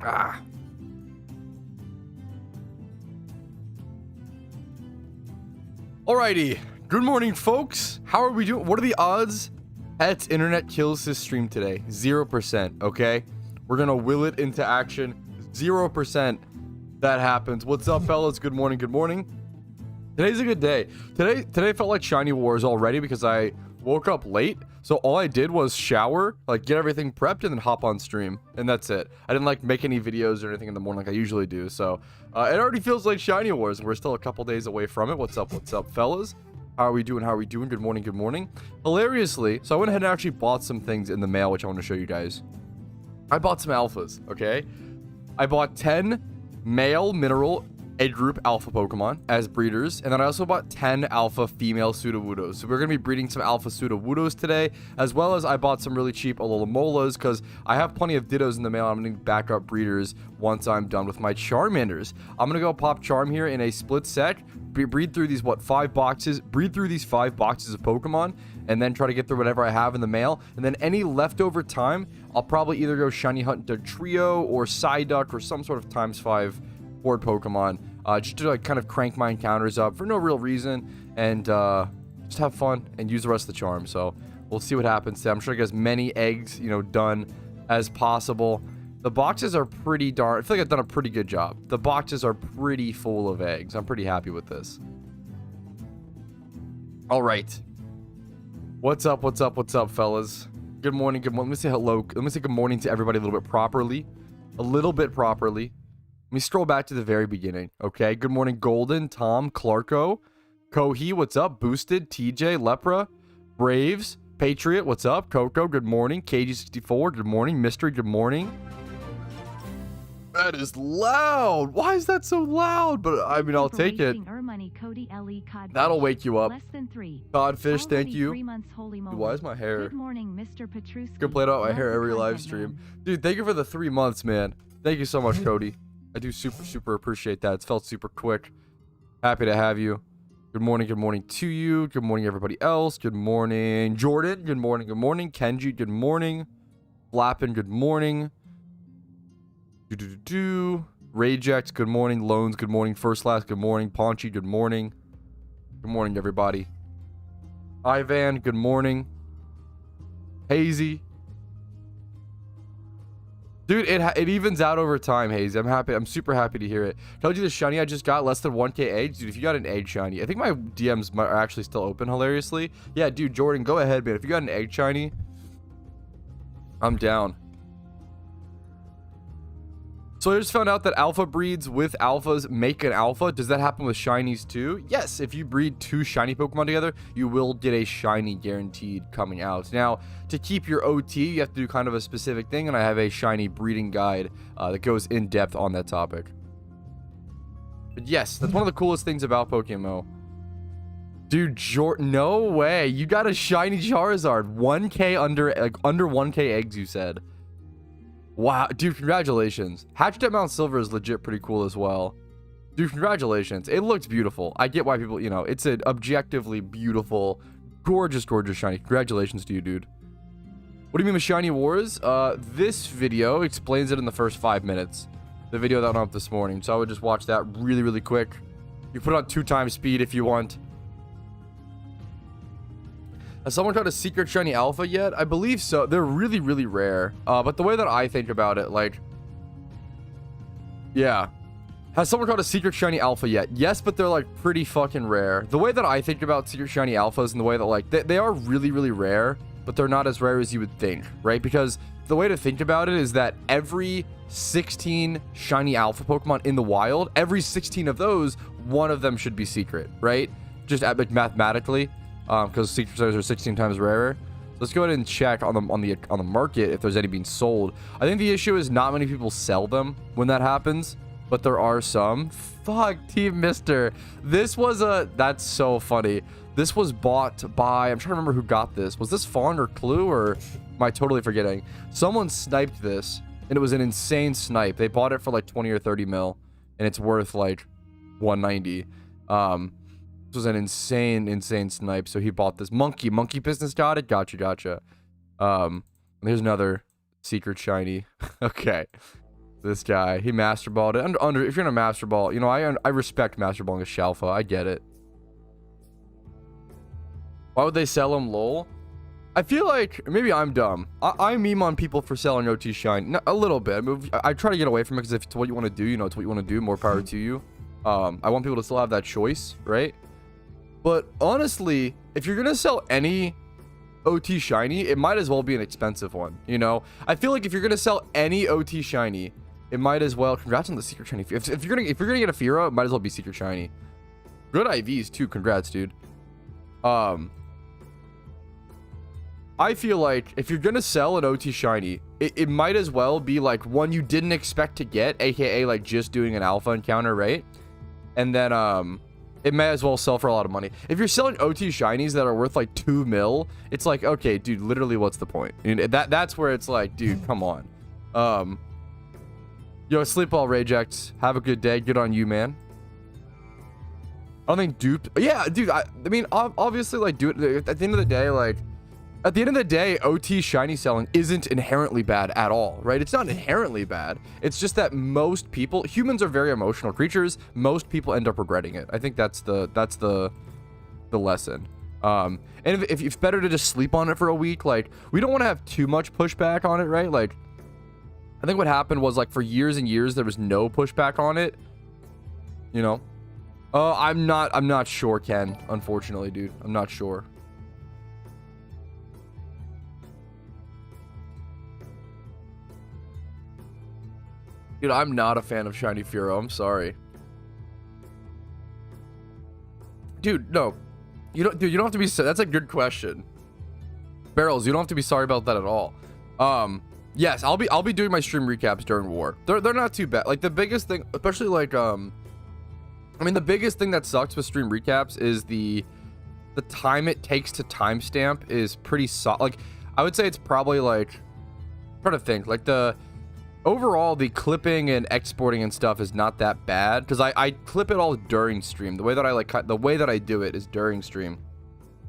Ah. Alrighty. Good morning, folks. How are we doing? What are the odds Pet's internet kills his stream today? 0%, okay? We're gonna will it into action. 0% that happens. What's up, fellas? Good morning, good morning. Today's a good day. Today felt like Shiny Wars already because I woke up late. So all I did was shower, like get everything prepped, and then hop on stream. And that's it. I didn't like make any videos or anything in the morning like I usually do. So it already feels like Shiny Wars. We're still a couple days away from it. What's up, fellas? How are we doing? How are we doing? Good morning, good morning. Hilariously, so I went ahead and actually bought some things in the mail, which I want to show you guys. I bought some alphas, okay? I bought 10 male mineral egg group alpha Pokemon as breeders, and then I also bought 10 alpha female Sudowoodos. So we're going to be breeding some alpha Sudowoodos today, as well as I bought some really cheap Alomolas because I have plenty of Dittos in the mail. I'm going to back up breeders once I'm done with my Charmanders. I'm going to go pop Charm here in a split sec, breed through these, breed through these 5 boxes of Pokemon, and then try to get through whatever I have in the mail. And then any leftover time, I'll probably either go Shiny Hunt to Trio or Psyduck or some sort of ×5 board Pokemon, just to like kind of crank my encounters up for no real reason, and just have fun and use the rest of the charm. So we'll see what happens today. I'm sure I get as many eggs, done as possible. The boxes are pretty darn, I feel like I've done a pretty good job. The boxes are pretty full of eggs. I'm pretty happy with this. All right. What's up, fellas? Good morning, good morning. Let me say hello. Let me say good morning to everybody a little bit properly. Let me scroll back to the very beginning, okay? Good morning, Golden, Tom, Clarko, Kohi, what's up? Boosted, TJ, Lepra, Braves, Patriot, what's up? Coco, good morning. KG64, good morning. Mystery, good morning. That is loud. Why is that so loud? But I mean, I'll take it. That'll wake you up. Codfish, thank you. Dude, why is my hair? Good morning, Mr. Patrouski. Complain about my hair every live stream. Dude, thank you for the 3 months, man. Thank you so much, Cody. I do super appreciate that. It's felt super quick. Happy to have you. Good morning to you. Good morning, everybody else. Good morning, Jordan. Good morning. Kenji, good morning. Flappin, good morning. Rajex, good morning. Loans, good morning. First Last, good morning. Paunchy, good morning. Good morning, everybody. Ivan, good morning. Hazy. Dude, it evens out over time, Hazy. I'm happy. I'm super happy to hear it. Told you the shiny I just got less than 1k eggs. Dude, if you got an egg shiny, I think my DMs are actually still open, hilariously. Yeah, dude, Jordan, go ahead, man. If you got an egg shiny, I'm down. So I just found out that alpha breeds with alphas make an alpha. Does that happen with shinies too? Yes, if you breed 2 shiny Pokemon together, you will get a shiny guaranteed coming out. Now, to keep your OT, you have to do kind of a specific thing, and I have a shiny breeding guide that goes in depth on that topic. But yes, that's one of the coolest things about PokeMMO. Dude, no way. You got a shiny Charizard. 1k under 1k eggs, you said. Wow, dude, congratulations. Hatched at Mount Silver is legit pretty cool as well. Dude, congratulations. It looks beautiful. I get why people, it's an objectively beautiful, gorgeous shiny. Congratulations to you, dude. What do you mean with Shiny Wars? This video explains it in the first 5 minutes. The video that went up this morning. So I would just watch that really quick. You put it on 2 times speed if you want. Has someone caught a secret shiny alpha yet? I believe so. They're really rare. But the way that I think about it, like, yeah. Has someone caught a secret shiny alpha yet? Yes, but they're like pretty fucking rare. The way that I think about secret shiny alphas and the way that like they are really rare, but they're not as rare as you would think, right? Because the way to think about it is that every 16 shiny alpha Pokemon in the wild, every 16 of those, one of them should be secret, right? Just like mathematically. Because secret stars are 16 times rarer. So let's go ahead and check on the market if there's any being sold. I think the issue is not many people sell them when that happens, but there are some. Fuck, Team Mister. That's so funny. This was bought by, I'm trying to remember who got this. Was this Fawn or Clue, or am I totally forgetting? Someone sniped this, and it was an insane snipe. They bought it for like 20 or 30 mil, and it's worth like 190. So This was an insane snipe. So he bought this monkey business. Got it. Gotcha. Here's another secret shiny. Okay. This guy, he master balled it. If you're gonna master ball, you know, I respect master balling a Shalfa. I get it. Why would they sell him, lol? I feel like maybe I'm dumb. I meme on people for selling OT shine. No, a little bit. I try to get away from it because if it's what you want to do, you know, it's what you want to do. More power to you. I want people to still have that choice, right? But honestly, if you're gonna sell any OT shiny, it might as well be an expensive one. You know, I feel like if you're gonna sell any OT shiny, it might as well. Congrats on the secret shiny. If you're gonna get a Fira, it might as well be secret shiny. Good IVs too. Congrats, dude. I feel like if you're gonna sell an OT shiny, it might as well be like one you didn't expect to get, aka like just doing an alpha encounter, right? And then it may as well sell for a lot of money. If you're selling OT shinies that are worth like 2 mil, it's like, okay, dude, literally what's the point? And that's where it's like, dude, come on. Yo, sleep well, Ragex. Have a good day. Good on you, man. I don't think duped. Yeah, dude, I mean, obviously, like, dude, at the end of the day, like, at the end of the day, OT shiny selling isn't inherently bad at all, right? It's not inherently bad. It's just that most people, humans are very emotional creatures. Most people end up regretting it. I think that's the lesson. And if it's better to just sleep on it for a week, like, we don't want to have too much pushback on it, right? Like, I think what happened was, like, for years and years, there was no pushback on it, you know? I'm not sure, Ken, unfortunately, dude. I'm not sure. Dude, I'm not a fan of Shiny Furo. I'm sorry. Dude, no. You don't have to be, that's a good question. Barrels, you don't have to be sorry about that at all. Yes, I'll be doing my stream recaps during war. They're not too bad. Like, the biggest thing, especially like I mean, the biggest thing that sucks with stream recaps is the time it takes to timestamp is pretty like, I would say it's probably like, I'm trying to think, like, overall, the clipping and exporting and stuff is not that bad because I clip it all during stream. The way that I do it is during stream,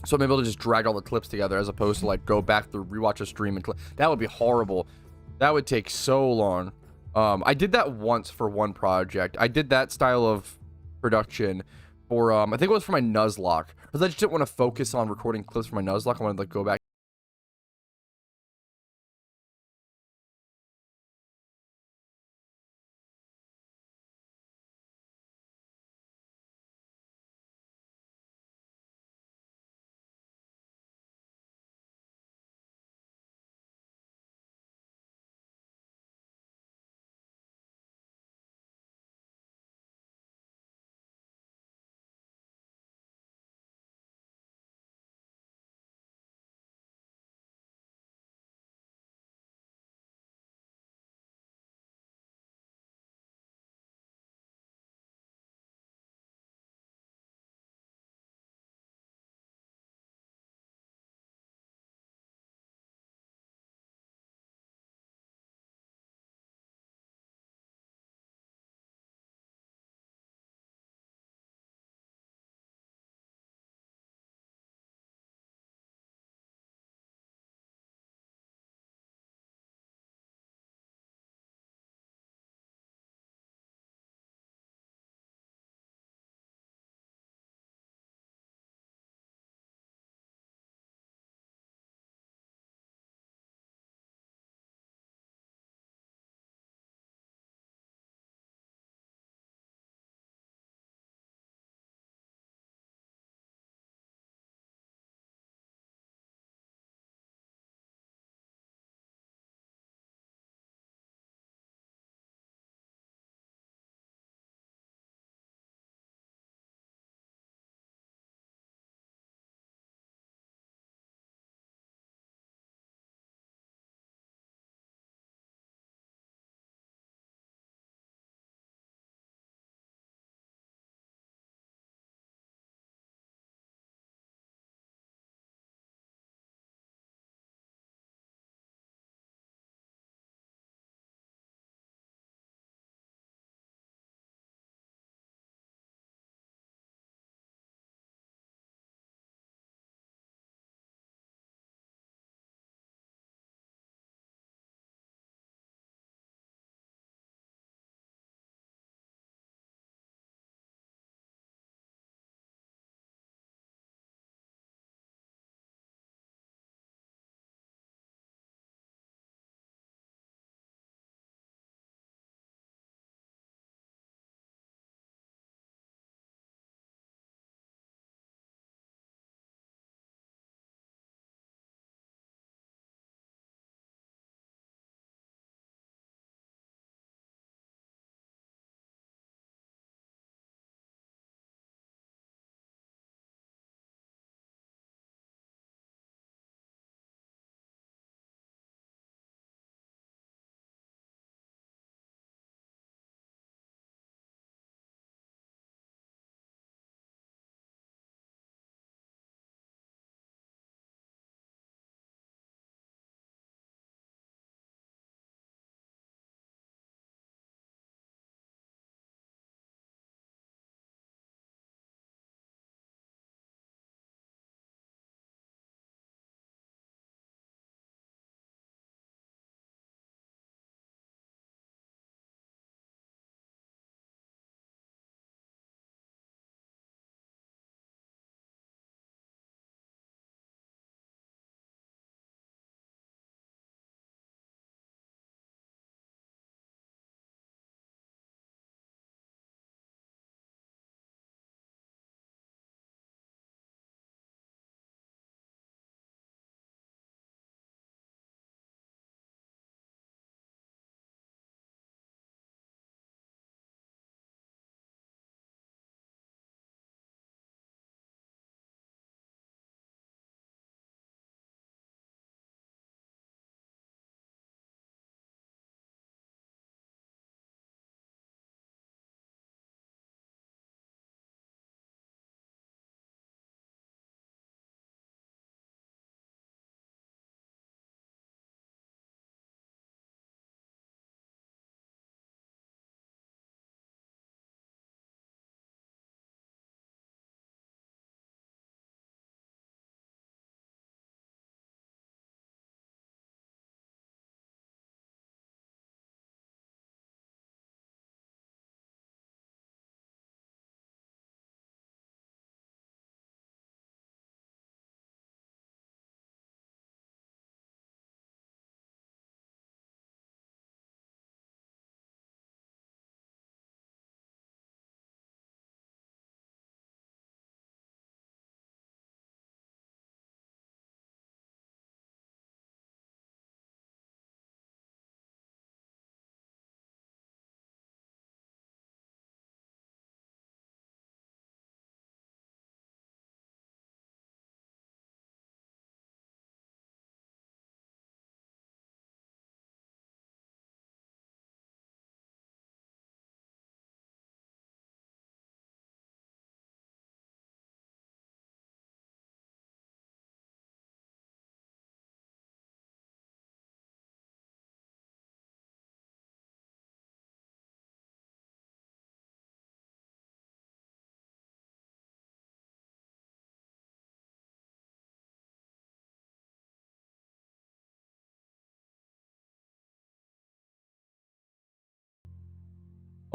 so I'm able to just drag all the clips together as opposed to like go back through, rewatch a stream and clip. That would be horrible. That would take so long. I did that once for one project. I did that style of production for I think it was for my Nuzlocke because I just didn't want to focus on recording clips for my Nuzlocke. I wanted to like go back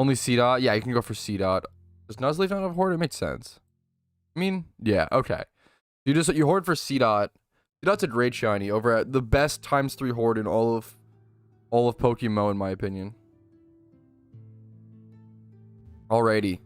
Only C dot. Yeah, you can go for C dot. Does Nuzleaf not have Horde? It makes sense. I mean, yeah, okay. You hoard for C dot. C dot's a great shiny over at the best ×3 Horde in all of PokeMMO, in my opinion. Alrighty.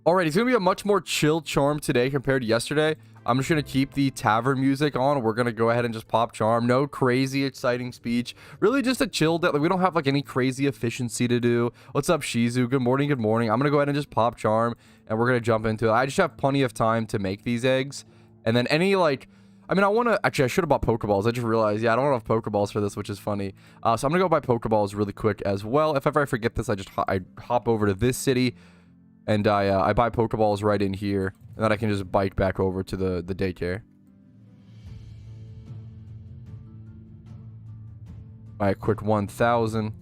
It's gonna be a much more chill charm today compared to yesterday. I'm just gonna keep the tavern music on. We're gonna go ahead and just pop charm. No crazy exciting speech. Really just a chill day. Like, we don't have like any crazy efficiency to do. What's up, Shizu? Good morning. I'm gonna go ahead and just pop charm, and we're gonna jump into it. I just have plenty of time to make these eggs, and then any like, I mean, actually I should have bought Pokeballs. I just realized, yeah, I don't have Pokeballs for this, which is funny. So I'm gonna go buy Pokeballs really quick as well. If ever I forget this, I hop over to this city, and I buy Pokeballs right in here, and then I can just bike back over to the daycare. Buy a quick 1,000.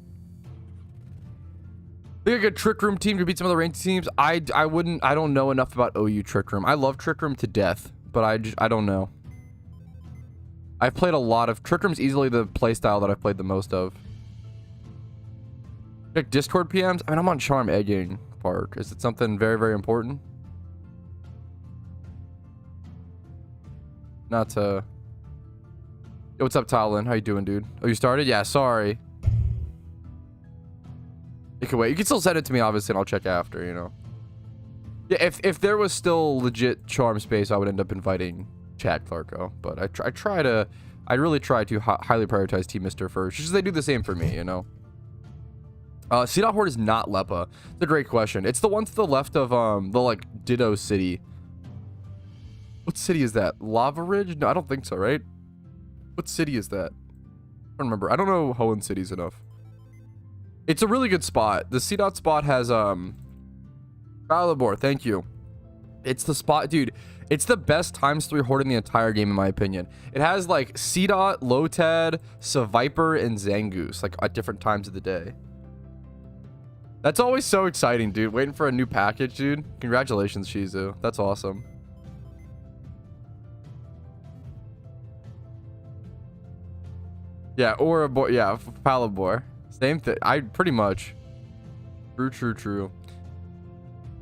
Think a good Trick Room team could beat some other ranked teams. I don't know enough about OU Trick Room. I love Trick Room to death, but I don't know. I've played a lot of Trick Room's easily the playstyle that I've played the most of. Check Discord PMs. I mean, I'm on Charm Egging Park. Is it something very, very important? Not to... Yo, what's up, Talon? How you doing, dude? Oh, you started? Yeah, sorry. You can wait. You can still send it to me, obviously, and I'll check after, you know. Yeah, if there was still legit charm space, I would end up inviting Chad Clarko. But I really try to highly prioritize Team Mister first, just as they do the same for me, you know. C. Horde is not Lepa. It's a great question. It's the one to the left of the like Ditto city. What city is that? Lava Ridge? No, I don't think so, right? What city is that? I don't remember. I don't know Hoenn cities enough. It's a really good spot. The C. spot has Balabor, thank you. It's the spot, dude. It's the best ×3 Horde in the entire game, in my opinion. It has like C. Lotad, Seviper, and Zangoose, like at different times of the day. That's always so exciting, dude. Waiting for a new package, dude. Congratulations, Shizu. That's awesome. Yeah, or a boy. Yeah, Palabor. Same thing. Pretty much. True.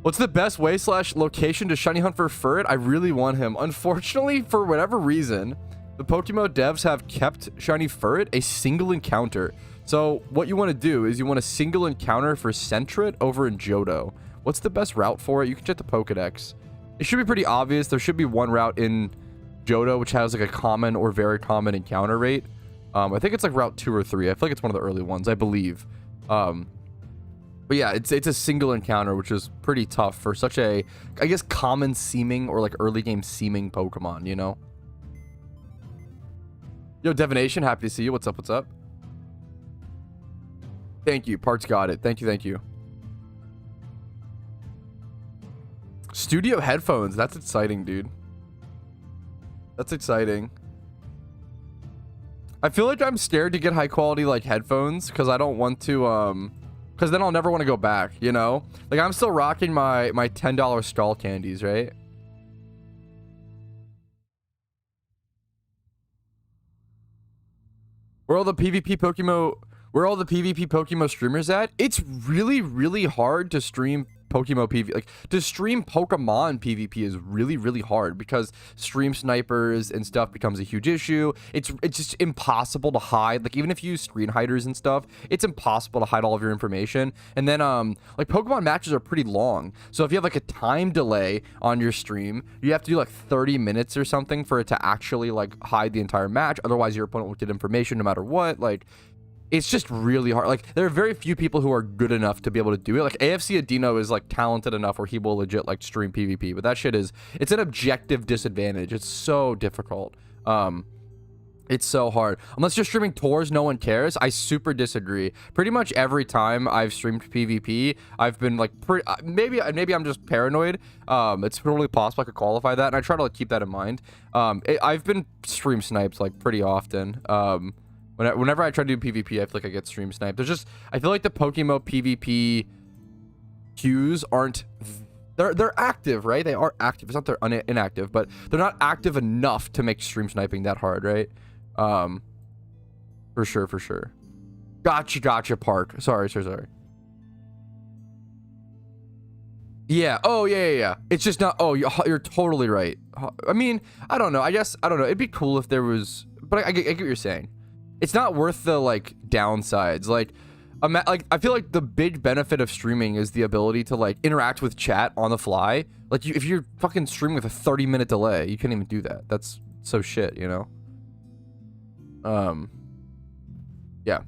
What's the best way / location to shiny hunt for Furret? I really want him. Unfortunately, for whatever reason, the PokeMMO devs have kept shiny Furret a single encounter. So what you want to do is you want a single encounter for Sentret over in Johto. What's the best route for it? You can check the Pokedex. It should be pretty obvious. There should be one route in Johto which has like a common or very common encounter rate. I think it's like route 2 or 3. I feel like it's one of the early ones, I believe. But yeah, it's a single encounter, which is pretty tough for such a, I guess, common seeming or like early game seeming Pokemon, you know? Yo, Divination, happy to see you. What's up? Thank you. Parts got it. Thank you. Studio headphones. That's exciting, dude. That's exciting. I feel like I'm scared to get high quality like headphones because I don't want to because then I'll never want to go back, you know? Like, I'm still rocking my $10 stall candies, right? Where all the PvP PokeMMO streamers at? It's really hard to stream PokeMMO PvP. Like, to stream Pokemon PvP is really hard because stream snipers and stuff becomes a huge issue. It's just impossible to hide. Like, even if you use screen hiders and stuff, it's impossible to hide all of your information. And then like, Pokemon matches are pretty long, so if you have like a time delay on your stream, you have to do like 30 minutes or something for it to actually like hide the entire match. Otherwise your opponent will get information no matter what. Like, it's just really hard. Like, there are very few people who are good enough to be able to do it. Like, AFC Adino is like talented enough where he will legit like stream PvP, but that shit is, it's an objective disadvantage. It's so difficult. It's so hard. Unless you're streaming tours, no one cares. I super disagree. Pretty much every time I've streamed PvP, I've been like maybe I'm just paranoid. It's totally possible I could qualify that, and I try to like keep that in mind. I've been stream sniped like pretty often. Whenever I try to do PvP, I feel like I get stream sniped. I feel like the PokeMMO PvP queues aren't, they're active, right? They are active. It's not they're inactive, but they're not active enough to make stream sniping that hard, right? For sure. Gotcha, Park. Sorry. Yeah. Oh, yeah. It's just not. Oh, you're totally right. I mean, I don't know. I guess I don't know. It'd be cool if there was, but I get what you're saying. It's not worth the like downsides. Like, I feel like the big benefit of streaming is the ability to like interact with chat on the fly. Like, if you're fucking streaming with a 30-minute delay, you can't even do that. That's so shit, you know. Yeah.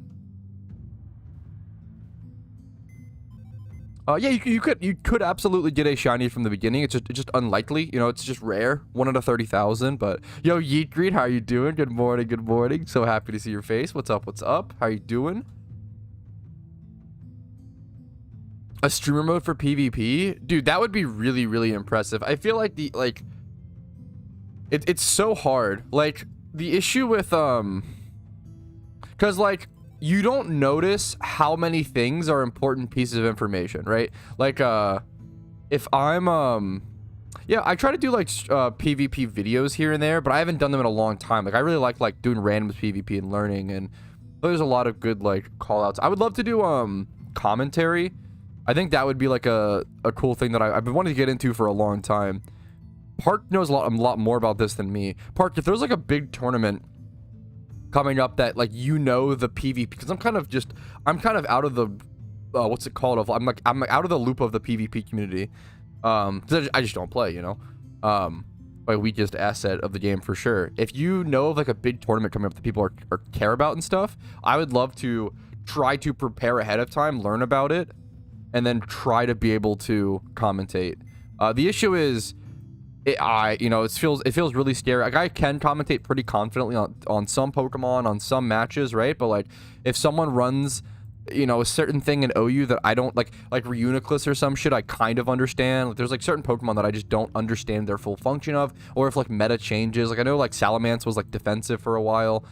Yeah, you could absolutely get a shiny from the beginning. It's just unlikely, you know. It's just rare, 1 out of 30,000. But yo, Yeet Green, how you doing? Good morning, good morning. So happy to see your face. What's up? What's up? How you doing? A streamer mode for PvP, dude, that would be really, really impressive. I feel like it's so hard. Like the issue with because like, you don't notice how many things are important pieces of information, right? Like, if I'm, yeah, I try to do like PvP videos here and there, but I haven't done them in a long time. Like, I really like doing random PvP and learning, and there's a lot of good like call outs. I would love to do commentary. I think that would be like a cool thing that I've been wanting to get into for a long time. Park knows a lot more about this than me. Park, if there's like a big tournament coming up that like, you know, the PvP, because I'm kind of out of the what's it called, I'm out of the loop of the PvP community, because I just don't play, you know. My weakest asset of the game for sure. If you know of like a big tournament coming up that people are care about and stuff, I would love to try to prepare ahead of time, learn about it, and then try to be able to commentate. The issue is, you know, it feels really scary. Like, I can commentate pretty confidently on some Pokemon, on some matches, right? But like, if someone runs, you know, a certain thing in OU that I don't like Reuniclus or some shit, I kind of understand. Like, there's like certain Pokemon that I just don't understand their full function of, or if like meta changes. Like, I know like Salamence was like defensive for a while.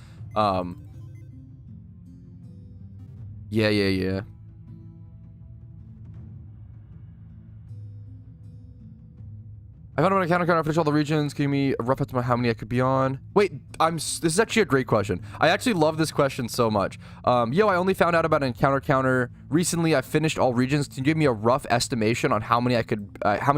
Yeah. I found an account I finish all the regions. Give me a rough estimate how many I could be on. Wait, this is actually a great question. I actually love this question so much. Yo, I only found out about an encounter counter recently. I finished all regions. Can you give me a rough estimation on how many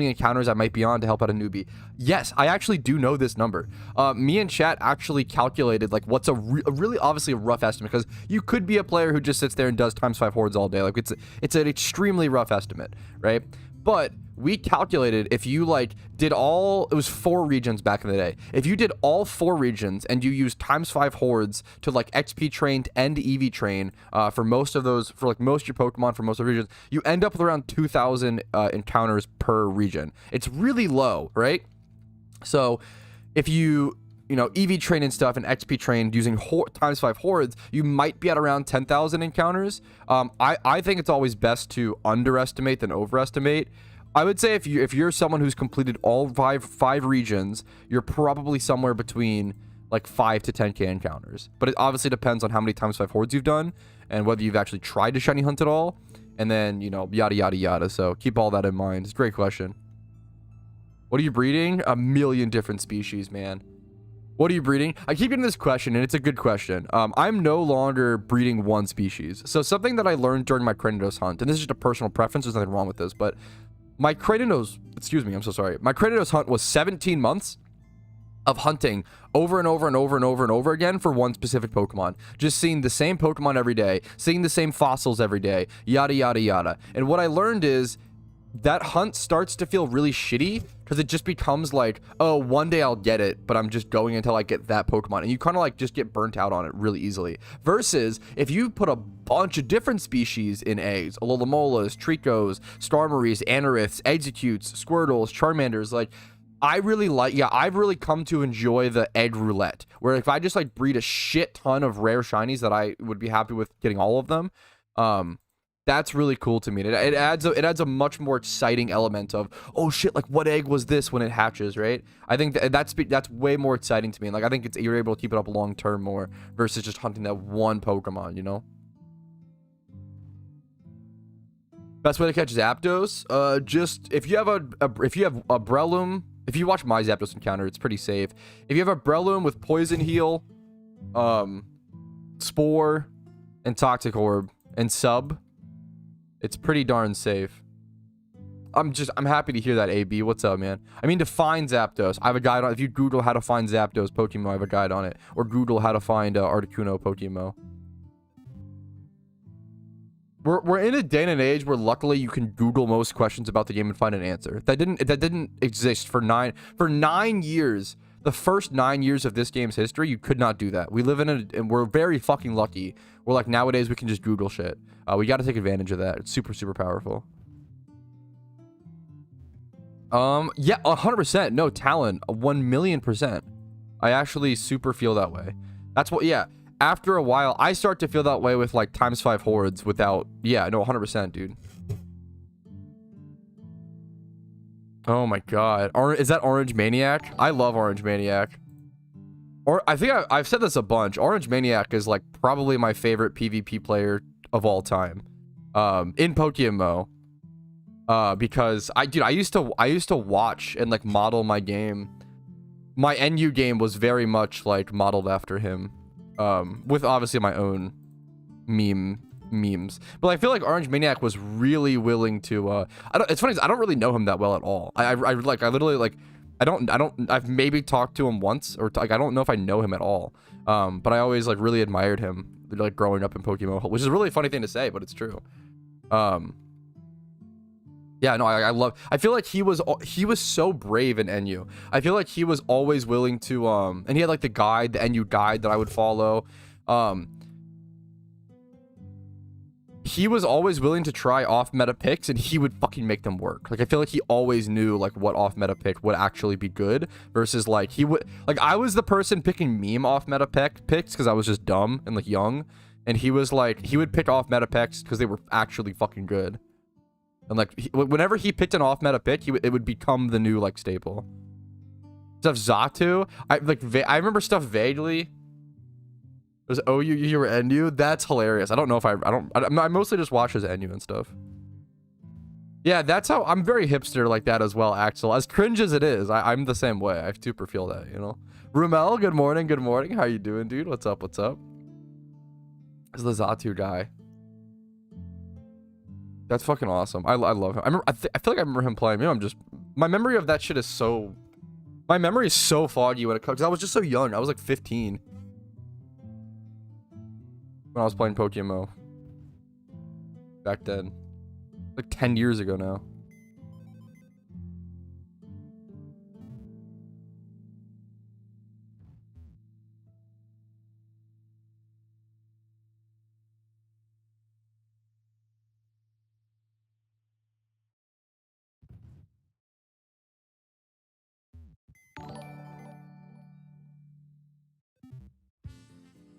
encounters I might be on to help out a newbie? Yes, I actually do know this number. Me and chat actually calculated like what's a really obviously a rough estimate, because you could be a player who just sits there and does ×5 hordes all day. Like, it's an extremely rough estimate, right? But we calculated, if you like did it was 4 regions back in the day. If you did all 4 regions and you used ×5 hordes to like XP train and EV train for most of those, for like most of your Pokemon for most of the regions, you end up with around 2,000 encounters per region. It's really low, right? So if you know, EV train and stuff and XP train using ×5 hordes, you might be at around 10,000 encounters. I think it's always best to underestimate than overestimate. I would say if you're someone who's completed all five regions, you're probably somewhere between like 5 to 10k encounters. But it obviously depends on how many ×5 hordes you've done and whether you've actually tried to shiny hunt at all, and then, you know, yada yada yada. So keep all that in mind. It's a great question. What are you breeding? A million different species, man. What are you breeding? I keep getting this question, and it's a good question. I'm no longer breeding one species. So something that I learned during my Cranidos hunt, and this is just a personal preference, there's nothing wrong with this, but my Cranidos, excuse me, I'm so sorry. My Cranidos hunt was 17 months of hunting over and over and over and over and over again for one specific Pokemon. Just seeing the same Pokemon every day, seeing the same fossils every day, yada, yada, yada. And what I learned is that hunt starts to feel really shitty because it just becomes like, oh, one day I'll get it, but I'm just going until I get that Pokemon. And you kind of like just get burnt out on it really easily. Versus if you put a bunch of different species in eggs, Alomolas, Tricos, Starmie's, Anoriths, Executes, Squirtles, Charmanders, like, I've really come to enjoy the egg roulette, where if I just like breed a shit ton of rare shinies that I would be happy with getting all of them, that's really cool to me. It adds a much more exciting element of, oh shit, like what egg was this when it hatches, right? I think that's way more exciting to me. And like, I think you're able to keep it up long term more versus just hunting that one Pokemon, you know? Best way to catch Zapdos? Just if you have a Breloom, if you watch my Zapdos encounter, it's pretty safe. If you have a Breloom with Poison Heal, Spore, and Toxic Orb, and Sub, it's pretty darn safe. I'm happy to hear that, AB. What's up, man? I mean, to find Zapdos, I have a guide on. If you Google how to find Zapdos Pokemon, I have a guide on it. Or Google how to find Articuno Pokemon. We're in a day and an age where luckily you can Google most questions about the game and find an answer. That didn't exist for 9 years. The first 9 years of this game's history, you could not do that. We live and we're very fucking lucky. We're like, nowadays we can just Google shit. We got to take advantage of that. It's super, super powerful. Yeah, 100%. No, talent, 1,000,000%. I actually super feel that way. That's what, yeah. After a while, I start to feel that way with like ×5 hordes without, yeah, no, 100%, dude. Oh my god. Is that Orange Maniac? I love Orange Maniac. Or I think I've said this a bunch. Orange Maniac is like probably my favorite PvP player of all time. In PokeMMO. Because I used to watch and like model my game. My NU game was very much like modeled after him. With obviously my own memes, but I feel like Orange Maniac was really willing to it's funny, I don't really know him that well at all. I literally like I've maybe talked to him once, or like I don't know if I know him at all, but I always like really admired him like growing up in PokeMMO, which is a really funny thing to say, but it's true. Yeah, no, I feel like he was so brave in NU. I feel like he was always willing to and he had like the NU guide that I would follow. He was always willing to try off meta picks, and he would fucking make them work. Like I feel like he always knew like what off meta pick would actually be good, versus like he would, like I was the person picking meme off meta picks because I was just dumb and like young, and he was like, he would pick off meta picks because they were actually fucking good. And like whenever he picked an off meta pick, it would become the new like staple. Stuff Xatu, I remember stuff vaguely. There's OU, you were NU. That's hilarious. I don't know if I mostly just watch his NU and stuff. Yeah, that's how I'm very hipster like that as well, Axel. As cringe as it is, I'm the same way. I super feel that, you know. Rumel, good morning, good morning. How you doing, dude? What's up? What's up? This is the Xatu guy. That's fucking awesome. I love him. I feel like I remember him playing. Maybe I'm just, my memory of that shit is so, my memory is so foggy when it comes, because I was just so young. I was like 15 when I was playing PokeMMO back then, like 10 years ago now.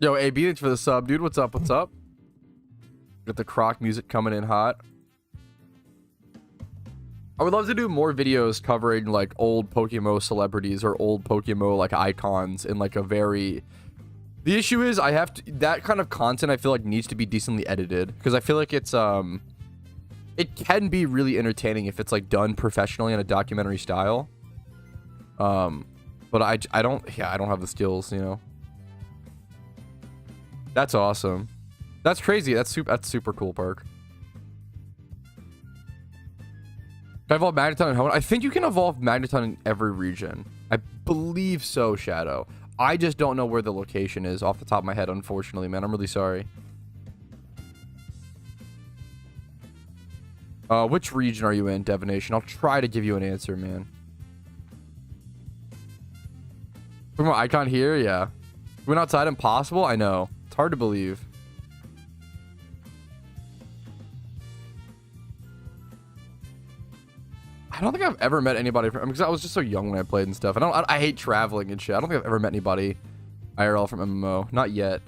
Yo, AB, thanks for the sub, dude. What's up? What's up? Got the croc music coming in hot. I would love to do more videos covering like old PokeMMO celebrities or old PokeMMO like icons in like a very... The issue is I have to... That kind of content I feel like needs to be decently edited, because I feel like it's it can be really entertaining if it's like done professionally in a documentary style. But I don't have the skills, you know. That's awesome. That's crazy. That's super cool, Park. Can I evolve Magneton and Hoenn? I think you can evolve Magneton in every region. I believe so, Shadow. I just don't know where the location is off the top of my head, unfortunately, man. I'm really sorry. Which region are you in, Divination? I'll try to give you an answer, man. From my icon here, yeah. Went outside, impossible? I know. It's hard to believe. I don't think I've ever met anybody from, because I was just so young when I played and stuff. I hate traveling and shit. I don't think I've ever met anybody IRL from MMO. Not yet.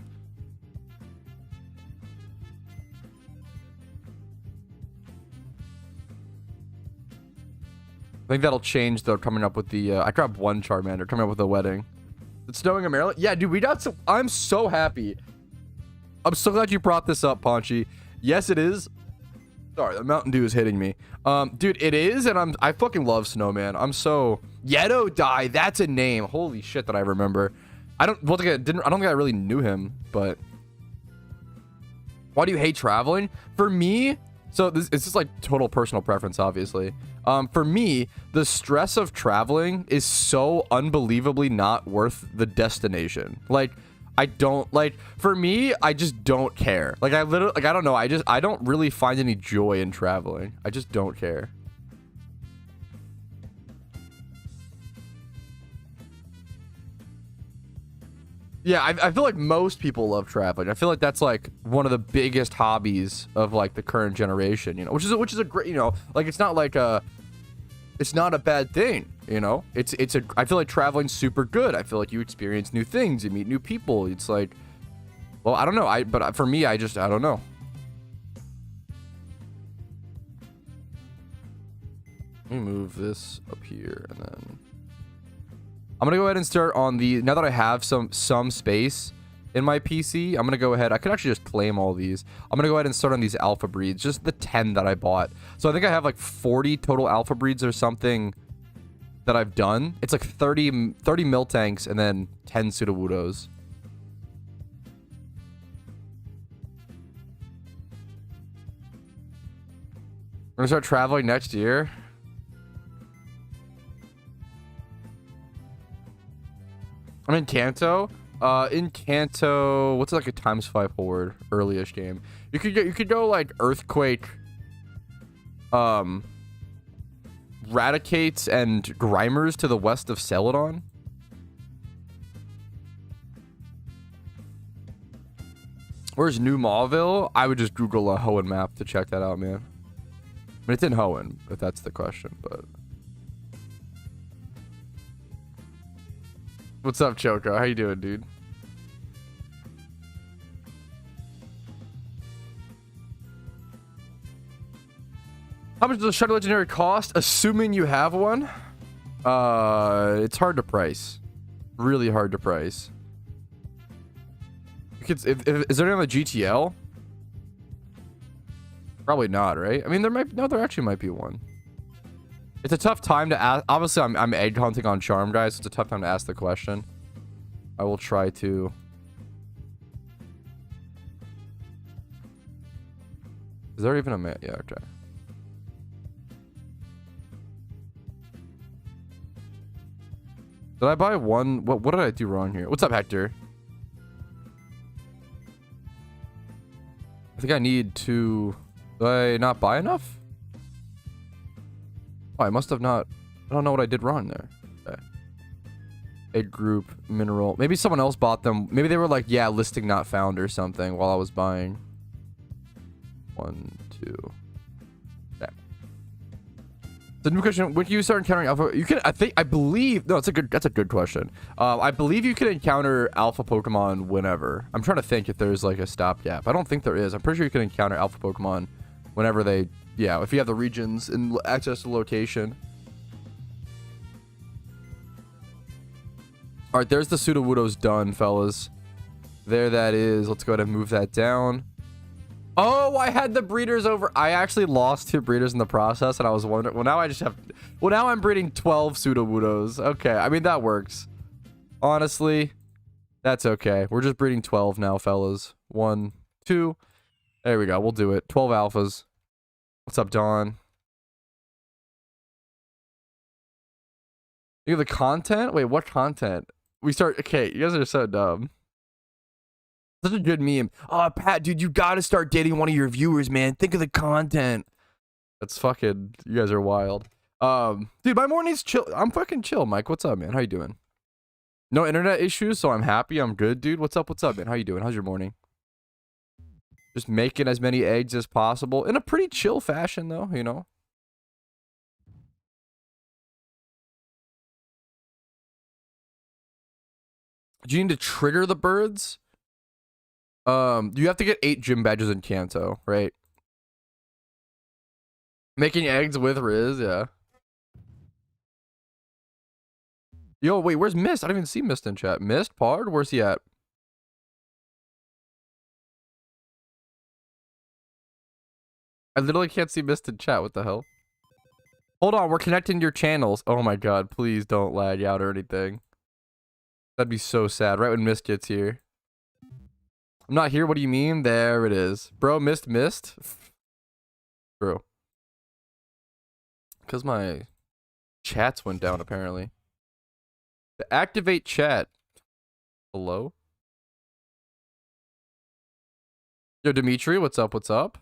I think that'll change though, coming up with the I grabbed one Charmander coming up with a wedding. It's snowing in Maryland. Yeah, dude, we got some. I'm so happy. I'm so glad you brought this up, Paunchy. Yes, it is. Sorry, the Mountain Dew is hitting me. Dude, it is, and I fucking love Snowman. I'm so Yedodai. That's a name. Holy shit, that I remember. I don't think I really knew him, but why do you hate traveling? For me, So it's just like total personal preference, obviously. For me, the stress of traveling is so unbelievably not worth the destination. Like, I don't like, for me, I just don't care. Like, I literally, like, I don't know. I don't really find any joy in traveling. I just don't care. Yeah, I feel like most people love traveling. I feel like that's like one of the biggest hobbies of like the current generation, you know, which is a great, you know, like it's not like it's not a bad thing, you know. I feel like traveling's super good. I feel like you experience new things, you meet new people. It's like, well, I don't know. But for me, I don't know. Let me move this up here and then I'm gonna go ahead and start on the, now that I have some space in my PC, I'm gonna go ahead, I could actually just claim all these. I'm gonna go ahead and start on these alpha breeds, just the 10 that I bought. So I think I have like 40 total alpha breeds or something that I've done. It's like 30 Miltanks and then 10 Sudowoodos. We're gonna start traveling next year. I'm in Kanto. In Kanto, what's like a ×5 forward early-ish game? You could go like Earthquake, Raticates and Grimers to the west of Celadon. Where's New Mauville? I would just Google a Hoenn map to check that out, man. I mean, it's in Hoenn, if that's the question, but. What's up, Choco? How you doing, dude? How much does a Shadow Legendary cost? Assuming you have one. It's hard to price. Really hard to price. Is there anything on the GTL? Probably not, right? I mean, there actually might be one. It's a tough time to ask. Obviously, I'm egg hunting on Charm, guys. So it's a tough time to ask the question. I will try to. Is there even a man? Yeah, okay. Did I buy one? What did I do wrong here? What's up, Hector? I think I need to. Did I not buy enough? Oh, I must have not. I don't know what I did wrong there. Okay. Egg group, mineral. Maybe someone else bought them. Maybe they were like, yeah, listing not found or something while I was buying. 1, 2. Okay. The new question: when can you start encountering alpha? You can. I believe. No, that's a good question. I believe you can encounter alpha Pokemon whenever. I'm trying to think if there's like a stopgap. I don't think there is. I'm pretty sure you can encounter alpha Pokemon whenever they. Yeah, if you have the regions and access to location. All right, there's the Sudowoodos done, fellas. There that is. Let's go ahead and move that down. Oh, I had the breeders over. I actually lost 2 breeders in the process, and I was wondering. Well, now I just have. Well, now I'm breeding 12 Sudowoodos. Okay, I mean that works. Honestly, that's okay. We're just breeding 12 now, fellas. 1, 2. There we go. We'll do it. 12 alphas. What's up, Dawn? You have the content? Wait, what content? We start. Okay, you guys are so dumb. Such a good meme. Oh, Pat, dude, you gotta start dating one of your viewers, man. Think of the content. That's fucking. You guys are wild. Dude, my morning's chill. I'm fucking chill, Mike. What's up, man? How you doing? No internet issues, so I'm happy. I'm good, dude. What's up? What's up, man? How you doing? How's your morning? Just making as many eggs as possible in a pretty chill fashion, though, you know. Do you need to trigger the birds? You have to get 8 gym badges in Kanto, right? Making eggs with Riz, yeah. Yo, wait, where's Mist? I don't even see Mist in chat. Mist? Pard? Where's he at? I literally can't see Mist in chat. What the hell? Hold on, we're connecting your channels. Oh my god, please don't lag out or anything. That'd be so sad, right when Mist gets here. I'm not here, what do you mean? There it is. Bro, missed. True. Because my chats went down, apparently. To activate chat. Hello? Yo, Dimitri, what's up? What's up?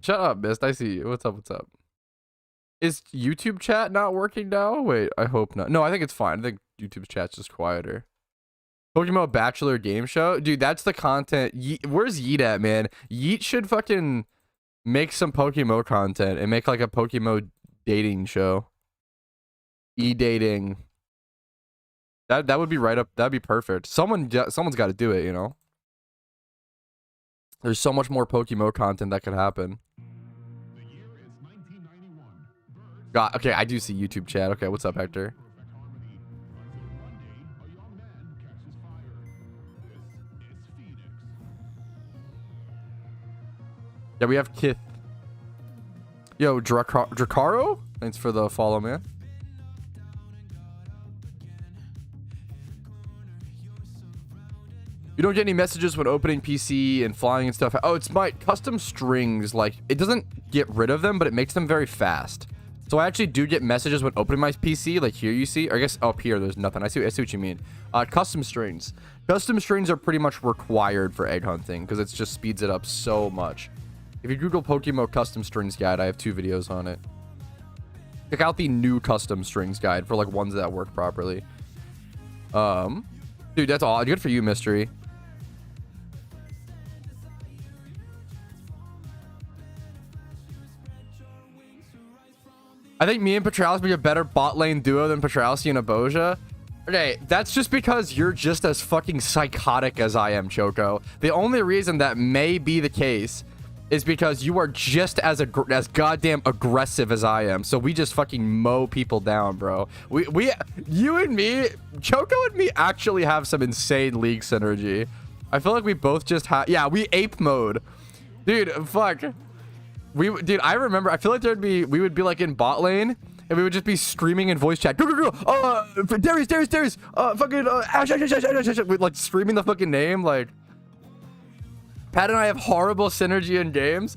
Shut up, Mist. I see you. What's up? What's up? Is YouTube chat not working now? Wait, I hope not. No, I think it's fine. I think YouTube chat's just quieter. PokeMMO Bachelor Game Show? Dude, that's the content. Where's Yeet at, man? Yeet should fucking make some PokeMMO content and make like a PokeMMO dating show. E-dating. That would be right up. That'd be perfect. Someone's got to do it, you know? There's so much more PokeMMO content that could happen. God, okay, I do see YouTube chat. Okay, what's up, Hector? Yeah, we have Kith. Yo, Dracaro? Thanks for the follow, man. You don't get any messages when opening PC and flying and stuff. Oh, it's my custom strings. Like, it doesn't get rid of them, but it makes them very fast. So I actually do get messages when opening my PC. Like here you see, or I guess up here there's nothing. I see what you mean. Custom strings. Custom strings are pretty much required for egg hunting because it just speeds it up so much. If you Google PokeMMO custom strings guide, I have 2 videos on it. Check out the new custom strings guide for like ones that work properly. Dude, that's all good for you, Mystery. I think me and Patrouski be a better bot lane duo than Patrouski and Aboja. Okay, that's just because you're just as fucking psychotic as I am, Choco. The only reason that may be the case is because you are just as goddamn aggressive as I am. So we just fucking mow people down, bro. You and me, Choco and me actually have some insane league synergy. I feel like we both just have, yeah, we ape mode. Dude, fuck. Dude, I remember, I feel like we would be like in bot lane and we would just be screaming in voice chat. Go, go, go. Darius. Fucking, Ash. We'd like screaming the fucking name. Like, Pat and I have horrible synergy in games.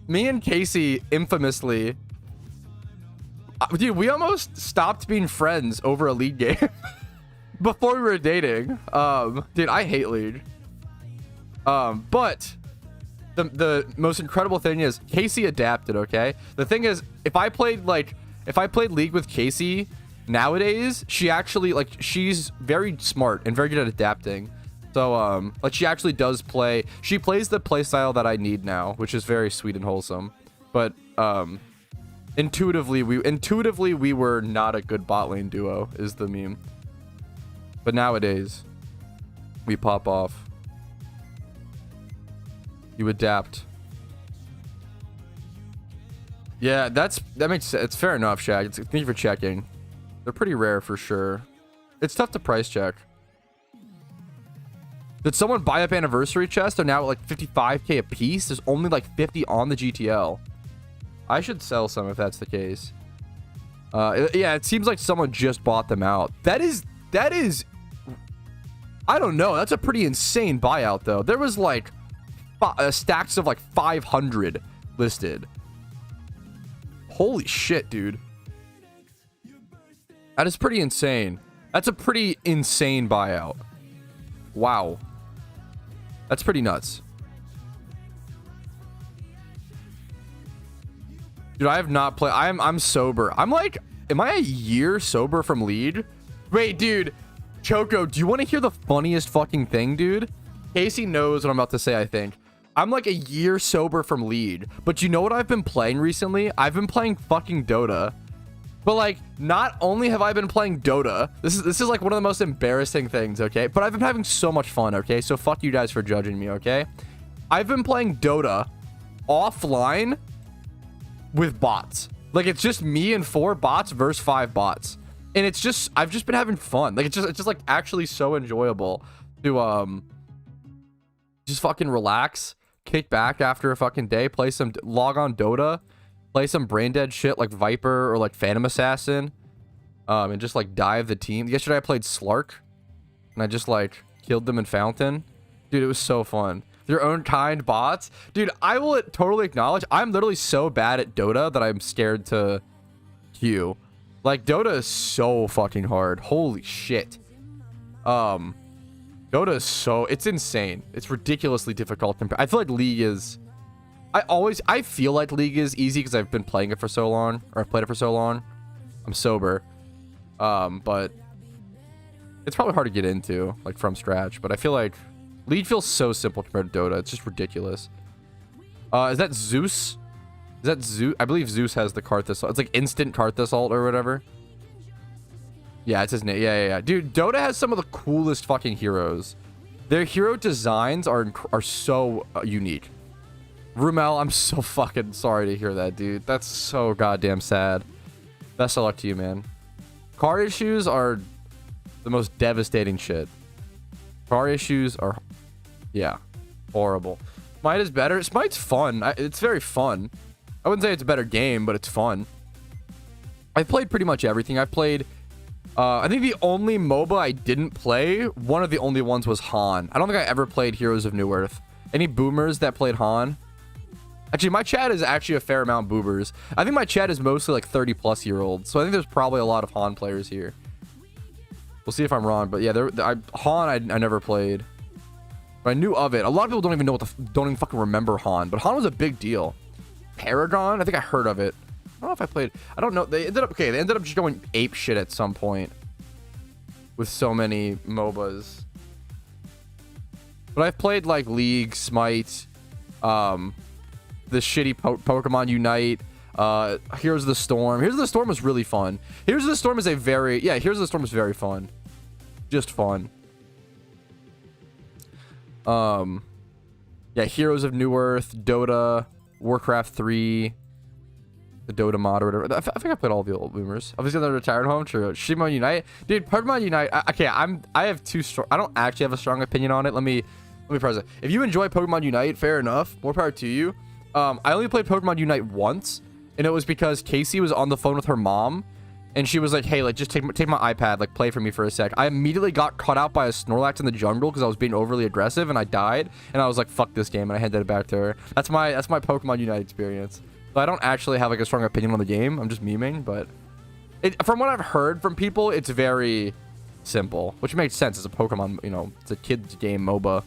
Me and Casey, infamously, dude, we almost stopped being friends over a League game before we were dating. Dude, I hate League. But the most incredible thing is Casey adapted, okay? The thing is, if I played League with Casey nowadays, she actually, like, she's very smart and very good at adapting. So, like, she actually does play. She plays the play style that I need now, which is very sweet and wholesome. But, intuitively, we were not a good bot lane duo, is the meme. But nowadays, we pop off. You adapt. Yeah, that makes sense. It's fair enough, Shaq. Thank you for checking. They're pretty rare for sure. It's tough to price check. Did someone buy up anniversary chests? They're now at like 55k a piece. There's only like 50 on the GTL. I should sell some if that's the case. Yeah, it seems like someone just bought them out. That is, I don't know. That's a pretty insane buyout though. There was like stacks of like 500 listed. Holy shit, dude. That is pretty insane. That's a pretty insane buyout. Wow. That's pretty nuts. Dude, I have not played. I'm sober. I'm like, am I a year sober from League? Wait, dude. Choco, do you want to hear the funniest fucking thing, dude? Casey knows what I'm about to say, I think. I'm like a year sober from League. But you know what I've been playing recently? I've been playing fucking Dota. But like, not only have I been playing Dota, this is like one of the most embarrassing things, okay? But I've been having so much fun, okay? So fuck you guys for judging me, okay? I've been playing Dota offline with bots. Like, it's just me and 4 bots versus 5 bots. And it's just, I've just been having fun. Like, it's just like actually so enjoyable to just fucking relax, kick back after a fucking day, play some, log on Dota, play some brain dead shit like Viper or like Phantom Assassin, and just like dive the team. Yesterday I played Slark, and I just like killed them in Fountain. Dude, it was so fun. Their own kind bots. Dude, I will totally acknowledge, I'm literally so bad at Dota that I'm scared to queue. Like, Dota is so fucking hard. Holy shit. Dota is so... It's insane. It's ridiculously difficult. I feel like League is... I feel like League is easy because I've been playing it for so long. Or I've played it for so long. I'm sober. But... It's probably hard to get into, like, from scratch. But I feel like... League feels so simple compared to Dota. It's just ridiculous. Is that Zeus? Is that Zeus? I believe Zeus has the Karthus. It's like instant Karthus ult or whatever. Yeah, it's his name. Yeah. Dude, Dota has some of the coolest fucking heroes. Their hero designs are so unique. Rumel, I'm so fucking sorry to hear that, dude. That's so goddamn sad. Best of luck to you, man. Car issues are the most devastating shit. Car issues are, yeah, horrible. Smite is better. Smite's fun. It's very fun. I wouldn't say it's a better game, but it's fun. I've played pretty much everything. I've played, I think the only MOBA I didn't play, one of the only ones was Han. I don't think I ever played Heroes of New Earth. Any boomers that played Han? Actually, my chat is actually a fair amount boomers. I think my chat is mostly like 30-plus-year-olds. So I think there's probably a lot of Han players here. We'll see if I'm wrong, but yeah, Han I never played, but I knew of it. A lot of people don't even know don't even fucking remember Han, but Han was a big deal. Paragon, I think I heard of it. I don't know if I played. I don't know. They ended up just going ape shit at some point with so many MOBAs. But I've played like League, Smite, the shitty Pokemon Unite. Heroes of the Storm. Heroes of the Storm was really fun. Heroes of the Storm is Heroes of the Storm is very fun. Just fun. Yeah, Heroes of New Earth, Dota, Warcraft 3, the Dota mod or whatever. I think I played all the old boomers. Obviously, they're retired home. True. Pokemon Unite, dude. Pokemon Unite. Okay, I have too strong. I don't actually have a strong opinion on it. Let me press it. If you enjoy Pokemon Unite, fair enough. More power to you. I only played Pokemon Unite once. And it was because Casey was on the phone with her mom, and she was like, "Hey, like, just take my iPad, like, play for me for a sec." I immediately got cut out by a Snorlax in the jungle because I was being overly aggressive, and I died. And I was like, "Fuck this game," and I handed it back to her. That's my Pokemon Unite experience. So I don't actually have like a strong opinion on the game. I'm just memeing, but from what I've heard from people, it's very simple, which makes sense. It's a Pokemon, you know, it's a kid's game MOBA.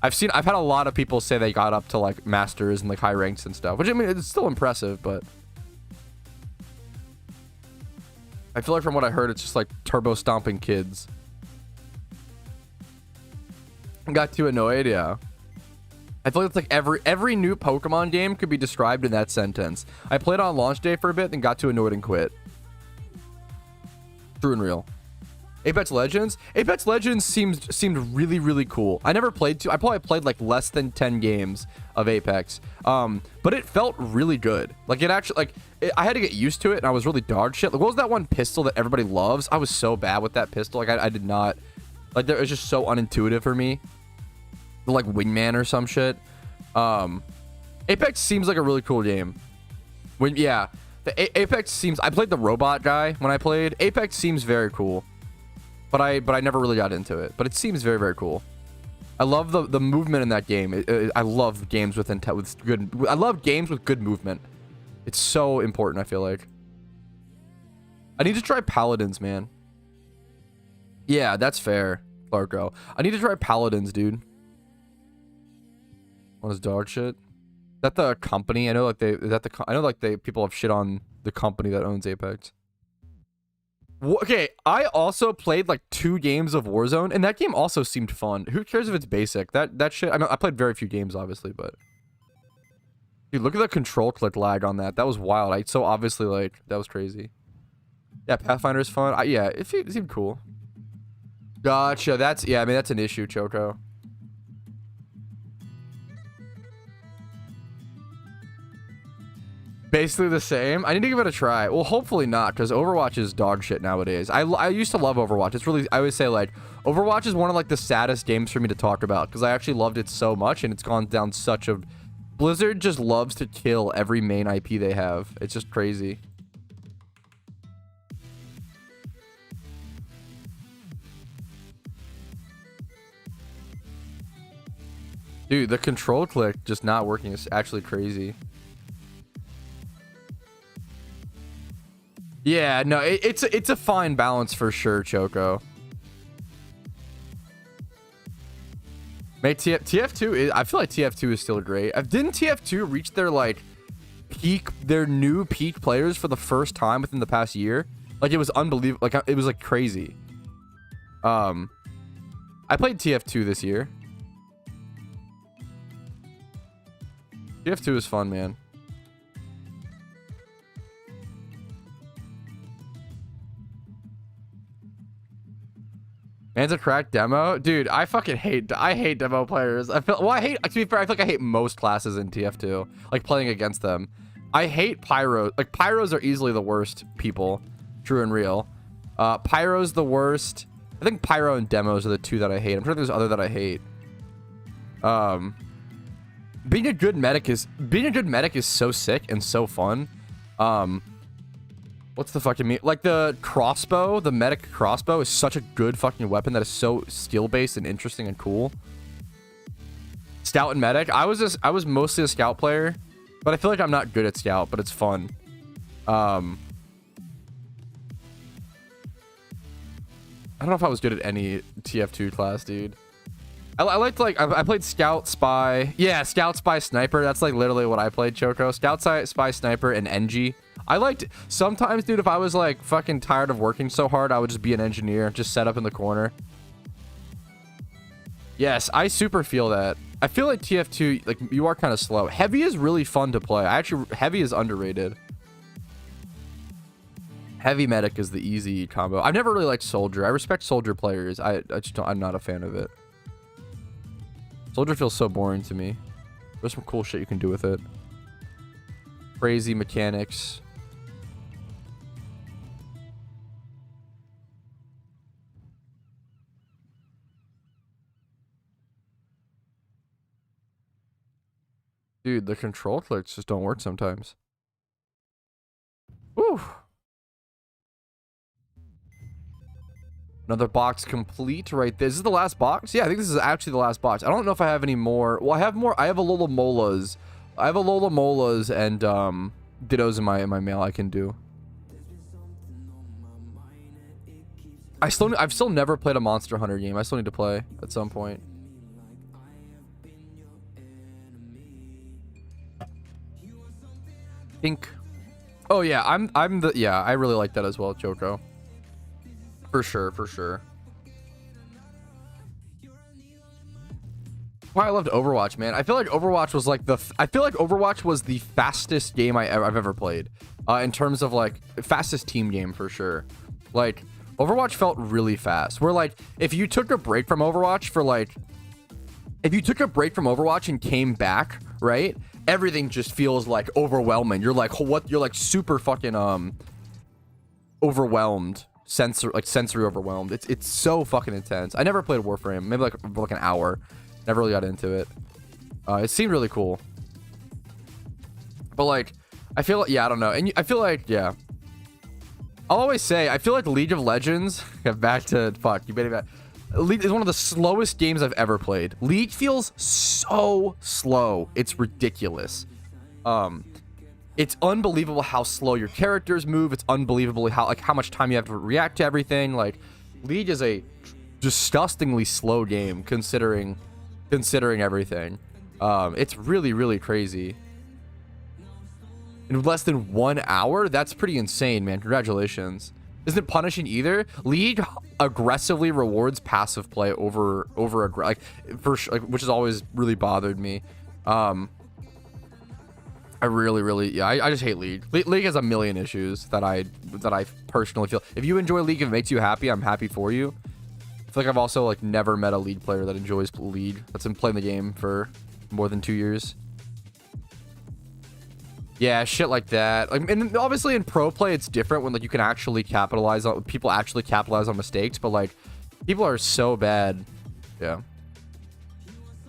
I've had a lot of people say they got up to like masters and like high ranks and stuff, which I mean, it's still impressive, but I feel like from what I heard, it's just like turbo stomping kids. Got too annoyed, yeah. I feel like it's like every new Pokemon game could be described in that sentence. I played on launch day for a bit, then got too annoyed and quit. True and real. Apex Legends seemed really, really cool. I never played I probably played like less than 10 games of Apex, but it felt really good. Like it actually, I had to get used to it, and I was really dog shit. Like, what was that one pistol that everybody loves? I was so bad with that pistol. Like I did not like, it was just so unintuitive for me. Like Wingman or some shit. Apex seems like a really cool game. The Apex seems. I played the robot guy when I played. Apex seems very cool. But I never really got into it. But it seems very, very cool. I love the movement in that game. I love games with good. I love games with good movement. It's so important, I feel like. I need to try Paladins, man. Yeah, that's fair, Clarko. I need to try Paladins, dude. What is dog shit? Is that the company? I know like people have shit on the company that owns Apex. Okay, I also played like 2 games of Warzone, and that game also seemed fun. Who cares if it's basic? That shit. I know I played very few games, obviously, but dude, look at the control click lag on that. That was wild. So obviously, like, that was crazy. Yeah, Pathfinder is fun. Yeah, it seemed cool. Gotcha. I mean, that's an issue, Choco. Basically the same. I need to give it a try. Well, hopefully not, because Overwatch is dog shit nowadays. I used to love Overwatch. It's really, I always say, like, Overwatch is one of like the saddest games for me to talk about, because I actually loved it so much, and it's gone down such a... Blizzard just loves to kill every main IP they have. It's just crazy. Dude, the control click just not working is actually crazy. Yeah, no, it's a fine balance for sure, Choco. Mate, TF2 I feel like TF2 is still great. Didn't TF2 reach their like their new peak players for the first time within the past year? Like it was unbelievable. Like it was like crazy. I played TF2 this year. TF2 is fun, man. Man's a cracked demo, dude. I hate demo players. To be fair, I feel like I hate most classes in TF2, like playing against them. I hate pyro. Like pyros are easily the worst people, true and real. Pyro's the worst. I think pyro and demos are the two that I hate. I'm sure there's other that I hate. Being a good medic is so sick and so fun. What's the fucking mean? Like the crossbow, the medic crossbow is such a good fucking weapon that is so skill-based and interesting and cool. Scout and medic. I was mostly a scout player, but I feel like I'm not good at scout, but it's fun. I don't know if I was good at any TF2 class, dude. I played scout, spy. Yeah, scout, spy, sniper. That's like literally what I played, Choco. Scout, spy, sniper, and NG. I liked sometimes, dude, if I was like fucking tired of working so hard, I would just be an engineer, just set up in the corner. Yes, I super feel that. I feel like TF2, like you are kind of slow. Heavy is really fun to play. Heavy is underrated. Heavy medic is the easy combo. I've never really liked soldier. I respect soldier players. I'm not a fan of it. Soldier feels so boring to me. There's some cool shit you can do with it. Crazy mechanics. Dude, the control clicks just don't work sometimes. Woo! Another box complete right there. Is this the last box? Yeah, I think this is actually the last box. I don't know if I have any more. Well, I have more. I have a Lola Molas. I have a Lola Molas and Dittos in my mail I can do. I've still never played a Monster Hunter game. I still need to play at some point. Pink. Oh yeah, I really like that as well, Choco. For sure, for sure. Why I loved Overwatch, man. I feel like Overwatch was like the fastest game I've ever played. In terms of like fastest team game for sure. Like Overwatch felt really fast. Where like if you took a break from Overwatch and came back, right? Everything just feels like overwhelming. You're like what? You're like super fucking overwhelmed. Sensory overwhelmed. It's so fucking intense. I never played Warframe. Maybe like an hour. Never really got into it. It seemed really cool. But like, I feel like, yeah, I don't know. And I feel like, yeah. I'll always say, I feel like League of Legends, back to, fuck, you better League is one of the slowest games I've ever played. League feels so slow. It's ridiculous. It's unbelievable how slow your characters move. It's unbelievable how much time you have to react to everything. Like, League is a disgustingly slow game considering everything. It's really, really crazy. In less than 1 hour? That's pretty insane, man. Congratulations. Isn't it punishing either? League aggressively rewards passive play over which has always really bothered me. I just hate League. League has a million issues that I personally feel. If you enjoy League, if it makes you happy, I'm happy for you. I feel like I've also like never met a League player that enjoys League, that's been playing the game for more than 2 years. Yeah, shit like that. Like, and obviously in pro play it's different when like you can actually capitalize on mistakes, but like people are so bad. Yeah.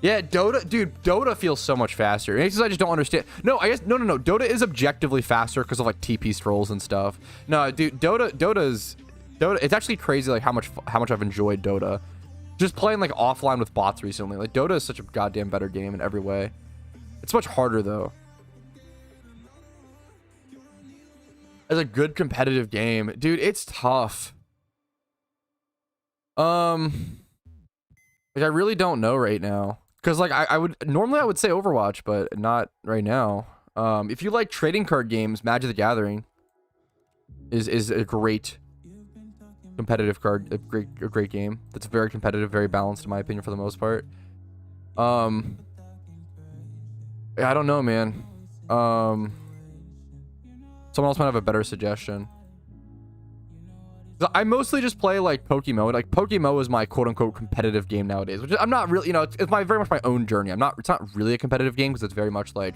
Yeah, Dota, dude, Dota feels so much faster. It's just I just don't understand. No, I guess no. Dota is objectively faster because of like TP strolls and stuff. No, dude, Dota. It's actually crazy like how much I've enjoyed Dota. just playing like offline with bots recently. Like Dota is such a goddamn better game in every way. It's much harder though. As a good competitive game, dude, it's tough. Like I really don't know right now, because like I would normally say Overwatch, but not right now. If you like trading card games, Magic the Gathering is a great competitive card, a great game that's very competitive, very balanced in my opinion for the most part. I don't know, man. Someone else might have a better suggestion. I mostly just play like PokeMMO. Like PokeMMO is my quote-unquote competitive game nowadays, which is, I'm not really, you know, it's very much my own journey. It's not really a competitive game because it's very much like,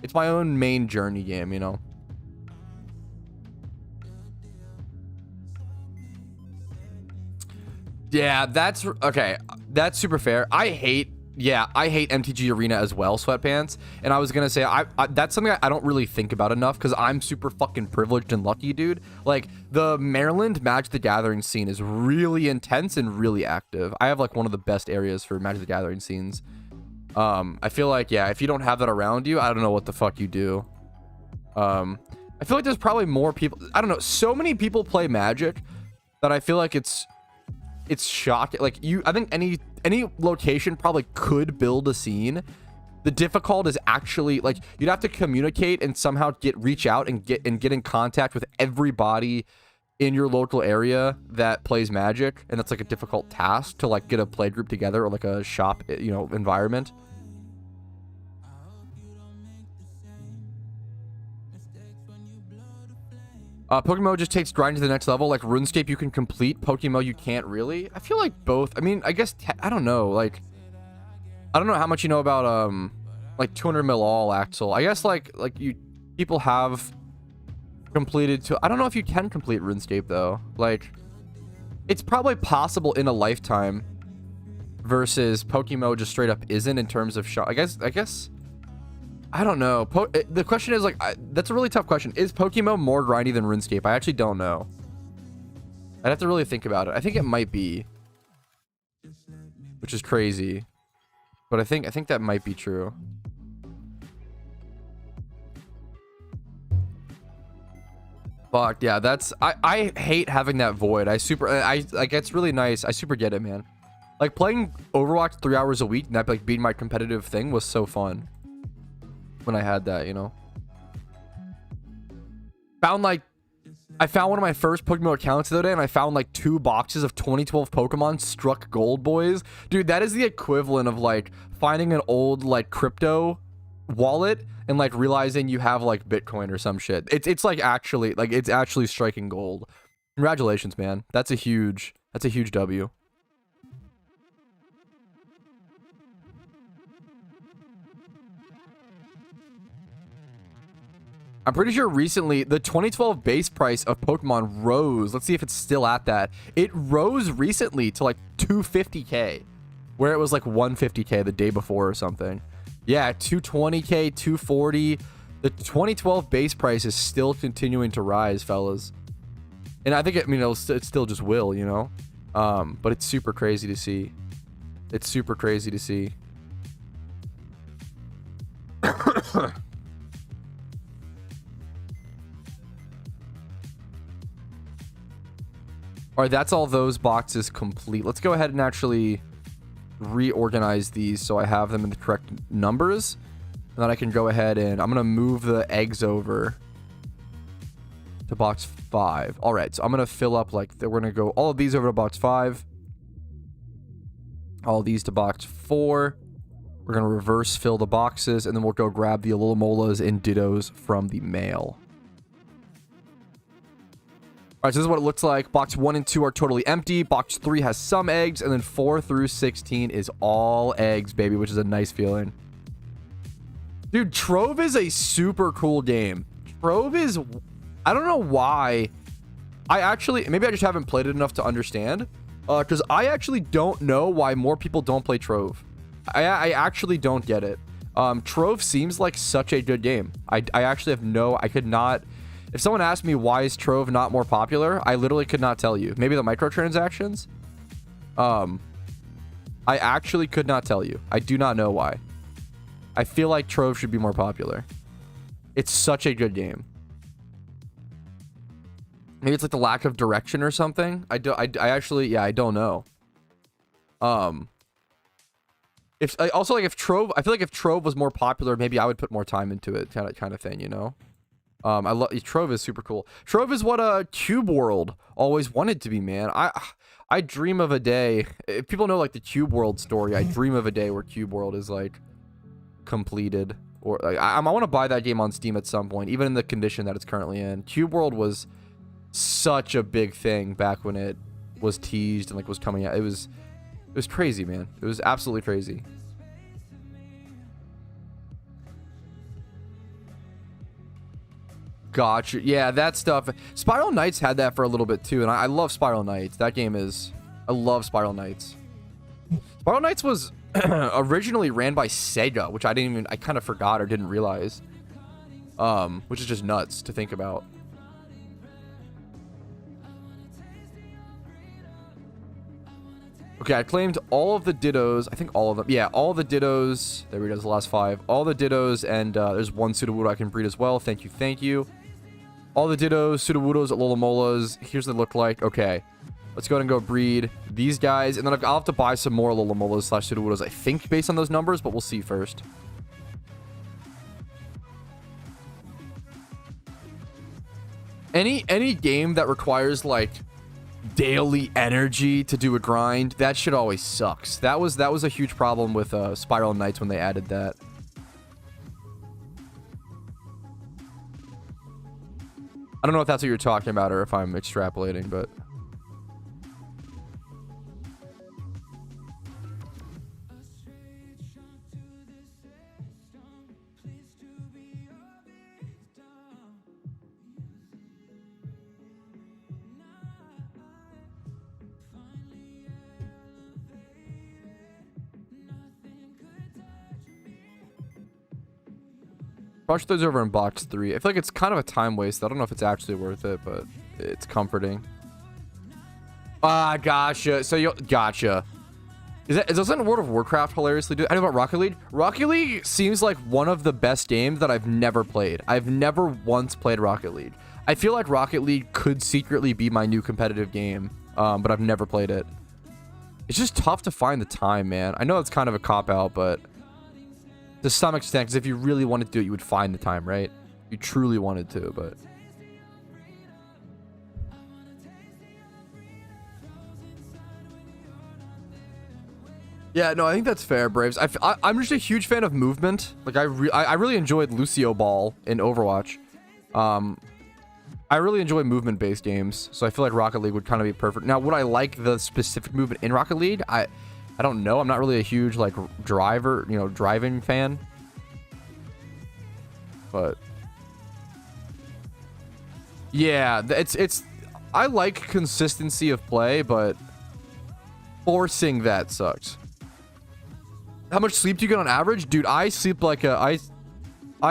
it's my own main journey game, you know. Yeah, that's okay. That's super fair. I hate MTG Arena as well, Sweatpants. And I was gonna say, that's something I don't really think about enough because I'm super fucking privileged and lucky, dude. Like the Maryland Magic the Gathering scene is really intense and really active. I have like one of the best areas for Magic the Gathering scenes. I feel like, yeah, if you don't have that around you, I don't know what the fuck you do. I feel like there's probably more people. I don't know. So many people play Magic that I feel like it's shocking. Like I think any location probably could build a scene. The difficult is actually like you'd have to communicate and somehow reach out and get in contact with everybody in your local area that plays Magic, and that's like a difficult task to like get a play group together or like a shop, you know, environment. PokeMMO just takes grinding to the next level. Like RuneScape you can complete, PokeMMO you can't really. I feel like both. I mean, I guess I don't know. Like I don't know how much you know about like 200 mil all Axel. I guess like people have completed I don't know if you can complete RuneScape though. Like it's probably possible in a lifetime versus PokeMMO just straight up isn't in terms of shot. I guess I don't know. The question is like, that's a really tough question. Is PokeMMO more grindy than RuneScape? I actually don't know. I'd have to really think about it. I think it might be, which is crazy, but I think that might be true. Fuck yeah, that's I hate having that void. I like it's really nice. I super get it, man. Like playing Overwatch 3 hours a week and that like being my competitive thing was so fun. When I had that, you know, I found one of my first PokeMMO accounts the other day, and I found like 2 boxes of 2012 Pokemon struck gold, boys. Dude, that is the equivalent of like finding an old like crypto wallet and like realizing you have like Bitcoin or some shit. It's like actually like it's actually striking gold. Congratulations, man. That's a huge W. I'm pretty sure recently the 2012 base price of Pokemon rose. Let's see if it's still at that. It rose recently to like 250k, where it was like 150k the day before or something. Yeah, 220k, 240. The 2012 base price is still continuing to rise, fellas. And I think it still just will, you know. But it's super crazy to see. It's super crazy to see. All right, that's all those boxes complete. Let's go ahead and actually reorganize these so I have them in the correct numbers. And then I can go ahead and I'm going to move the eggs over to box 5. All right, so I'm going to fill up like we're going to go all of these over to box 5. All these to box 4. We're going to reverse fill the boxes, and then we'll go grab the Alomolas and Dittos from the mail. All right, so this is what it looks like. Box 1 and 2 are totally empty. Box 3 has some eggs, and then 4 through 16 is all eggs, baby, which is a nice feeling. Dude, Trove is a super cool game. Trove is... I don't know why. Maybe I just haven't played it enough to understand. Because I actually don't know why more people don't play Trove. I actually don't get it. Trove seems like such a good game. I actually have I could not... If someone asked me why is Trove not more popular, I literally could not tell you. Maybe the microtransactions? I actually could not tell you. I do not know why. I feel like Trove should be more popular. It's such a good game. Maybe it's like the lack of direction or something. I actually, yeah, I don't know. If also like if Trove, I feel like if Trove was more popular, maybe I would put more time into it, kind of thing, you know. I love Trove is super cool. Trove is what Cube World always wanted to be, man. I dream of a day. If people know like the Cube World story, I dream of a day where Cube World is like completed, or like, I want to buy that game on Steam at some point, even in the condition that it's currently in. Cube World was such a big thing back when it was teased and like was coming out. It was crazy, man. It was absolutely crazy. Gotcha. Yeah, that stuff. Spiral Knights had that for a little bit too, and I love Spiral Knights. That game is... I love Spiral Knights. Spiral Knights was originally ran by Sega, which I kind of forgot or didn't realize. Which is just nuts to think about. Okay, I claimed all of the Dittos. I think all of them. Yeah, all the Dittos. There we go, the last 5. All the Dittos, and there's one Sudowoodo I can breed as well. Thank you, thank you. All the Dittos, Sudowoodos, Lolamolas. Here's what they look like. Okay, let's go ahead and go breed these guys. And then I'll have to buy some more Lolamolas / Sudowoodos, I think, based on those numbers, but we'll see first. Any game that requires, like, daily energy to do a grind, that shit always sucks. That was a huge problem with Spiral Knights when they added that. I don't know if that's what you're talking about or if I'm extrapolating, but watch those over in box 3. I feel like it's kind of a time waste. I don't know if it's actually worth it, but it's comforting. Ah, gotcha. So you gotcha. Is that in World of Warcraft hilariously do? I know about Rocket League. Rocket League seems like one of the best games that I've never played. I've never once played Rocket League. I feel like Rocket League could secretly be my new competitive game, but I've never played it. It's just tough to find the time, man. I know it's kind of a cop-out, but to some extent, because if you really wanted to do it, you would find the time, right? You truly wanted to, but... Yeah, no, I think that's fair, Braves. I'm just a huge fan of movement. Like, I really enjoyed Lucio Ball in Overwatch. I really enjoy movement-based games, so I feel like Rocket League would kind of be perfect. Now, would I like the specific movement in Rocket League? I don't know. I'm not really a huge, like, driving fan. But yeah, I like consistency of play, but forcing that sucks. How much sleep do you get on average? Dude, I sleep like I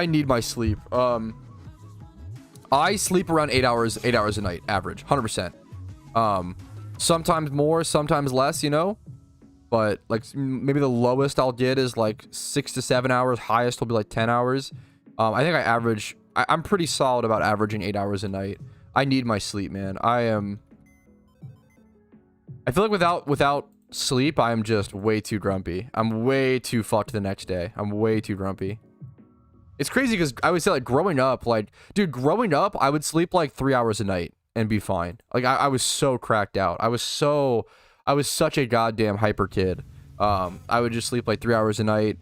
need my sleep. I sleep around 8 hours a night, average, 100%. Sometimes more, sometimes less, you know? But like maybe the lowest I'll get is like 6 to 7 hours. Highest will be like 10 hours. I think I'm pretty solid about averaging 8 hours a night. I need my sleep, man. I feel like without sleep, I am just way too grumpy. I'm way too fucked the next day. I'm way too grumpy. It's crazy because I would say like growing up, like, dude, growing up, I would sleep like 3 hours a night and be fine. Like I was so cracked out. I was such a goddamn hyper kid. I would just sleep like 3 hours a night.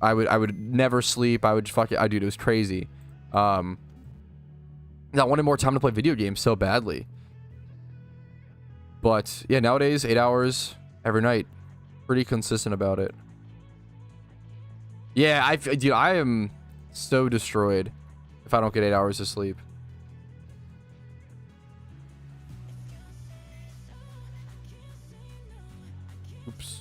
I would never sleep. I would fuck it. Dude, it was crazy. I wanted more time to play video games so badly. But yeah, nowadays 8 hours every night, pretty consistent about it. Yeah, dude, I am so destroyed if I don't get 8 hours of sleep. Oops.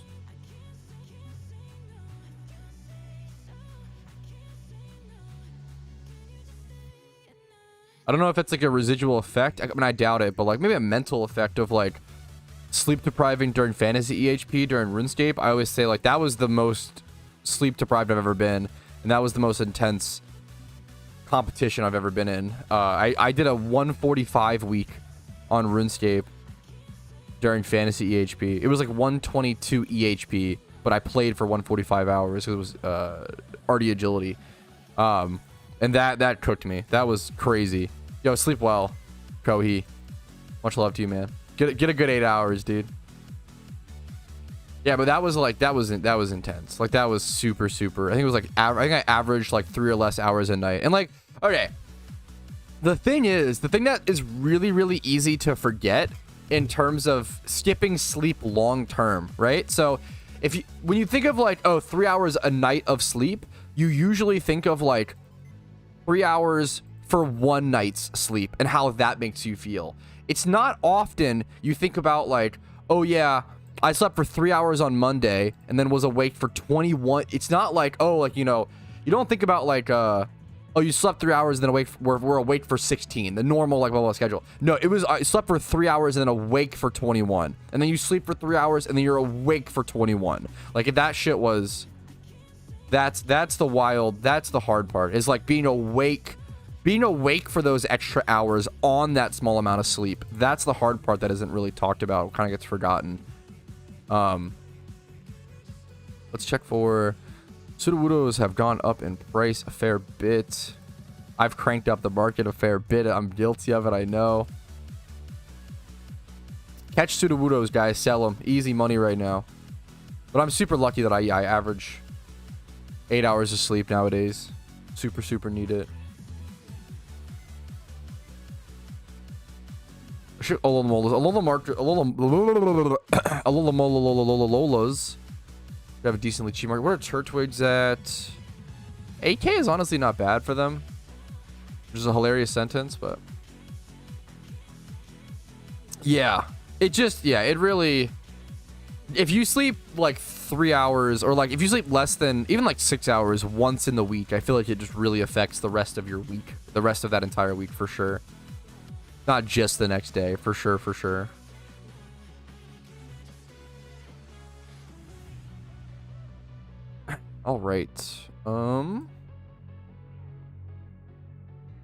I don't know if it's like a residual effect. I mean, I doubt it, but like maybe a mental effect of like sleep depriving during fantasy EHP during RuneScape, I always say like that was the most sleep deprived I've ever been, and that was the most intense competition I've ever been in. I did a 145 week on RuneScape during fantasy EHP. It was like 122 EHP, but I played for 145 hours because it was RD agility. And that cooked me. That was crazy. Yo, sleep well, Kohi. Much love to you, man. Get a good 8 hours, dude. Yeah, but that was intense. Like that was super. I think it was like I think I averaged like 3 or less hours a night. And like, okay, the thing that is really easy to forget in terms of skipping sleep long term, right? So when you think of like, oh, 3 hours a night of sleep, you usually think of like 3 hours for one night's sleep and how that makes you feel. It's not often you think about like, oh yeah, I slept for 3 hours on Monday and then was awake for 21. It's not like, oh, like, you know, you don't think about like, oh, you slept 3 hours and then we're awake for 16, the normal like blah, blah, schedule. No, it was, I slept for 3 hours and then awake for 21. And then you sleep for 3 hours and then you're awake for 21. Like if that shit was, that's the hard part, is like being awake for those extra hours on that small amount of sleep. That's the hard part that isn't really talked about, kind of gets forgotten. Let's check for Sudowoodos have gone up in price a fair bit. I've cranked up the market a fair bit. I'm guilty of it, I know. Catch Sudowoodos, guys. Sell them. Easy money right now. But I'm super lucky that I average 8 hours of sleep nowadays. Super need it. Lolas have a decently cheap market. Where are Turtwigs at? 8K is honestly not bad for them, which is a hilarious sentence, but yeah, it really, if you sleep like 3 hours, or like if you sleep less than even like 6 hours once in the week, I feel like it just really affects the rest of your week, the rest of that entire week, for sure. Not just the next day, for sure. All right. Coming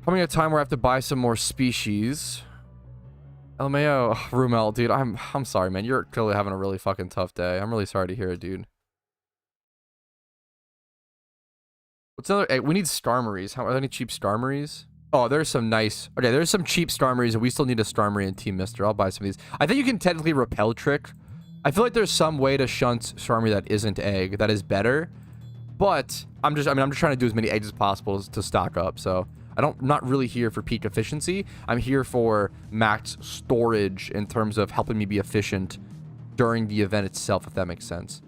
at a time where I have to buy some more species. LMAO, Rumel, dude, I'm sorry, man. You're clearly having a really fucking tough day. I'm really sorry to hear it, dude. What's another? Hey, we need Starmaries. Are there any cheap Starmaries? Oh, there's some nice. Okay, there's some cheap Starmaries, and we still need a Starmary in Team Mister. I'll buy some of these. I think you can technically repel trick. I feel like there's some way to shunt Starmary that isn't egg that is better, but I'm just trying to do as many eggs as possible to stock up. So I'm not really here for peak efficiency. I'm here for max storage in terms of helping me be efficient during the event itself, if that makes sense.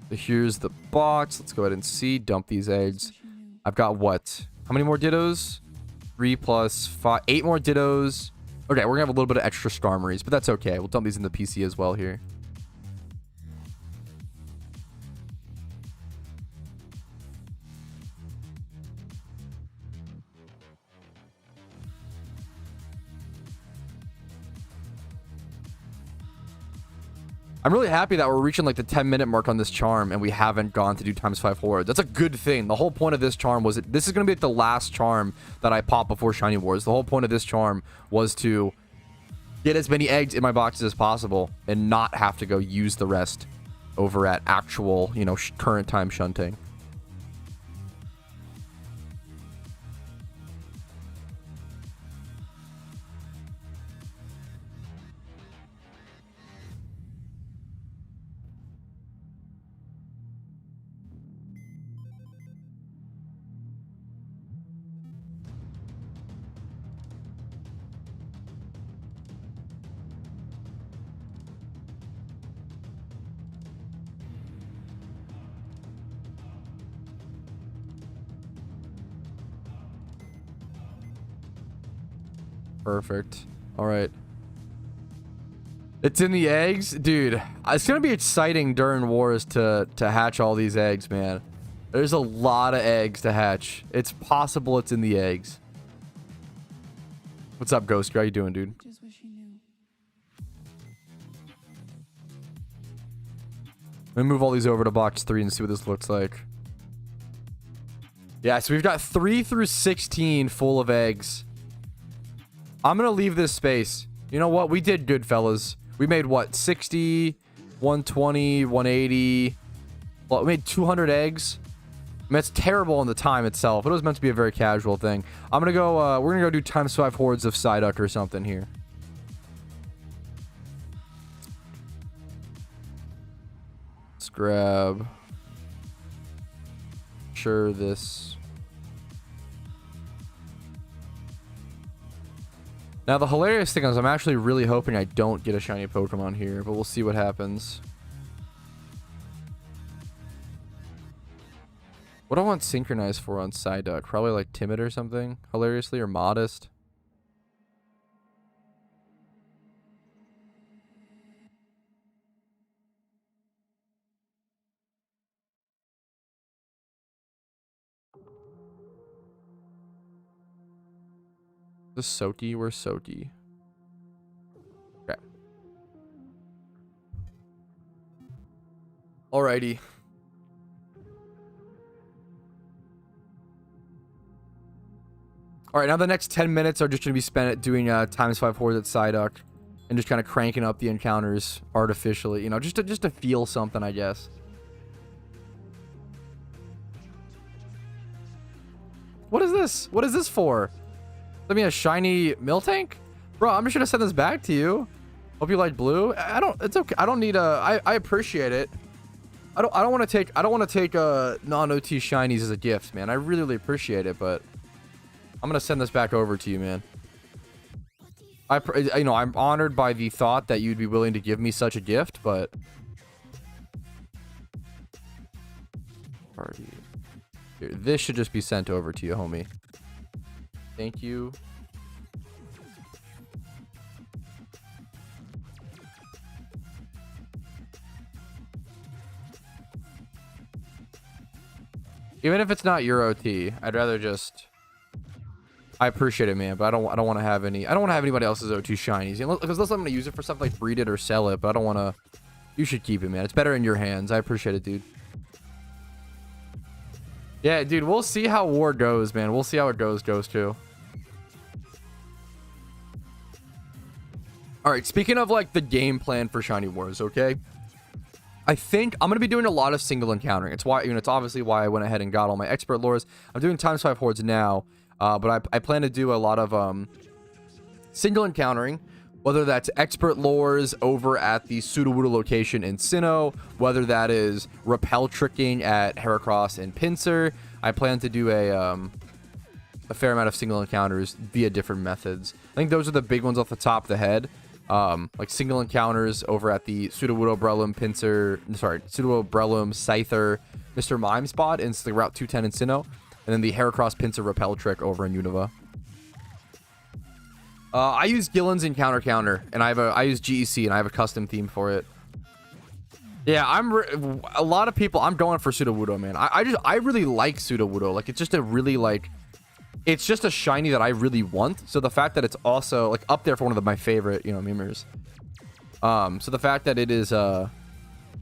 So here's the box. Let's go ahead and see. Dump these eggs. I've got what? How many more dittos? 3 plus 5. 8 more dittos. Okay, we're gonna have a little bit of extra Starmaries, but that's okay. We'll dump these in the PC as well here. I'm really happy that we're reaching like the 10-minute mark on this charm and we haven't gone to do ×5 hordes. That's a good thing. The whole point of this charm was this is going to be like the last charm that I pop before Shiny Wars. The whole point of this charm was to get as many eggs in my boxes as possible and not have to go use the rest over at actual, you know, current time shunting. Perfect. All right. It's in the eggs, dude. It's gonna be exciting during wars to hatch all these eggs, man. There's a lot of eggs to hatch. It's possible it's in the eggs. What's up, Ghost? How you doing, dude? Just wish you knew. Let me move all these over to box 3 and see what this looks like. Yeah, so we've got 3 through 16 full of eggs. I'm going to leave this space. You know what? We did good, fellas. We made what? 60, 120, 180. Well, we made 200 eggs. I mean, that's terrible in the time itself. It was meant to be a very casual thing. I'm going to go, we're going to go do ×5 hordes of Psyduck or something here. Let's grab. Sure, this. Now, the hilarious thing is I'm actually really hoping I don't get a shiny Pokemon here, but we'll see what happens. What do I want Synchronized for on Psyduck? Probably like Timid or something, hilariously, or Modest. This Soti? Where's Soti? Okay. Alrighty. Alright, now the next 10 minutes are just going to be spent at doing ×5 hordes at Psyduck. And just kind of cranking up the encounters artificially. You know, just to feel something, I guess. What is this? What is this for? Send me a shiny Miltank? Bro, I'm just gonna send this back to you. Hope you like blue. It's okay. I don't need a, I appreciate it. I don't want to take non-OT shinies as a gift, man. I really appreciate it, but I'm gonna send this back over to you, man. You know, I'm honored by the thought that you'd be willing to give me such a gift, but party. Here, this should just be sent over to you, homie. Thank you. Even if it's not your OT, I'd rather just. I appreciate it, man, but I don't want to have any. I don't want to have anybody else's OT shinies, you know, because unless I'm gonna use it for something like breed it or sell it, but I don't want to. You should keep it, man. It's better in your hands. I appreciate it, dude. Yeah, dude, we'll see how war goes, man. We'll see how it goes too. All right, speaking of like the game plan for Shiny Wars, okay? I think I'm going to be doing a lot of single encountering. It's why, you know, it's obviously why I went ahead and got all my expert lures. I'm doing ×5 hordes now, but I plan to do a lot of single encountering, whether that's expert lures over at the Sudowoodo location in Sinnoh, whether that is repel tricking at Heracross and Pinsir. I plan to do a fair amount of single encounters via different methods. I think those are the big ones off the top of the head. Like single encounters over at the Sudowoodo Breloom Sudowoodo Breloom Scyther Mr. Mime spot in the Route 210 in Sinnoh, and then the Heracross Pinsir repel trick over in Unova. I use Gillen's Encounter Counter, and I use GEC, and I have a custom theme for it. Yeah, a lot of people. I'm going for Sudowoodo, man. I really like Sudowoodo. Like, it's just a really like. It's just a shiny that I really want. So the fact that it's also like up there for one of my favorite, you know, memers. So the fact that it is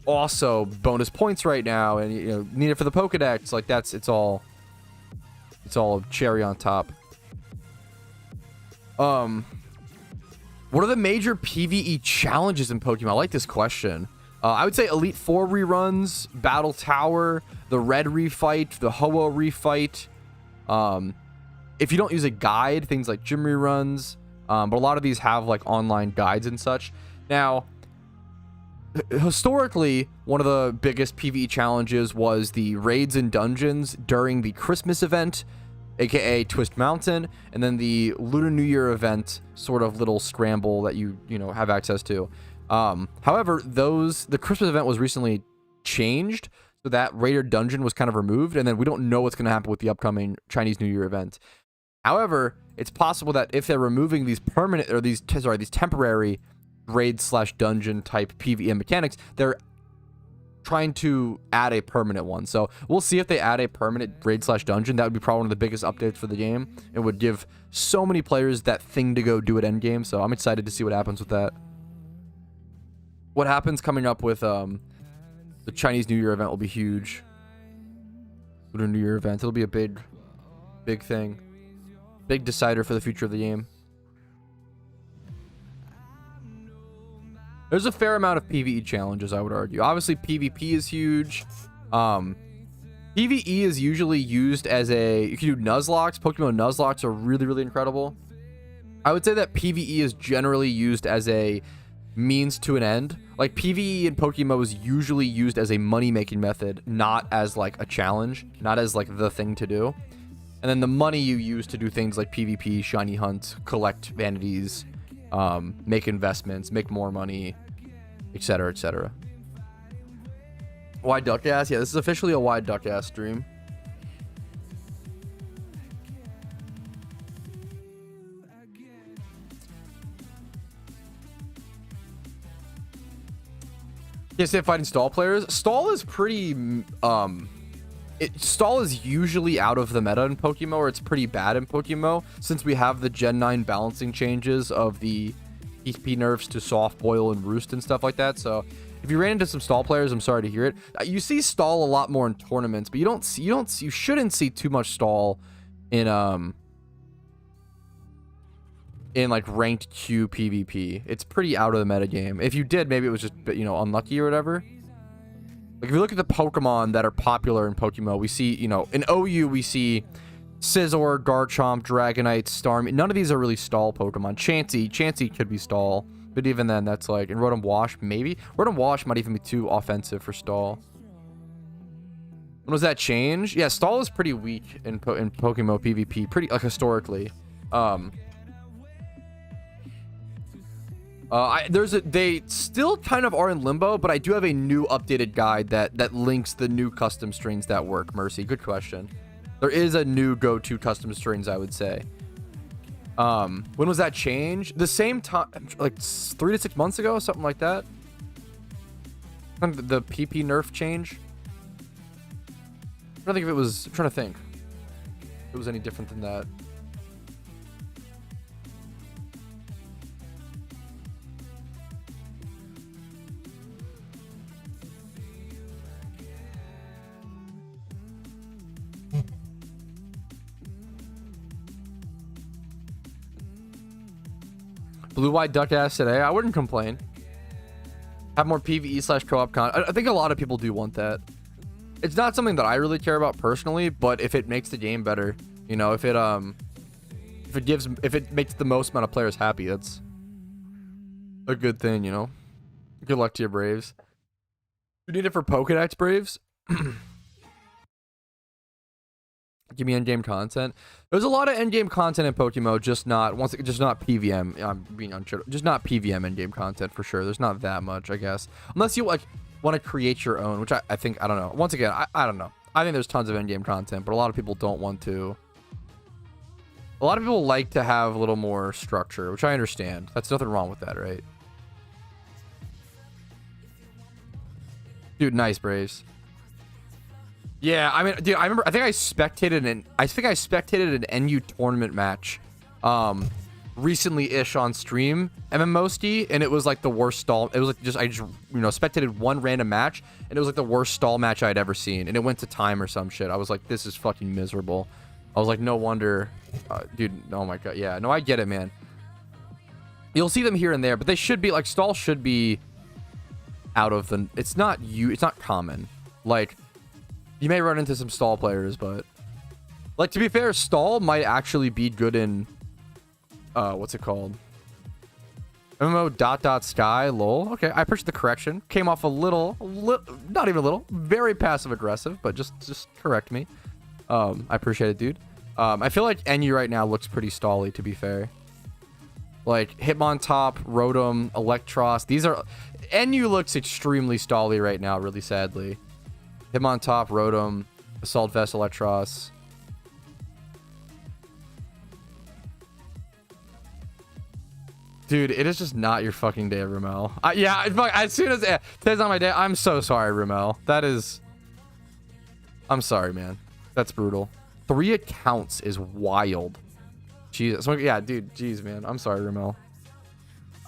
also bonus points right now, and you know, need it for the Pokedex, like it's all cherry on top. What are the major PvE challenges in Pokemon? I like this question. I would say Elite Four reruns, Battle Tower, the Red refight, the Ho-Oh refight. If you don't use a guide, things like gym reruns, but a lot of these have like online guides and such. Now, historically, one of the biggest PvE challenges was the raids and dungeons during the Christmas event, aka Twist Mountain, and then the Lunar New Year event, sort of little scramble that you know have access to. However, the Christmas event was recently changed, so that raid or dungeon was kind of removed, and then we don't know what's going to happen with the upcoming Chinese New Year event. However, it's possible that if they're removing these permanent or these temporary raid/dungeon type PvE mechanics, they're trying to add a permanent one. So we'll see if they add a permanent raid/dungeon. That would be probably one of the biggest updates for the game. It would give so many players that thing to go do at endgame. So I'm excited to see what happens with that. What happens coming up with the Chinese New Year event will be huge. Lunar New Year event. It'll be a big thing. Big decider for the future of the game. There's a fair amount of PvE challenges, I would argue. Obviously, PvP is huge. PvE is usually used as a... You can do Nuzlocke. Pokemon Nuzlocke are really, really incredible. I would say that PvE is generally used as a means to an end. Like, PvE in PokeMMO is usually used as a money-making method, not as, like, a challenge. Not as, like, the thing to do. And then the money you use to do things like PvP, shiny hunt, collect vanities... make investments, make more money, etc., etc. Wide duck ass? Yeah, this is officially a wide duck ass stream. You say fighting stall players. Stall is pretty stall is usually out of the meta in PokeMMO, or it's pretty bad in PokeMMO, since we have the Gen 9 balancing changes of the EP nerfs to soft boil and roost and stuff like that. So if you ran into some stall players, I'm sorry to hear it. You see stall a lot more in tournaments, but you shouldn't see too much stall in like ranked Q PvP. It's pretty out of the meta game. If you did, maybe it was just, you know, unlucky or whatever. Like, if you look at the Pokemon that are popular in PokeMMO, we see, you know, in OU, we see Scizor, Garchomp, Dragonite, Starmie. None of these are really stall Pokemon. Chansey could be stall, but even then, that's like, and Rotom Wash, maybe? Rotom Wash might even be too offensive for stall. When was that change? Yeah, stall is pretty weak in PokeMMO PvP, pretty, like, historically. They still kind of are in limbo, but I do have a new updated guide that links the new custom strings that work. Mercy, good question. There is a new go-to custom strings, I would say. When was that change? The same time, like 3 to 6 months ago, something like that. The PP nerf change. I'm trying to think if it was. I'm trying to think if it was any different than that. Blue-White Duck ass today. I wouldn't complain. Have more PvE/co-op content. I think a lot of people do want that. It's not something that I really care about personally, but if it makes the game better, you know, if it makes the most amount of players happy, that's a good thing, you know. Good luck to your Braves. You need it for Pokedex, Braves? Give me endgame content. There's a lot of endgame content in PokeMMO, just not PVM. I'm being untrue. Just not PVM endgame content for sure. There's not that much, I guess, unless you like want to create your own, which I think, I don't know. Once again, I don't know. I think there's tons of endgame content, but a lot of people don't want to. A lot of people like to have a little more structure, which I understand. That's nothing wrong with that, right? Dude, nice Braves. Yeah, I mean, dude, I think I spectated an NU tournament match recently-ish on stream, MMOsty, and it was like the worst stall. It was like I just, you know, spectated one random match, and it was like the worst stall match I'd ever seen, and it went to time or some shit. I was like, this is fucking miserable. I was like, no wonder. Dude, oh my god. Yeah, no, I get it, man. You'll see them here and there, but they should be, like, stall should be out of the... It's not common. Like... You may run into some stall players, but like, to be fair, stall might actually be good in what's it called? MMO ... Sky lol. Okay, I appreciate the correction. Came off a little, not even a little, very passive aggressive, but just correct me. I appreciate it, dude. I feel like NU right now looks pretty stally, to be fair. Like Hitmontop, Rotom, Electros. These are NU looks extremely stally right now, really sadly. Hitmontop, Rotom, Assault Vest, Electros. Dude, it is just not your fucking day, Rumel. Yeah, as soon as today's not my day, I'm so sorry, Rumel. That is... I'm sorry, man. That's brutal. 3 accounts is wild. Jesus. Yeah, dude. Jeez, man. I'm sorry, Rumel.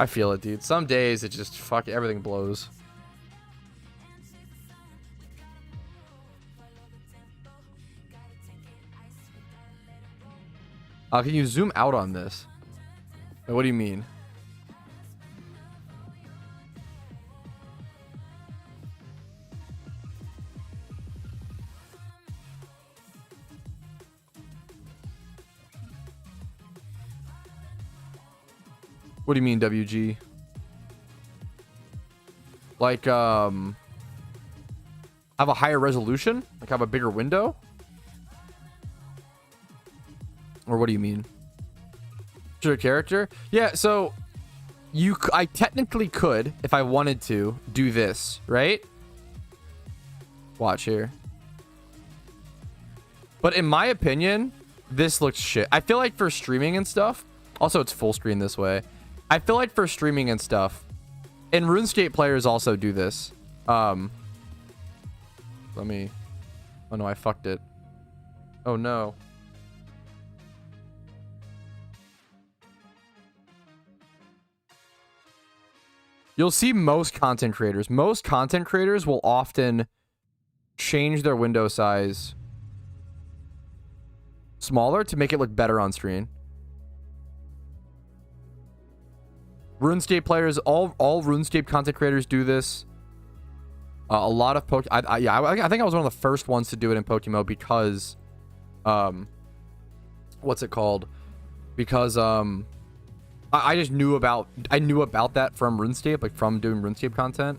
I feel it, dude. Some days it just fuck everything blows. Can you zoom out on this? What do you mean? What do you mean, WG? Like, have a higher resolution? Like, have a bigger window? Or what do you mean? Your character? Yeah, so I technically could, if I wanted to, do this, right? Watch here. But in my opinion, this looks shit. I feel like for streaming and stuff, also it's full screen this way. I feel like for streaming and stuff, and RuneScape players also do this. Let me, oh no, I fucked it. Oh no. You'll see most content creators. Most content creators will often change their window size smaller to make it look better on screen. RuneScape players, all RuneScape content creators do this. A lot of I think I was one of the first ones to do it in PokeMMO because, what's it called? Because I just knew about that from RuneScape, like from doing RuneScape content.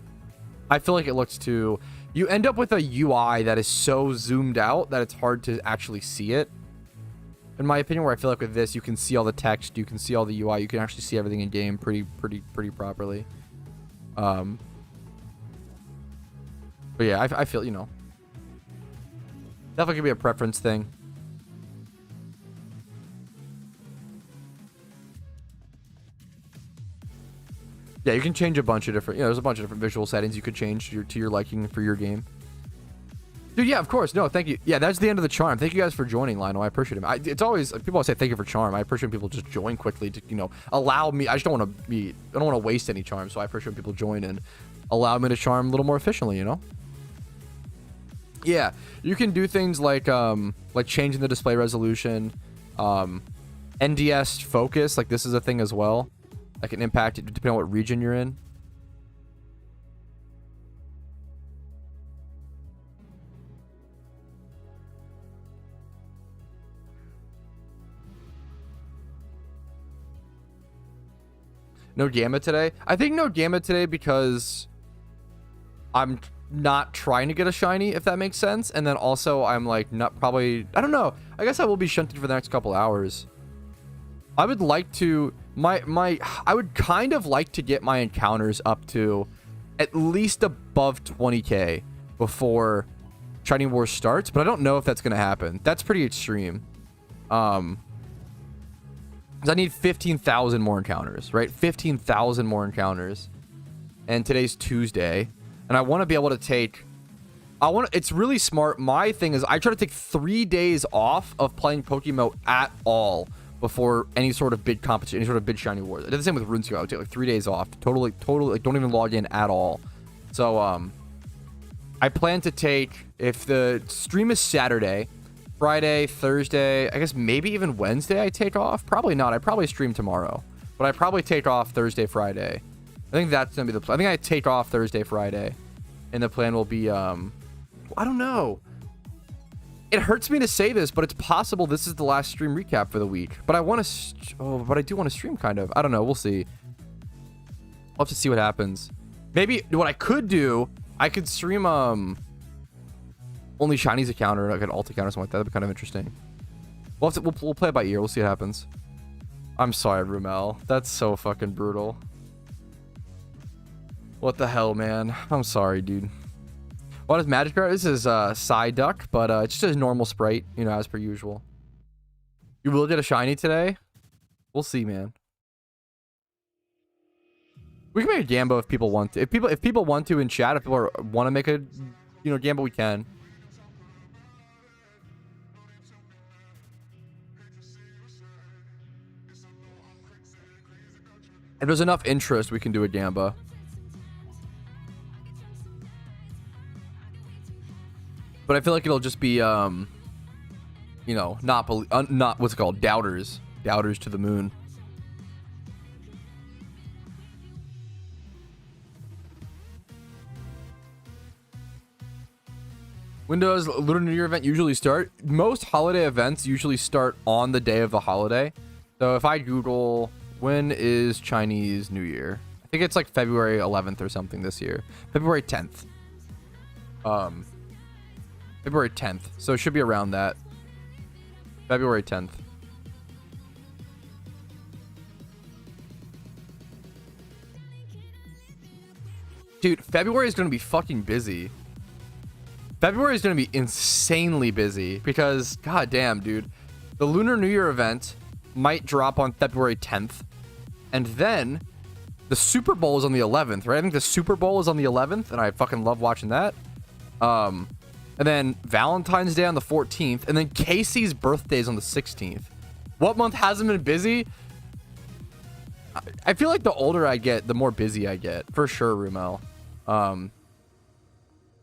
I feel like it looks too. You end up with a UI that is so zoomed out that it's hard to actually see it. In my opinion, where I feel like with this, you can see all the text, you can see all the UI, you can actually see everything in game pretty properly. But yeah, I feel, you know, definitely could be a preference thing. Yeah, you can change a bunch of different, there's a bunch of different visual settings you could change to your liking for your game. Dude, yeah, of course. No, thank you. Yeah, that's the end of the charm. Thank you guys for joining, Lionel. I appreciate it. It's always, like, people always say thank you for charm. I appreciate people just join quickly to, allow me. I just don't want to waste any charm, so I appreciate when people join and allow me to charm a little more efficiently, Yeah, you can do things like changing the display resolution, NDS focus, like this is a thing as well. That can impact it depending on what region you're in. No Gamma today? I think no Gamma today because I'm not trying to get a shiny, if that makes sense. And then also I'm like not probably, I don't know. I guess I will be shunted for the next couple hours. I would like to, I would kind of like to get my encounters up to at least above 20k before Shiny Wars starts, but I don't know if that's going to happen. That's pretty extreme. I need 15,000 more encounters, right? 15,000 more encounters. And today's Tuesday. And I want to be able to take... It's really smart. My thing is I try to take 3 days off of playing PokeMMO at all before any sort of big competition, any sort of big Shiny Wars. I did the same with RuneScape. I would take like 3 days off. Totally, like don't even log in at all. So, I plan to take, if the stream is Saturday... Friday, Thursday, I guess maybe even Wednesday I take off. Probably not. I probably stream tomorrow. But I probably take off Thursday, Friday. I think that's going to be the plan. I think I take off Thursday, Friday. And the plan will be, I don't know. It hurts me to say this, but it's possible this is the last stream recap for the week. But I want to, but I do want to stream kind of. I don't know. We'll see. I'll have to see what happens. Maybe what I could do, I could stream, only Shiny's account or like an alt account or something like that. That'd be kind of interesting. We'll play it by ear. We'll see what happens. I'm sorry, Rumel. That's so fucking brutal. What the hell, man? I'm sorry, dude. What is Magic Card? This is Psyduck, but it's just a normal sprite, as per usual. You will get a shiny today? We'll see, man. We can make a Gambo if people want to. If people want to in chat, if people want to make a, Gambo, we can. If there's enough interest, we can do a Gamba. But I feel like it'll just be, not what's it called? Doubters to the moon. When does Lunar New Year event usually start? Most holiday events usually start on the day of the holiday. So if I Google when is Chinese New Year, I think it's like February 11th or something this year. February 10th. February 10th. So it should be around that. February 10th. Dude, February is going to be fucking busy. February is going to be insanely busy because, goddamn, dude, the Lunar New Year event might drop on February 10th, and then the Super Bowl is on the 11th, right? I think the Super Bowl is on the 11th, and I fucking love watching that. And then Valentine's Day on the 14th, and then Casey's birthday is on the 16th. What month hasn't been busy? I feel like the older I get, the more busy I get, for sure, Rumel.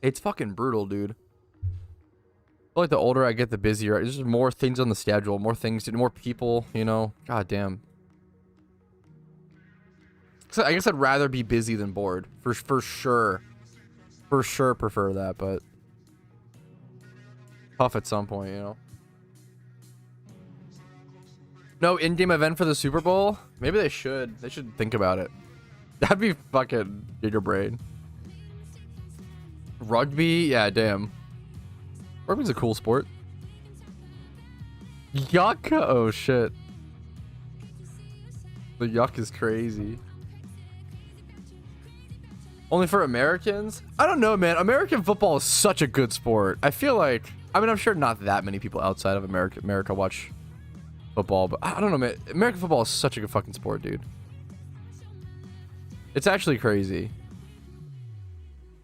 It's fucking brutal, dude. I feel like the older I get, the busier. There's just more things on the schedule, more things, more people, God damn. So I guess I'd rather be busy than bored, for sure. For sure prefer that, but tough at some point, No in-game event for the Super Bowl? Maybe they should. They should think about it. That'd be fucking giga brain. Rugby? Yeah, damn. Rugby's a cool sport. Yuck? Oh, shit. The yuck is crazy. Only for Americans? I don't know, man. American football is such a good sport. I feel like... I'm sure not that many people outside of America watch football, but I don't know, man. American football is such a good fucking sport, dude. It's actually crazy.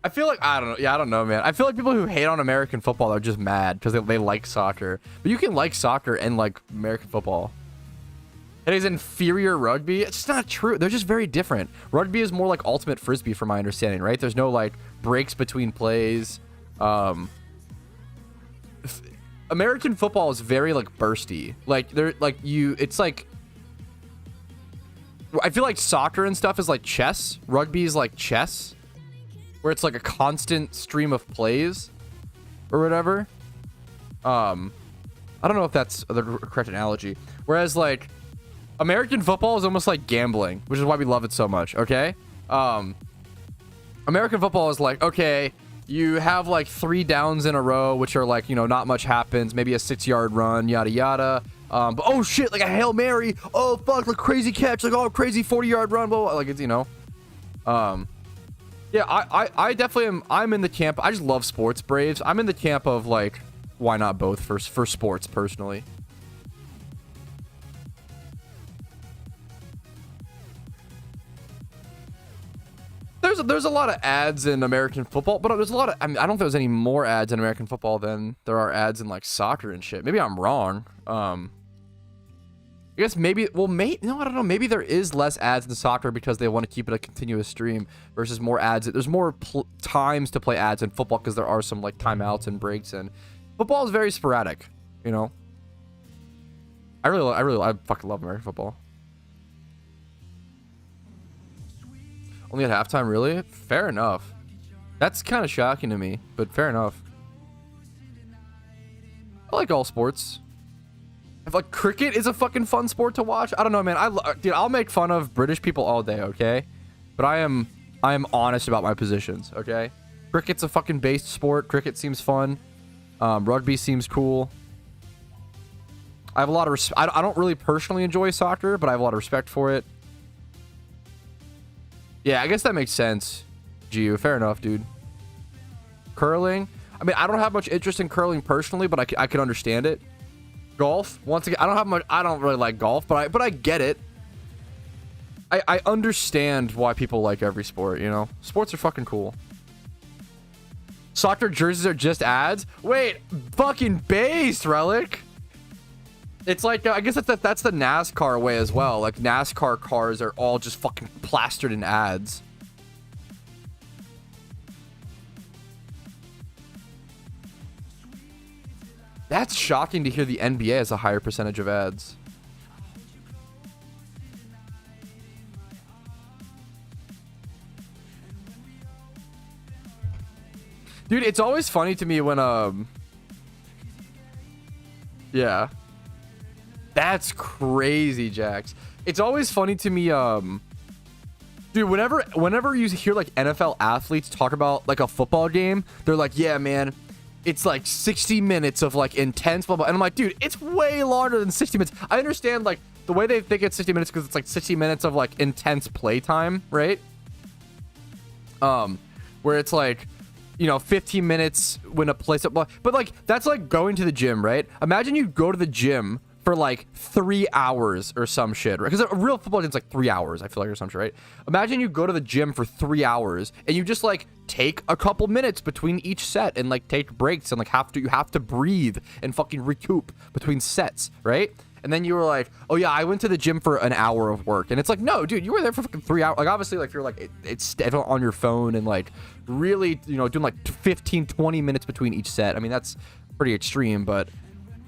I feel like, I don't know. Yeah, I don't know, man. I feel like people who hate on American football are just mad because they like soccer. But you can like soccer and like American football. It is inferior rugby. It's just not true. They're just very different. Rugby is more like ultimate frisbee from my understanding, right? There's no like breaks between plays. American football is very like bursty. Like it's like, I feel like soccer and stuff is like chess. Rugby is like chess, where it's like a constant stream of plays or whatever. I don't know if that's the correct analogy. Whereas like American football is almost like gambling, which is why we love it so much. Okay. American football is like, okay, you have like 3 downs in a row, which are like, not much happens. Maybe a 6-yard run, yada, yada. But oh shit, like a Hail Mary. Oh fuck, like crazy catch, like oh crazy 40-yard run, blah, blah, like it's, yeah, I definitely am. I'm in the camp. I just love sports, Braves. I'm in the camp of like, why not both for sports personally. There's a lot of ads in American football, but there's a lot of, I don't think there's any more ads in American football than there are ads in like soccer and shit. Maybe I'm wrong. I guess maybe, no, I don't know. Maybe there is less ads in soccer because they want to keep it a continuous stream versus more ads. There's more times to play ads in football because there are some like timeouts and breaks, and football is very sporadic, I fucking love American football. Only at halftime, really? Fair enough. That's kind of shocking to me, but fair enough. I like all sports. If like cricket is a fucking fun sport to watch, I don't know, man. Dude, I'll make fun of British people all day, okay? But I am honest about my positions, okay? Cricket's a fucking based sport. Cricket seems fun. Rugby seems cool. I have a lot of I don't really personally enjoy soccer, but I have a lot of respect for it. Yeah, I guess that makes sense, Gio. Fair enough, dude. Curling. I mean, I don't have much interest in curling personally, but I can understand it. Golf. Once again, I don't really like golf, but I get it. I understand why people like every sport, you know? Sports are fucking cool. Soccer jerseys are just ads? Wait, fucking based, Relic. It's like, I guess that's the NASCAR way as well. Like, NASCAR cars are all just fucking plastered in ads. That's shocking to hear the NBA has a higher percentage of ads. Dude, it's always funny to me when, yeah. That's crazy, Jax. It's always funny to me, dude, whenever you hear, like, NFL athletes talk about, like, a football game, they're like, yeah, man, it's, like, 60 minutes of, like, intense blah, blah. And I'm like, dude, it's way longer than 60 minutes. I understand, like, the way they think it's 60 minutes because it's, like, 60 minutes of, like, intense playtime, right? Where it's, like, you know, 15 minutes when a place up, but like that's like going to the gym, right? Imagine you go to the gym for like 3 hours or some shit, right? Because a real football game's like 3 hours, I feel like, or some shit, right? Imagine you go to the gym for 3 hours and you just like take a couple minutes between each set and like take breaks and like you have to breathe and fucking recoup between sets, right? And then you were like, oh yeah, I went to the gym for an hour of work. And it's like, no, dude, you were there for fucking 3 hours. Like, obviously, like, if you're like, it's on your phone and like really, you know, doing like 15, 20 minutes between each set. I mean, that's pretty extreme, but,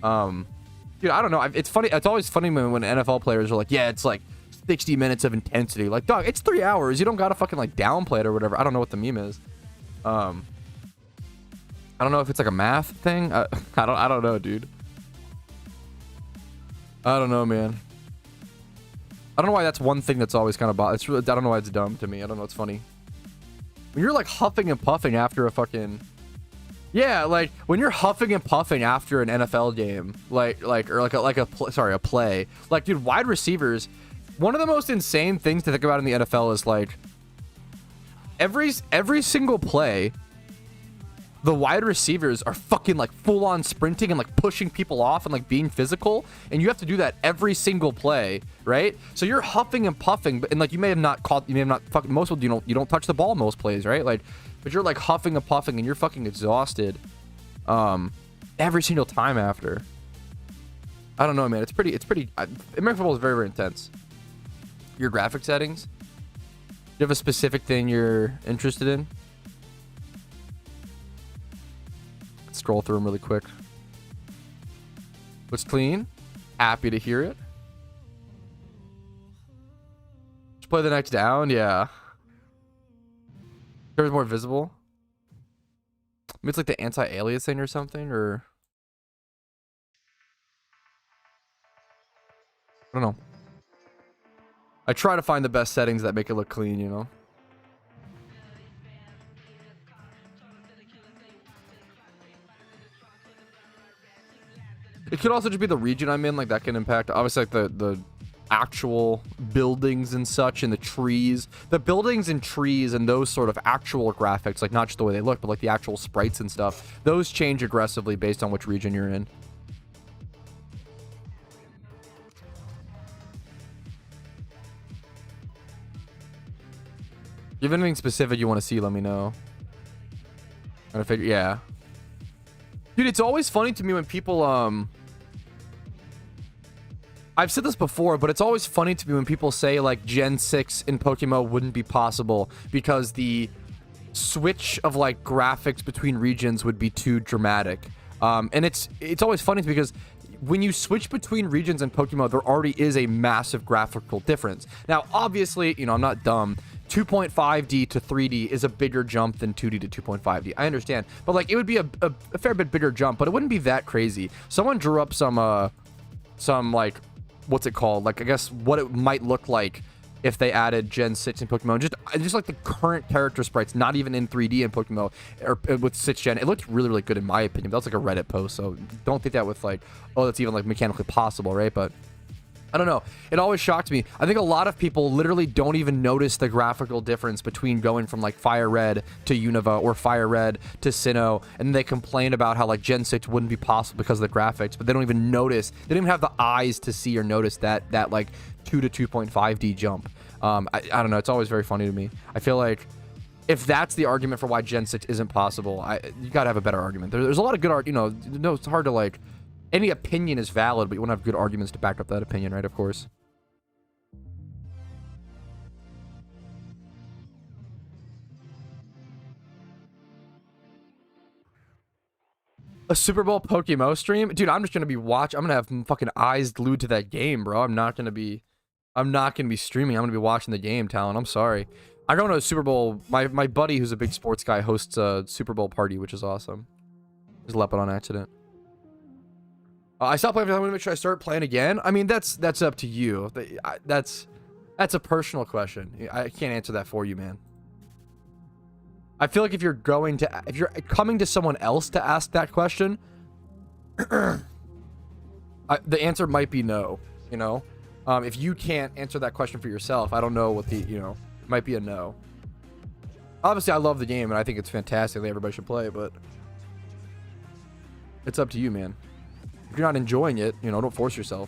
dude, I don't know. It's funny. It's always funny when NFL players are like, yeah, it's like 60 minutes of intensity. Like, dog, it's 3 hours. You don't got to fucking like downplay it or whatever. I don't know what the meme is. I don't know if it's like a math thing. I don't know, dude. I don't know, man. I don't know why that's one thing that's always kind of it's really, I don't know why it's dumb to me. I don't know. It's funny. When you're like huffing and puffing after a fucking, yeah, like when you're huffing and puffing after an NFL game, a play, like, dude, wide receivers. One of the most insane things to think about in the NFL is like every single play, the wide receivers are fucking like full on sprinting and like pushing people off and like being physical, and you have to do that every single play, right? So you're huffing and puffing, and like you may have not fucking, most of you don't touch the ball most plays, right? Like, but you're like huffing and puffing and you're fucking exhausted every single time after. I don't know, man. It's pretty American football is very, very intense. Your graphic settings, do you have a specific thing you're interested in? Scroll through them really quick. Looks clean. Happy to hear it. Just play the next down. Yeah. There's more visible. Maybe it's like the anti-aliasing or something, or I don't know. I try to find the best settings that make it look clean, you know. It could also just be the region I'm in, like that can impact, obviously, like the actual buildings and such, and the trees. The buildings and trees and those sort of actual graphics, like not just the way they look, but like the actual sprites and stuff, those change aggressively based on which region you're in. If you have anything specific you want to see, let me know. I'm gonna figure, yeah. Dude, it's always funny to me when people, I've said this before, but it's always funny to me when people say, like, Gen 6 in PokeMMO wouldn't be possible because the switch of, like, graphics between regions would be too dramatic. And it's always funny because when you switch between regions in PokeMMO, there already is a massive graphical difference. Now, obviously, you know, I'm not dumb. 2.5D to 3D is a bigger jump than 2D to 2.5D. I understand. But, like, it would be a fair bit bigger jump, but it wouldn't be that crazy. Someone drew up some like, what's it called? Like, I guess what it might look like if they added Gen 6 in PokeMMO. Just like the current character sprites, not even in 3D in PokeMMO, or with 6th Gen. It looked really, really good in my opinion. That was like a Reddit post, so don't think that with like, oh, that's even like mechanically possible, right? But I don't know. It always shocked me. I think a lot of people literally don't even notice the graphical difference between going from like Fire Red to Unova or Fire Red to Sinnoh, and they complain about how like Gen 6 wouldn't be possible because of the graphics, but they don't even notice. They don't even have the eyes to see or notice that like 2 to 2.5D jump. I don't know. It's always very funny to me. I feel like if that's the argument for why Gen 6 isn't possible, you gotta have a better argument. There's a lot of good art. You know, no, it's hard to like. Any opinion is valid, but you want to have good arguments to back up that opinion, right? Of course. A Super Bowl PokeMMO stream? Dude, I'm just going to be watching. I'm going to have fucking eyes glued to that game, bro. I'm not going to be streaming. I'm going to be watching the game, Talon. I'm sorry. I go to a Super Bowl. My buddy, who's a big sports guy, hosts a Super Bowl party, which is awesome. Just left it on accident. I stopped playing for that. I want to make sure I start playing again. I mean, that's up to you. That's a personal question. I can't answer that for you, man. I feel like if you're coming to someone else to ask that question, the answer might be no. You know, if you can't answer that question for yourself, I don't know what it might be a no. Obviously, I love the game and I think it's fantastic that everybody should play, but it's up to you, man. If you're not enjoying it, you know, don't force yourself.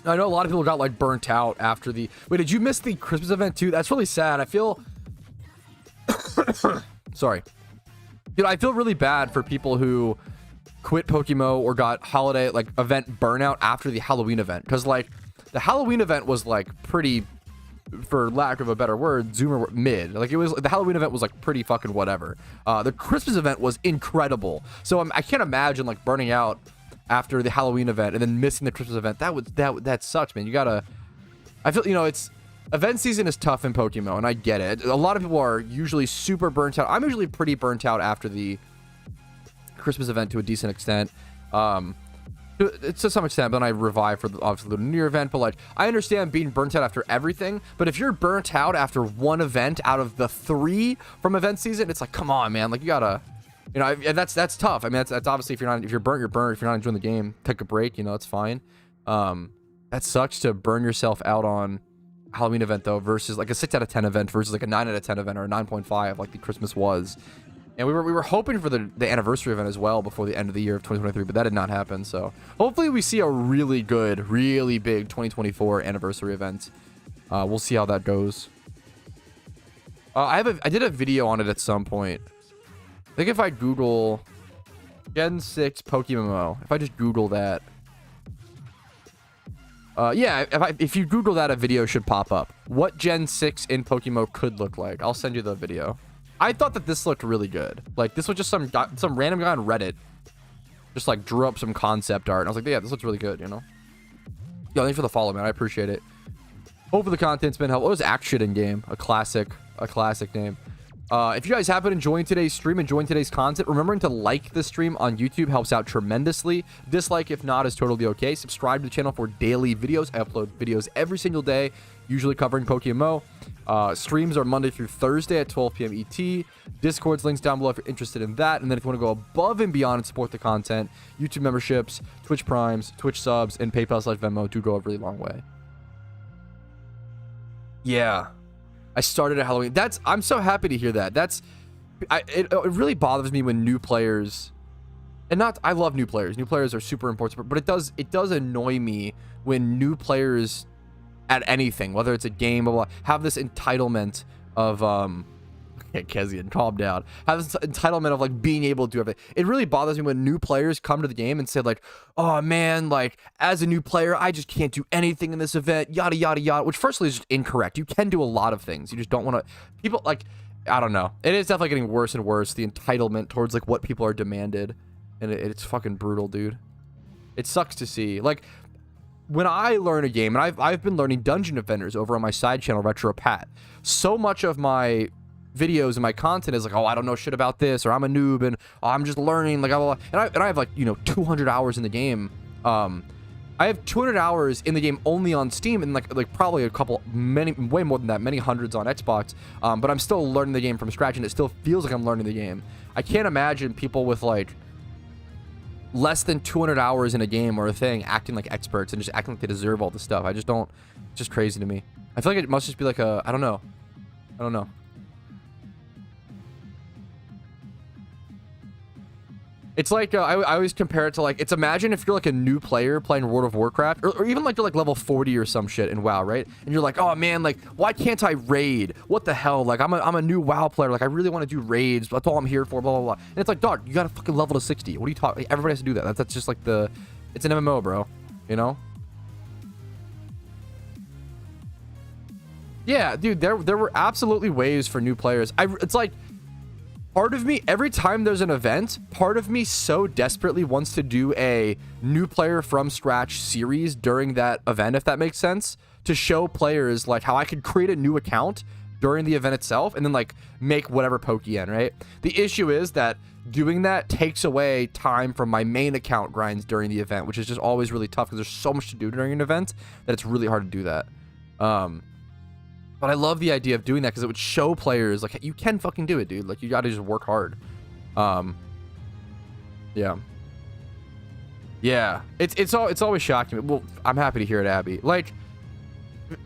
I know a lot of people got like burnt out after the... Wait, did you miss the Christmas event too? That's really sad. I feel... Sorry. You know, I feel really bad for people who quit PokeMMO or got holiday like event burnout after the Halloween event. Because like the Halloween event was like pretty... for lack of a better word, Zoomer mid. Like, it was, the Halloween event was like pretty fucking whatever. The Christmas event was incredible. So I can't imagine like burning out after the Halloween event and then missing the Christmas event. That sucks, man. You gotta, I feel, you know, it's, event season is tough in PokeMMO, and I get it. A lot of people are usually super burnt out. I'm usually pretty burnt out after the Christmas event to a decent extent. To some extent, but then I revive for obviously the New Year event. But like, I understand being burnt out after everything, but if you're burnt out after one event out of the 3 from event season, it's like, come on, man. Like, you gotta, you know, and that's tough. I mean, that's obviously if you're burnt, you're burnt. If you're not enjoying the game, take a break. You know, it's fine. That sucks to burn yourself out on Halloween event though, versus like a 6 out of 10 event versus like a 9 out of 10 event or a 9.5 like the Christmas was. And we were hoping for the anniversary event as well before the end of the year of 2023, but that did not happen. So hopefully we see a really good, really big 2024 anniversary event. We'll see how that goes. I did a video on it at some point. I think if I Google Gen 6 PokeMMO, if I just Google that, yeah, if you Google that, a video should pop up. What Gen 6 in PokeMMO could look like. I'll send you the video. I thought that this looked really good. Like, this was just some random guy on Reddit just like drew up some concept art, and I was like, yeah, this looks really good, you know. Yo, thanks for the follow, man. I appreciate it. Hopefully the content's been helpful. It was Action in Game, a classic name. If you guys have been enjoying today's stream, enjoying today's content, remembering to like the stream on YouTube helps out tremendously. Dislike, if not, is totally okay. Subscribe to the channel for daily videos. I upload videos every single day, usually covering PokeMMO. Streams are Monday through Thursday at 12 p.m. ET. Discord's links down below if you're interested in that. And then if you want to go above and beyond and support the content, YouTube memberships, Twitch Primes, Twitch subs, and PayPal/Venmo do go a really long way. Yeah. I started at Halloween. I'm so happy to hear that. It really bothers me when new players, I love new players. New players are super important, but it does annoy me when new players at anything, whether it's a game, blah, blah, have this entitlement of okay, Kezian, calm down. Have this entitlement of like being able to do everything. It really bothers me when new players come to the game and say like, oh man, like as a new player, I just can't do anything in this event, yada yada yada. Which firstly is just incorrect. You can do a lot of things. You just don't want to. People like, I don't know. It is definitely getting worse and worse. The entitlement towards like what people are demanded, and it's fucking brutal, dude. It sucks to see. Like, when I learn a game, and I've been learning Dungeon Defenders over on my side channel, Retro Pat. So much of my videos and my content is like, oh, I don't know shit about this, or I'm a noob, and oh, I'm just learning, like, blah, blah, blah. And I have like, you know, 200 hours in the game. I have 200 hours in the game only on Steam, and like probably way more than that, many hundreds on Xbox. But I'm still learning the game from scratch, and it still feels like I'm learning the game. I can't imagine people with like less than 200 hours in a game or a thing acting like experts and just acting like they deserve all this stuff. I just don't. It's just crazy to me. I feel like it must just be like a, I don't know. I don't know. It's like, I always compare it to like, it's imagine if you're like a new player playing World of Warcraft, or even like you're like level 40 or some shit in WoW, right? And you're like, oh man, like, why can't I raid? What the hell? Like, I'm a new WoW player. Like, I really want to do raids. That's all I'm here for, blah, blah, blah. And it's like, dog, you got to fucking level to 60. What are you talking? Everybody has to do that. That's just like it's an MMO, bro. You know? Yeah, dude, there were absolutely ways for new players. It's like, part of me, every time there's an event, part of me so desperately wants to do a new player from scratch series during that event, if that makes sense, to show players like how I could create a new account during the event itself and then like make whatever Pokeyen, right? The issue is that doing that takes away time from my main account grinds during the event, which is just always really tough because there's so much to do during an event that it's really hard to do that. But I love the idea of doing that because it would show players like you can fucking do it, dude. Like you gotta just work hard. Yeah. It's always shocking me. Well, I'm happy to hear it, Abby. Like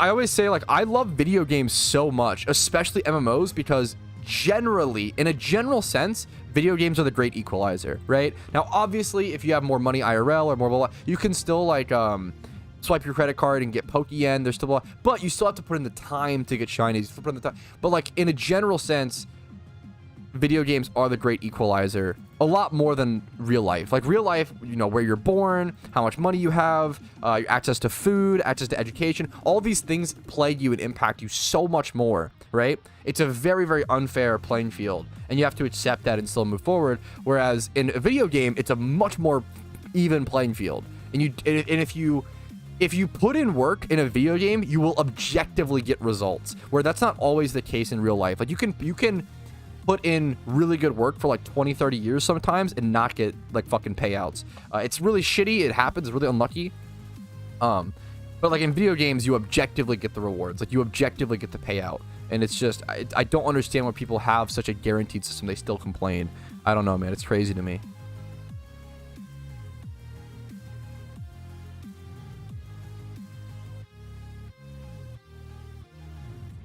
I always say, like I love video games so much, especially MMOs, because generally, in a general sense, video games are the great equalizer, right? Now, obviously, if you have more money IRL or more blah, blah, you can still like swipe your credit card and get Pokeyen. There's still, but you still have to put in the time to get shinies. You still put in the time. But like in a general sense, video games are the great equalizer. A lot more than real life. Like real life, you know, where you're born, how much money you have, your access to food, access to education. All these things plague you and impact you so much more, right? It's a very, very unfair playing field, and you have to accept that and still move forward. Whereas in a video game, it's a much more even playing field. And if you put in work in a video game, you will objectively get results, where that's not always the case in real life. Like you can put in really good work for like 20-30 years sometimes and not get like fucking payouts. It's really shitty. It happens. It's really unlucky. But like in video games, you objectively get the rewards. Like you objectively get the payout. And it's just, I don't understand why people have such a guaranteed system. They still complain. I don't know, man. It's crazy to me.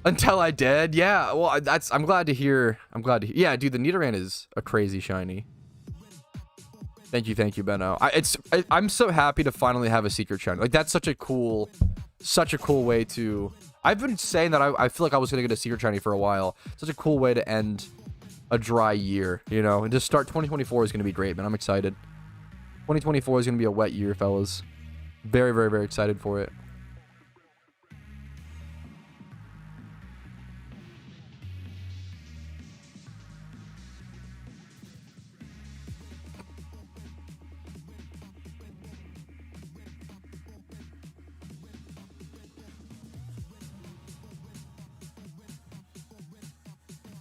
Until I did, yeah. Well, I'm glad to hear. Yeah, dude, the Nidoran is a crazy shiny. Thank you, Benno. I'm so happy to finally have a secret shiny. Like that's such a cool way to. I've been saying that I feel like I was gonna get a secret shiny for a while. Such a cool way to end a dry year, you know, and just start 2024 is gonna be great, man. I'm excited. 2024 is gonna be a wet year, fellas. Very, very, very excited for it.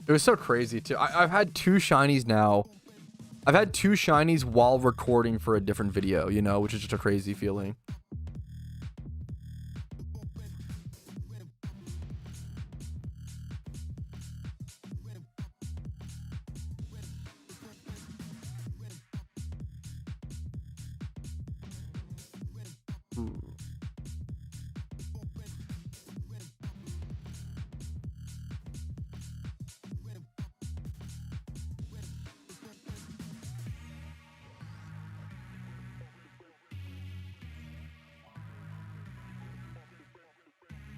It was so crazy too. I've had 2 shinies now. I've had 2 shinies while recording for a different video, you know, which is just a crazy feeling.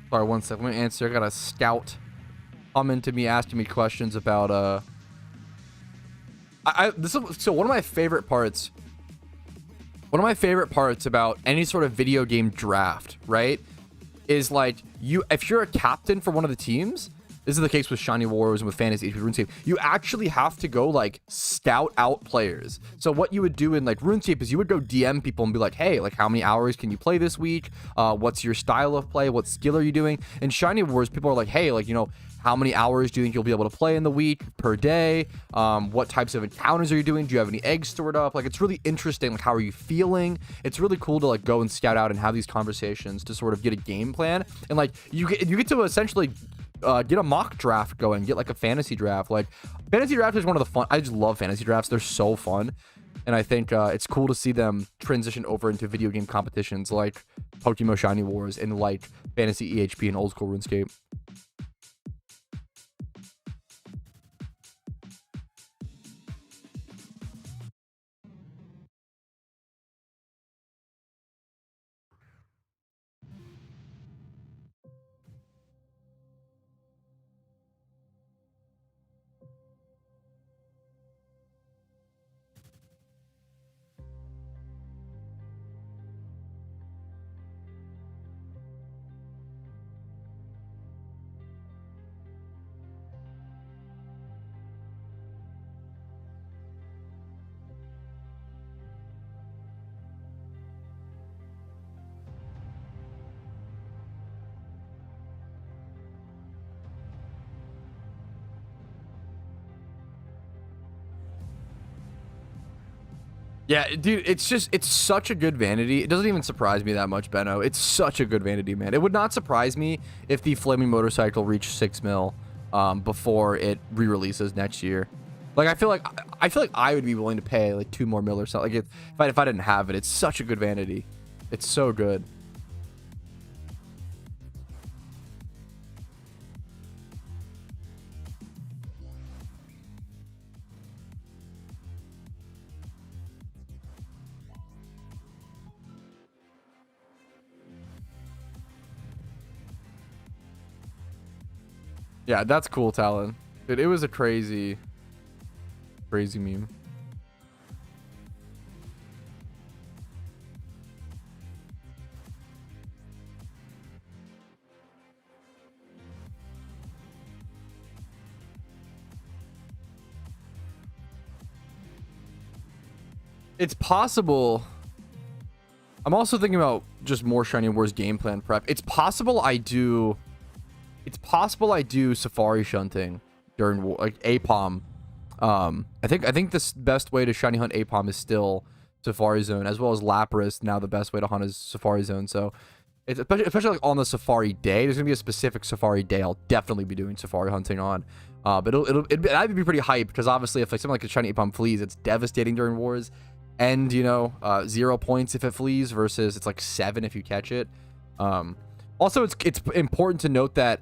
Sorry, one second. Let me answer. I got a scout comment to me asking me questions about so one of my favorite parts about any sort of video game draft, right, is like if you're a captain for one of the teams. This is the case with Shiny Wars and with Fantasy HP RuneScape. You actually have to go like scout out players. So what you would do in like RuneScape is you would go DM people and be like, hey, like how many hours can you play this week? What's your style of play? What skill are you doing? In Shiny Wars, people are like, hey, like, you know, how many hours do you think you'll be able to play in the week per day? What types of encounters are you doing? Do you have any eggs stored up? Like, it's really interesting. Like, how are you feeling? It's really cool to like go and scout out and have these conversations to sort of get a game plan. And like you get to essentially get a mock draft going, get like a fantasy draft. Like fantasy draft is one of the fun. I just love fantasy drafts. They're so fun. And I think it's cool to see them transition over into video game competitions like PokeMMO Shiny Wars and like Fantasy EHP and old school RuneScape. Yeah, dude, it's such a good vanity. It doesn't even surprise me that much, Benno. It's such a good vanity, man. It would not surprise me if the Flaming Motorcycle reached 6 mil before it re-releases next year. Like, I feel like I would be willing to pay like 2 more mil or something. Like, if I didn't have it, it's such a good vanity. It's so good. Yeah, that's cool, Talon. Dude, it was a crazy meme. It's possible. I'm also thinking about just more Shiny Wars game plan prep. It's possible I do Safari shunting during like APOM. I think the best way to shiny hunt APOM is still Safari Zone, as well as Lapras. Now the best way to hunt is Safari Zone. So it's especially like on the Safari day. There's gonna be a specific Safari day I'll definitely be doing Safari hunting on. But that'd be pretty hype, because obviously if like something like a shiny APOM flees, it's devastating during wars, and 0 points if it flees versus it's like 7 if you catch it. Also, it's important to note that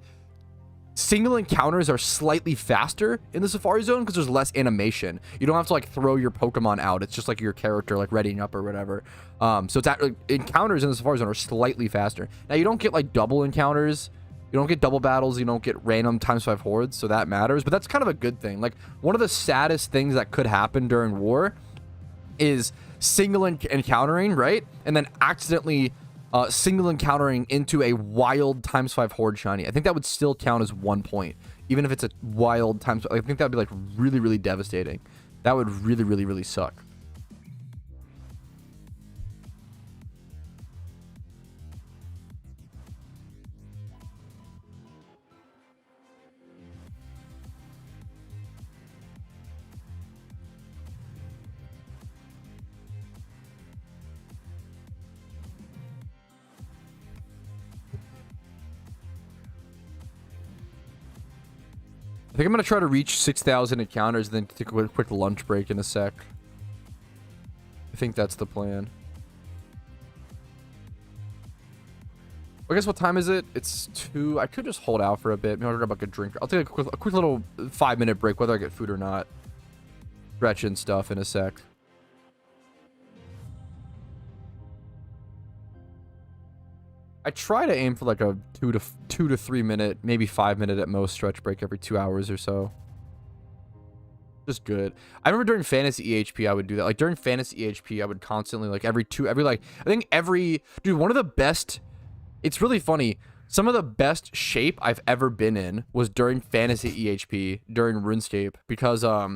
single encounters are slightly faster in the Safari Zone because there's less animation. You don't have to like throw your Pokemon out. It's just like your character like readying up or whatever. So it's encounters in the Safari Zone are slightly faster. Now you don't get like double encounters. You don't get double battles. You don't get random ×5 hordes. So that matters. But that's kind of a good thing. Like, one of the saddest things that could happen during war is single encountering, right? And then accidentally single encountering into a wild ×5 horde shiny. I think that would still count as 1 point, even if it's a wild ×5. I think that would be like really, really devastating. That would really, really, really suck. I think I'm going to try to reach 6,000 encounters and then take a quick lunch break in a sec. I think that's the plan. I guess what time is it? It's 2. I could just hold out for a bit. Maybe I'll grab like a drink. I'll take a quick little 5-minute break, whether I get food or not. Stretch and stuff in a sec. I try to aim for like a 2 to 3 minute, maybe 5-minute at most stretch break every 2 hours or so. Just good. I remember during Fantasy EHP, I would do that. Like during Fantasy EHP, I would constantly like dude, one of the best, it's really funny. Some of the best shape I've ever been in was during Fantasy EHP, during RuneScape, because I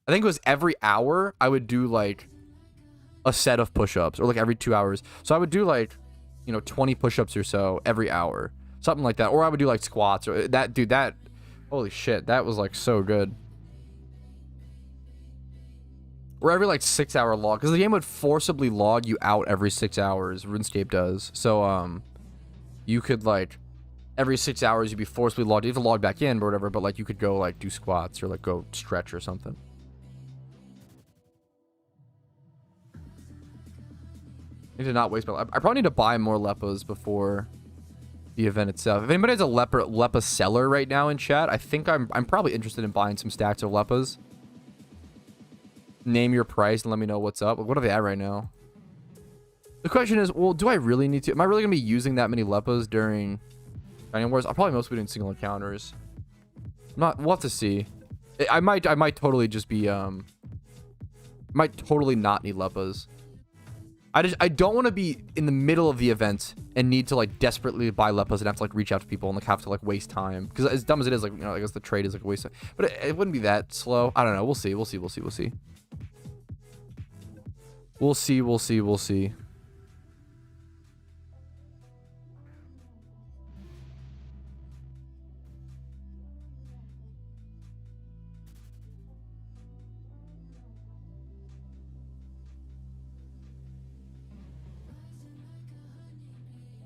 think it was every hour I would do like a set of push-ups, or like every 2 hours. So I would do like, 20 push-ups or so every hour, something like that. Or I would do like squats, or that, dude, that, holy shit, that was like so good. Or every like 6-hour log, because the game would forcibly log you out every 6 hours. RuneScape does. So you could like every 6 hours you'd be forcibly logged. You have to log back in or whatever, but like you could go like do squats or like go stretch or something. need to not waste my... I probably need to buy more Leppas before the event itself. If anybody has a Leppa seller right now in chat, I think I'm probably interested in buying some stacks of Leppas. Name your price and let me know what's up. What are they at right now? The question is, well, do I really need to... Am I really going to be using that many Leppas during Shiny Wars? I'll probably mostly be doing single encounters. We'll have to see. I might totally just be... might totally not need Leppas. I don't want to be in the middle of the event and need to like desperately buy Leppas and have to like reach out to people and like have to like waste time, because as dumb as it is, like, you know, I guess the trade is like a waste of, but it wouldn't be that slow. I don't know. We'll see. We'll see.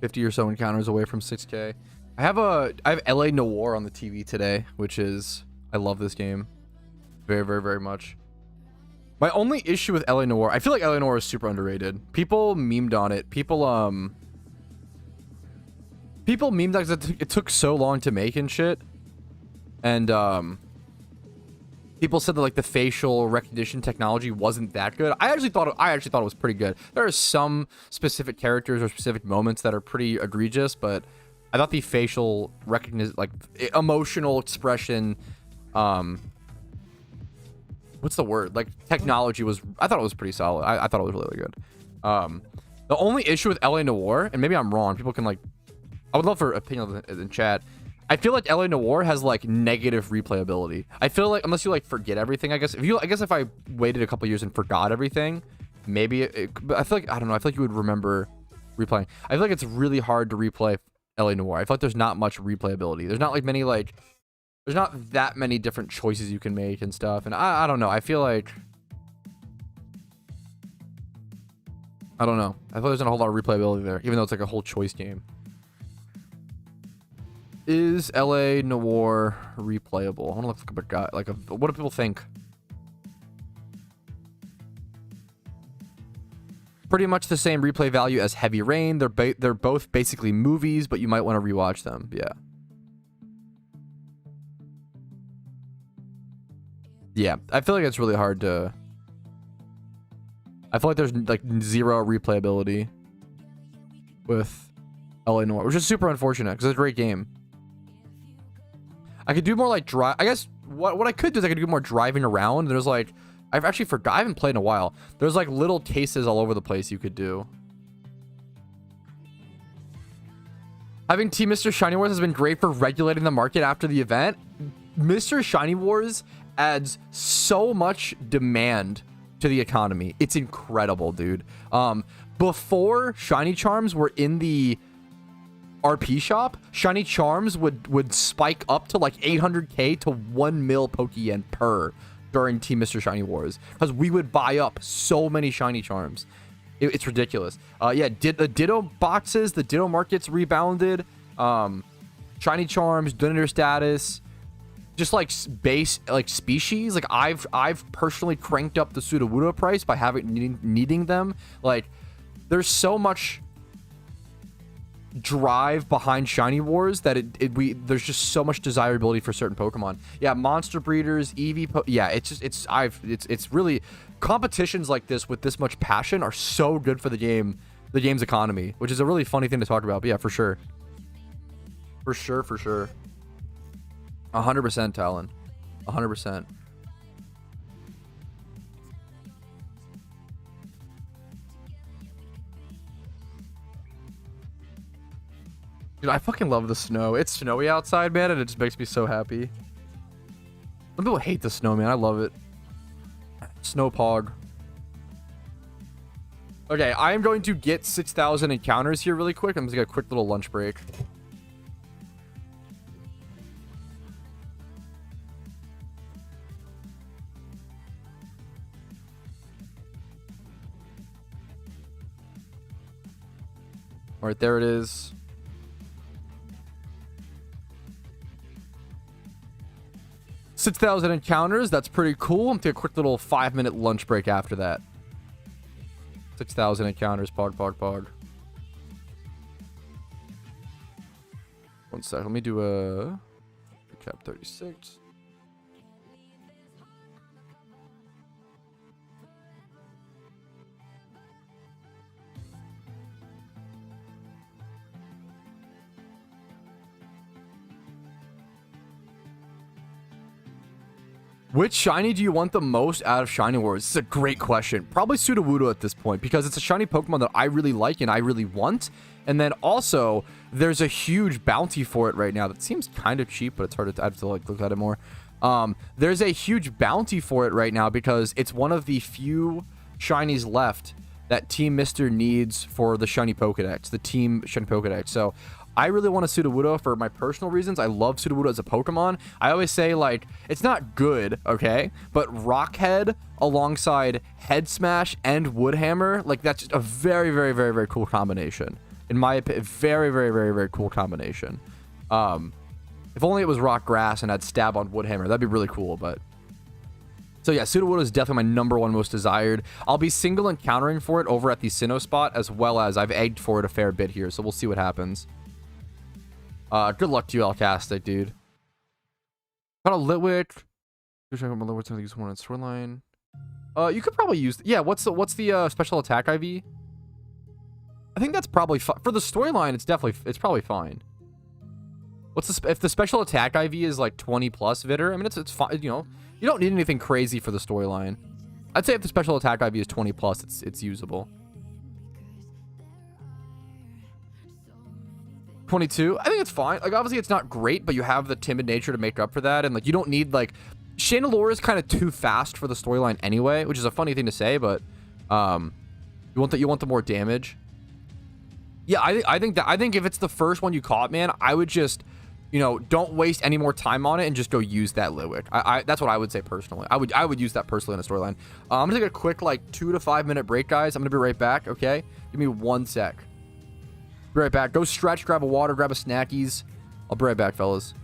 50 or so encounters away from 6K. I have LA Noir on the TV today, which is, I love this game very, very, very much. My only issue with LA Noir, I feel like LA Noir is super underrated. People memed on it. People memed that it took so long to make and shit. And people said that like the facial recognition technology wasn't that good. I actually thought it was pretty good. There are some specific characters or specific moments that are pretty egregious, but I thought the facial recognition, like emotional expression, what's the word? Like technology was, I thought it was pretty solid. I thought it was really, really good. The only issue with LA Noir, and maybe I'm wrong, people can like, I would love for opinion in chat. I feel like LA Noir has like negative replayability. I feel like unless you like forget everything, I guess if I waited a couple years and forgot everything, maybe but I feel like, I don't know, I feel like you would remember replaying. I feel like it's really hard to replay LA Noir. I feel like there's not much replayability. There's not like many like, there's not that many different choices you can make and stuff. And I don't know. I feel like, I don't know. I feel like there's not a whole lot of replayability there, even though it's like a whole choice game. Is LA Noir replayable? I want to look up a guy. Like, what do people think? Pretty much the same replay value as Heavy Rain. They're both basically movies, but you might want to rewatch them. Yeah. Yeah, I feel like it's really hard to... I feel like there's like zero replayability with LA Noir, which is super unfortunate because it's a great game. I could do more like drive. I guess what I could do is I could do more driving around. There's like, I haven't played in a while. There's like little cases all over the place you could do. Having Team Mr. Shiny Wars has been great for regulating the market after the event. Mr. Shiny Wars adds so much demand to the economy. It's incredible, dude. Before Shiny Charms were in the RP shop, Shiny Charms would spike up to like 800k to 1 mil Pokeyen per during Team Mr. Shiny Wars, because we would buy up so many Shiny Charms. It's ridiculous. Yeah, the Ditto boxes, the Ditto markets rebounded. Shiny Charms, Donator status, just like base like species. Like I've personally cranked up the Sudowoodo price by needing them. Like there's so much drive behind Shiny Wars that there's just so much desirability for certain Pokemon. Yeah, monster breeders, EV yeah, it's really, competitions like this with this much passion are so good for the game's economy, which is a really funny thing to talk about. But yeah, for sure. For sure. 100%, Talon. 100%. Dude, I fucking love the snow. It's snowy outside, man, and it just makes me so happy. Some people hate the snow, man. I love it. Snow pog. Okay, I am going to get 6,000 encounters here really quick. I'm just gonna get a quick little lunch break. All right, there it is. $6,000 encounters. That's pretty cool. I'm gonna take a quick little 5-minute lunch break after that. 6,000 encounters. Pog. 1 sec. Let me do a recap 36. Which shiny do you want the most out of Shiny Wars? This is a great question. Probably Sudowoodo at this point because it's a shiny Pokemon that I really like and I really want. And then also, there's a huge bounty for it right now that seems kind of cheap, but it's hard to, I have to like look at it more. There's a huge bounty for it right now because it's one of the few shinies left that Team Mister needs for the Shiny Pokedex, the Team Shiny Pokedex. So I really want a Sudowoodo for my personal reasons. I love Sudowoodo as a Pokemon. I always say, like, it's not good, okay? But Rockhead alongside Head Smash and Woodhammer, like, that's just a very, very, very, very cool combination. In my opinion, very, very, very, very cool combination. If only it was Rock Grass and had Stab on Woodhammer. That'd be really cool, but... So yeah, Sudowoodo is definitely my #1 most desired. I'll be single encountering for it over at the Sinnoh spot, as well as I've egged for it a fair bit here, so we'll see what happens. Good luck to you, Alcastic, dude. Got a Litwick. Litwick's gonna use one on Storyline. You could probably use... Yeah, what's the special attack IV? I think that's probably for the storyline. It's probably fine. What's the if the special attack IV is like 20 plus Vitter? I mean, it's fine. You know, you don't need anything crazy for the storyline. I'd say if the special attack IV is 20 plus, it's usable. 22. I think it's fine. Like, obviously, it's not great, but you have the timid nature to make up for that, and like, you don't need like... Chandelure is kind of too fast for the storyline anyway, which is a funny thing to say, but you want the more damage. Yeah, I think if it's the first one you caught, man, I would just, you know, don't waste any more time on it and just go use that Litwick. That's what I would say personally. I would use that personally in a storyline. I'm gonna take a quick like 2 to 5 minute break, guys. I'm gonna be right back. Okay, give me 1 sec. Be right back. Go stretch, grab a water, grab a snackies. I'll be right back, fellas.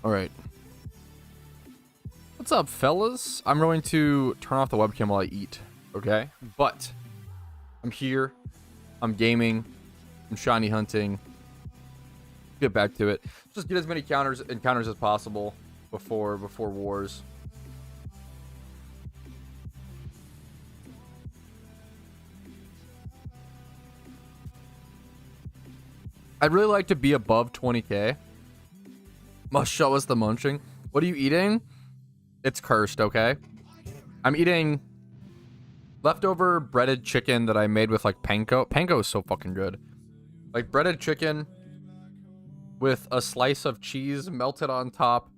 All right. What's up, fellas? I'm going to turn off the webcam while I eat, okay? But I'm here. I'm gaming. I'm shiny hunting. Get back to it. Just get as many encounters as possible before wars. I'd really like to be above 20k. Must show us the munching. What are you eating? It's cursed, okay? I'm eating leftover breaded chicken that I made with like panko. Panko is so fucking good. Like breaded chicken with a slice of cheese melted on top,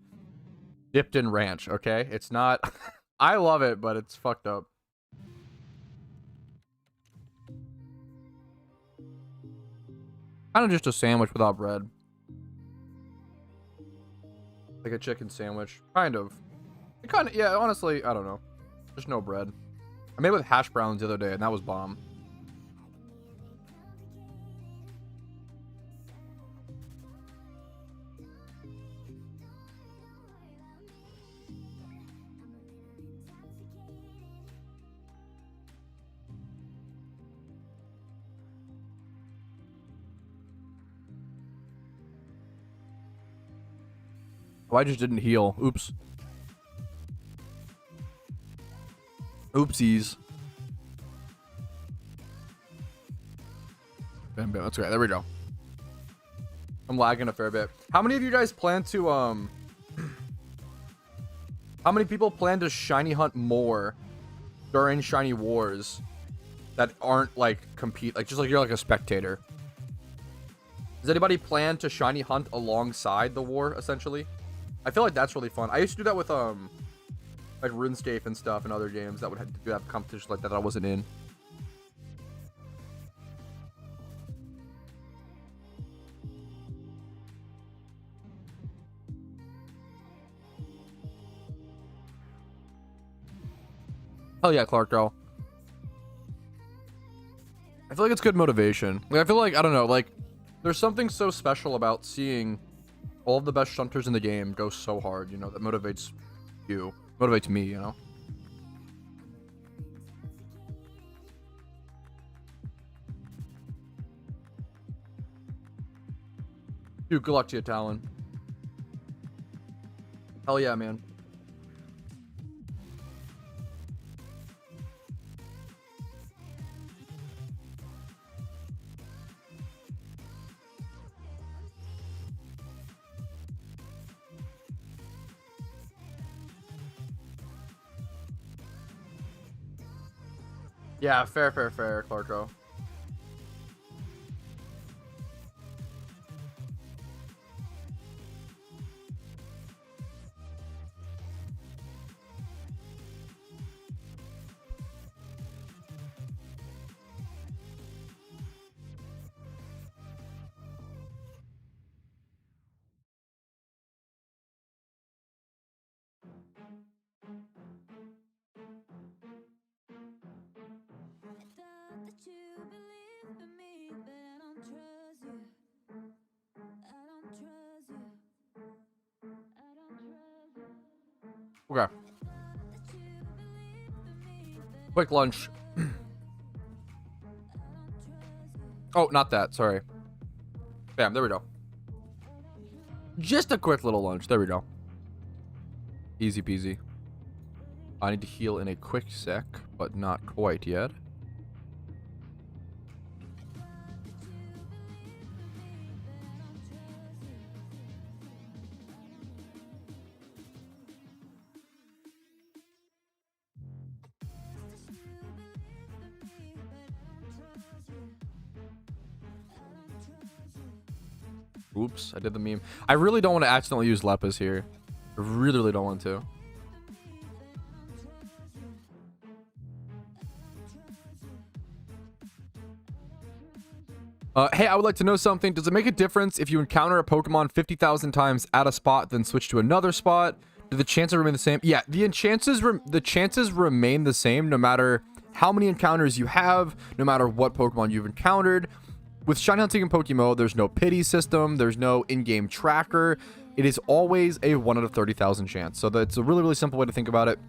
dipped in ranch, okay? It's not... I love it, but it's fucked up. Kind of just a sandwich without bread. Like a chicken sandwich. Kind of. It kind of, yeah, honestly, I don't know. There's no bread. I made it with hash browns the other day, and that was bomb. Oh, I just didn't heal. Oops. Oopsies. Bam, bam. That's right. There we go. I'm lagging a fair bit. How many of you guys plan to, how many people plan to shiny hunt more during shiny wars that aren't, like, compete? Like, just like you're like a spectator. Does anybody plan to shiny hunt alongside the war, essentially? I feel like that's really fun. I used to do that with, like RuneScape and stuff and other games that would have competitions like that I wasn't in. Hell yeah, Clark girl. I feel like it's good motivation. Like, I feel like, I don't know, like, there's something so special about seeing all of the best hunters in the game go so hard, you know, that motivates you. Motivates me, you know? Dude, good luck to you, Talon. Hell yeah, man. Yeah, fair, Clarko. Okay. Quick lunch. Oh, not that. Sorry. Bam. There we go. Just a quick little lunch. There we go. Easy peasy. I need to heal in a quick sec, but not quite yet. Oops, I did the meme. I really don't want to accidentally use Lepus here. I really, really don't want to. Hey, I would like to know something. Does it make a difference if you encounter a Pokemon 50,000 times at a spot, then switch to another spot? Do the chances remain the same? Yeah, the chances remain the same no matter how many encounters you have, no matter what Pokemon you've encountered. With shiny hunting and PokeMMO, there's no pity system. There's no in-game tracker. it is always a 1 out of 30,000 chance. So that's a really, really simple way to think about it.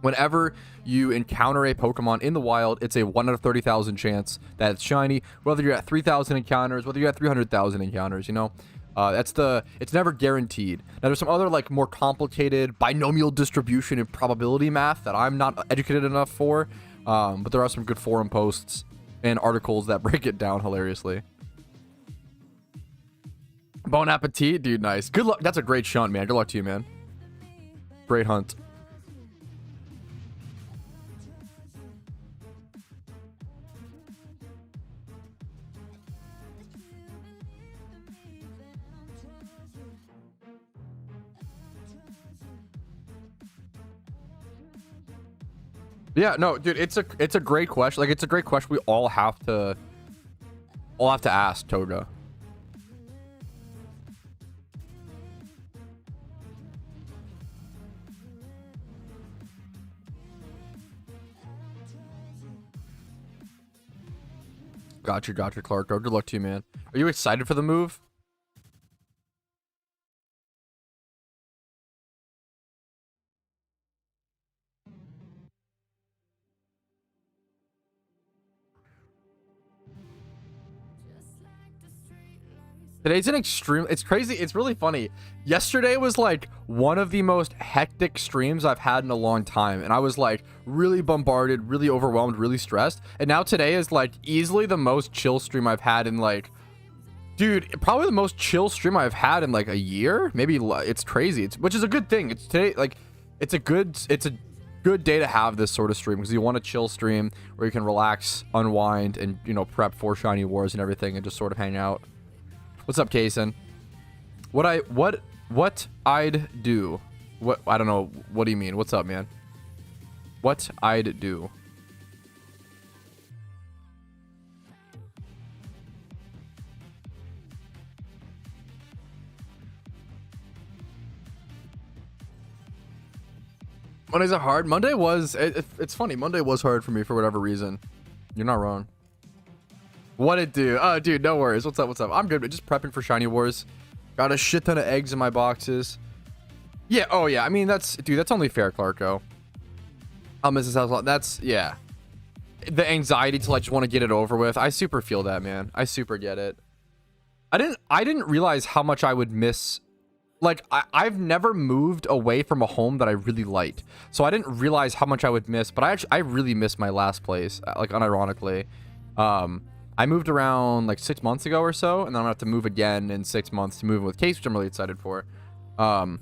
Whenever you encounter a Pokemon in the wild, it's a 1 out of 30,000 chance that it's shiny, whether you're at 3,000 encounters, whether you're at 300,000 encounters, you know? It's never guaranteed. Now, there's some other, like, more complicated binomial distribution and probability math that I'm not educated enough for, but there are some good forum posts and articles that break it down hilariously. Bon appetit, dude, nice. Good luck. That's a great shunt, man. Good luck to you, man. Great hunt. Yeah, no, dude, it's a great question. Like, it's a great question we all have to ask Toga. Gotcha, Clark. Good luck to you, man. Are you excited for the move? Today's an extreme. It's crazy. It's really funny. Yesterday was like one of the most hectic streams I've had in a long time. And I was like really bombarded, really overwhelmed, really stressed. And now today is like easily the most chill stream I've had in like, dude, probably the most chill stream I've had in like a year. Maybe it's crazy. Which is a good thing. It's today, like, it's a good day to have this sort of stream because you want a chill stream where you can relax, unwind, and, you know, prep for Shiny Wars and everything and just sort of hang out. What's up, Kaysen? What I'd do? What, I don't know. What do you mean? What's up, man? What I'd do? Mondays are hard. Monday was. It's funny. Monday was hard for me for whatever reason. You're not wrong. What it do? Oh, dude, no worries. What's up? I'm good. Just prepping for Shiny Wars. Got a shit ton of eggs in my boxes. Yeah. Oh, yeah. I mean, that's only fair, Clarko. I'll miss this house a lot. That's, yeah. The anxiety to, like, just want to get it over with. I super feel that, man. I super get it. I didn't realize how much I would miss. Like, I've never moved away from a home that I really liked. So I didn't realize how much I would miss. But I really miss my last place, like, unironically. I moved around like 6 months ago or so, and then I'm gonna have to move again in 6 months to move in with Case, which I'm really excited for. But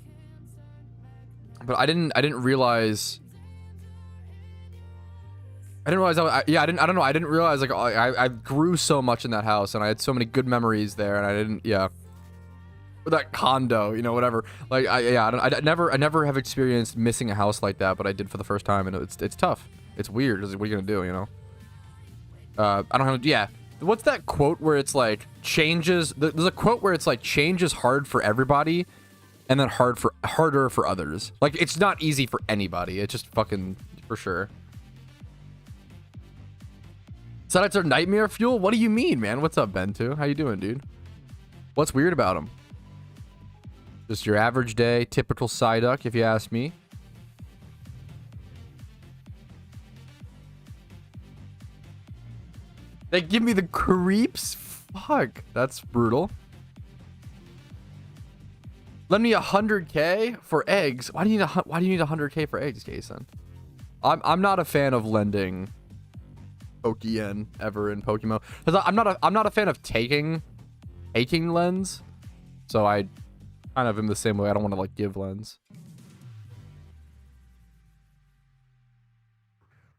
I didn't realize. I don't know. I didn't realize, like, I grew so much in that house, and I had so many good memories there, and I didn't. Yeah. That condo, you know, whatever. Like, I never have experienced missing a house like that, but I did for the first time, and it's tough. It's weird. What are you gonna do, you know? I don't have. Yeah. What's that quote where it's like changes? There's a quote where it's like change is hard for everybody, and then harder for others. Like, it's not easy for anybody. It's just fucking for sure. Satellites are nightmare fuel? What do you mean, man? What's up, Ben2? How you doing, dude? What's weird about them? Just your average day, typical Psyduck, if you ask me. They give me the creeps? Fuck, that's brutal. Lend me 100K for eggs. Why do you need 100K for eggs, Jason? I'm not a fan of lending Pokeyen ever in Pokemon. Because I'm not a fan of taking lens. So I kind of am the same way. I don't want to, like, give lens.